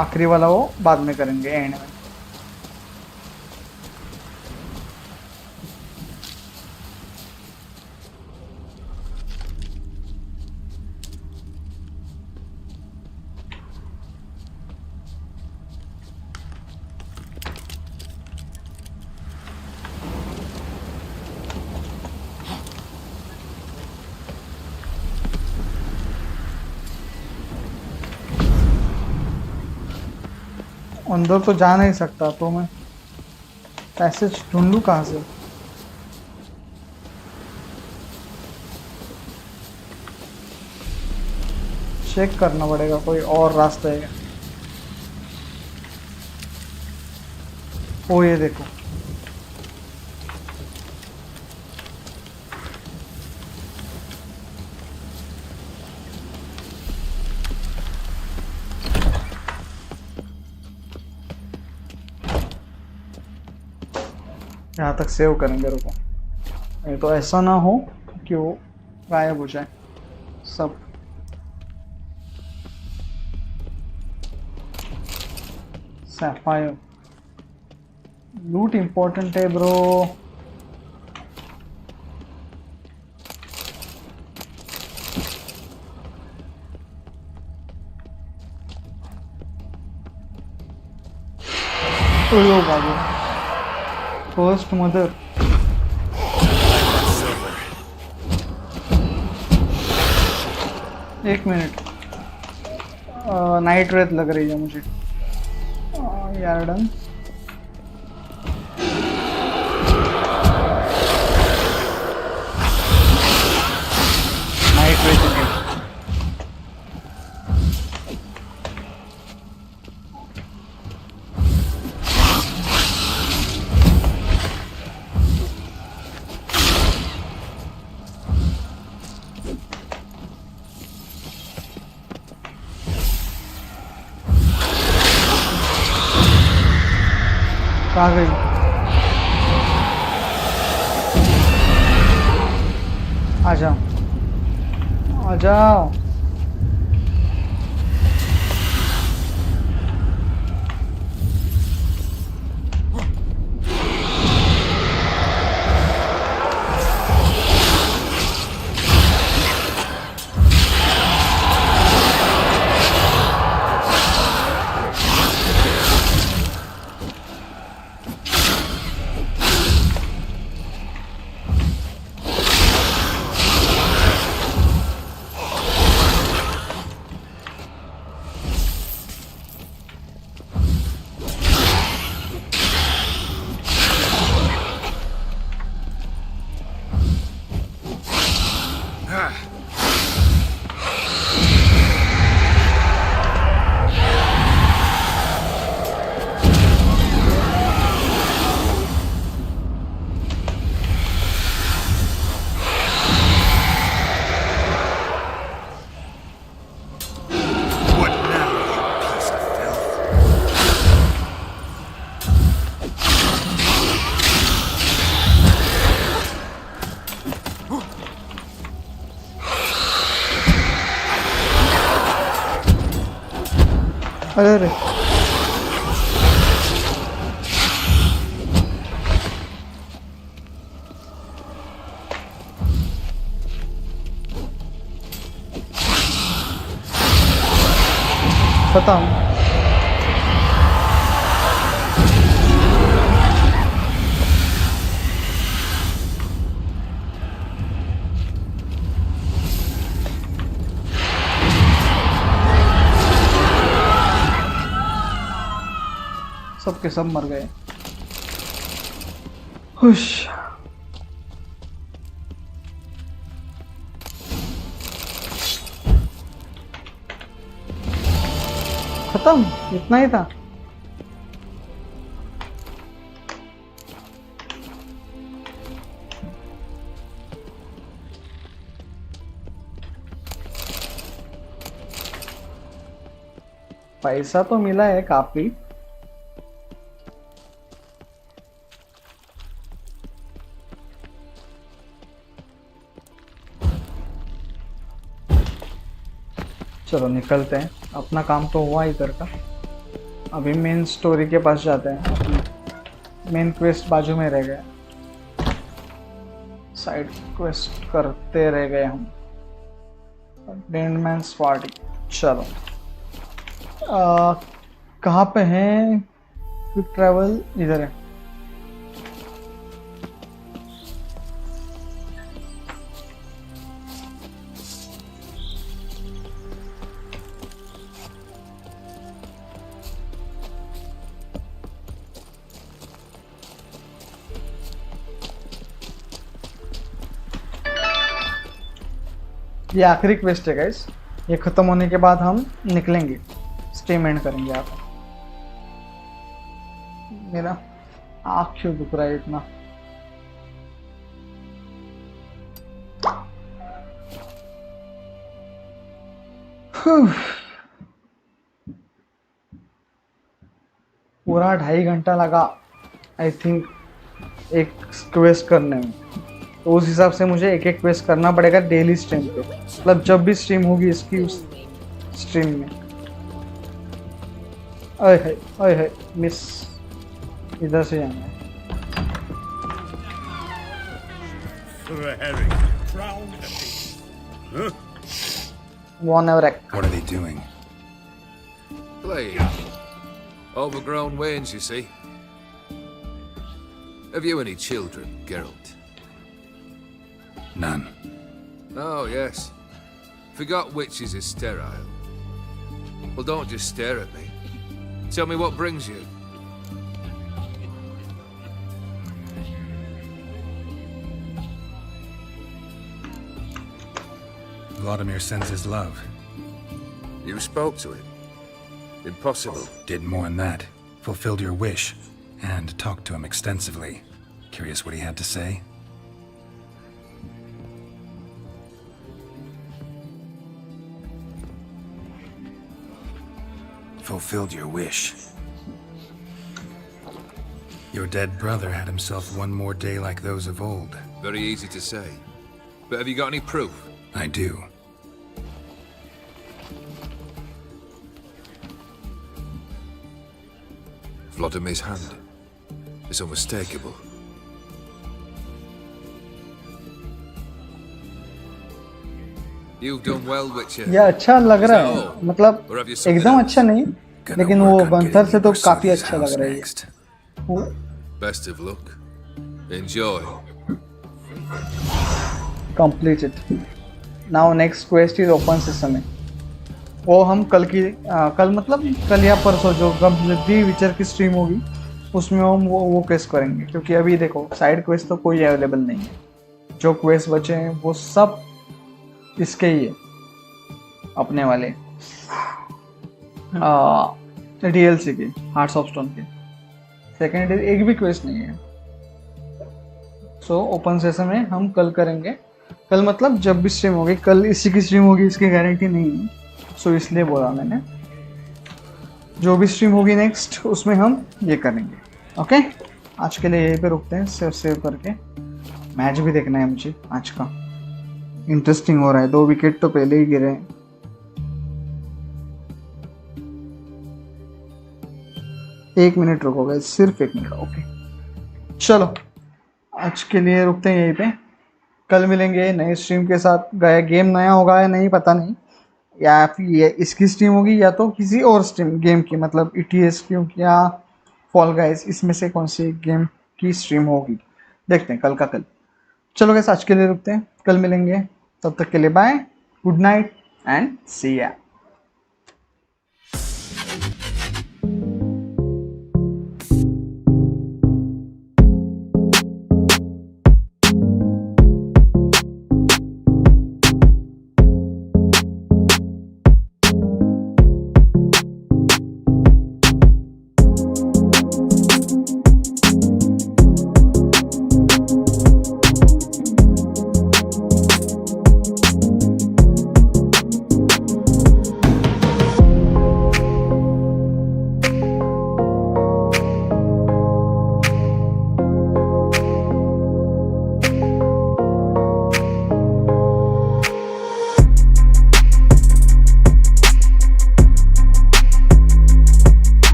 आखिरी वाला वो बाद में करेंगे, एंड में। अंदर तो जा नहीं सकता, तो मैं पैसेज ढूंढूं कहाँ से? चेक करना पड़ेगा कोई और रास्ता है। ओ ये देखो, यहाँ तक सेव करेंगे। रुको, नहीं तो ऐसा ना हो कि वो गायब हो जाए सब। सैफायर लूट इंपॉर्टेंट है ब्रो। ओ बाबू फर्स्ट मदर। एक मिनट, नाइट रेत लग रही है मुझे यार। डन। नाइट रेत आ गई। आ जाओ आ जाओ। अरे खत्म। सब के सब मर गए। हुश। खत्म, इतना ही था। पैसा तो मिला है काफी। चलो निकलते हैं, अपना काम तो हुआ इधर का। अभी मेन स्टोरी के पास जाते हैं। मेन क्वेस्ट बाजू में रह गया, साइड क्वेस्ट करते रह गए हम। डेंडमैन्स पार्टी। चलो कहाँ पे हैं? क्विक ट्रैवल इधर है। ये आखिरी क्वेस्ट है गाइस, ये खत्म होने के बाद हम निकलेंगे, स्ट्रीम एंड करेंगे। आप मेरा आँख क्यों दुख रहा है इतना? पूरा 2.5 घंटा लगा आई थिंक एक क्वेस्ट करने में। तो उस हिसाब से मुझे एक एक क्वेस्ट करना पड़ेगा डेली स्ट्रीम पे, मतलब जब भी स्ट्रीम होगी इसकी उस स्ट्रीम में। ओए है मिस, इधर से जाना है। For a herring. Crown a piece. Huh? What are they doing? Playing. Overgrown wains, you see. Have you any children, Geralt? None. Oh, yes. Forgot witches is sterile. Well, don't just stare at me. Tell me what brings you. Vladimir sends his love. You spoke to him? Impossible. Did more than that. Fulfilled your wish. And talked to him extensively. Curious what he had to say? Fulfilled your wish. Your dead brother had himself one more day like those of old. Very easy to say. But have you got any proof? I do. Vladimir's hand. It's unmistakable. You've done well, Witcher. ये अच्छा लग रहा है, मतलब एकदम अच्छा नहीं, लेकिन वो बंतर से तो काफी अच्छा लग रहा है। Best of luck. Enjoy. Completed. Now next quest is open sesame. वो हम कल मतलब कल या परसों जो जब भी विचर की स्ट्रीम होगी उसमें हम वो क्वेस्ट करेंगे, क्योंकि अभी देखो साइड क्वेस्ट तो कोई अवेलेबल नहीं है। जो क्वेस्ट बचे हैं वो सब इसके ही है, अपने वाले DLC के, हार्ट्स ऑफ स्टोन के। सेकेंड एक भी क्वेस्ट नहीं है। सो ओपन सेशन में हम कल करेंगे। कल मतलब जब भी स्ट्रीम होगी, कल इसी की स्ट्रीम होगी इसकी गारंटी नहीं है, सो इसलिए बोला मैंने। जो भी स्ट्रीम होगी नेक्स्ट उसमें हम ये करेंगे। ओके, आज के लिए यहीं पे रुकते हैं। सेव करके मैच भी देखना है मुझे आज का, इंटरेस्टिंग हो रहा है। 2 विकेट तो पहले ही गिरे हैं। एक मिनट रुकोगे, सिर्फ 1 मिनट। ओके चलो आज के लिए रुकते हैं यहीं पे। कल मिलेंगे नए स्ट्रीम के साथ। गया गेम नया होगा या नहीं पता नहीं, या फिर ये इसकी स्ट्रीम होगी या तो किसी और स्ट्रीम गेम की, मतलब ETS की या फॉल गाइस, इसमें से कौन सी गेम की स्ट्रीम होगी देखते हैं कल का कल। चलो गाइस आज के लिए रुकते हैं, कल मिलेंगे। तब तक के लिए बाय, गुड नाइट एंड सी या।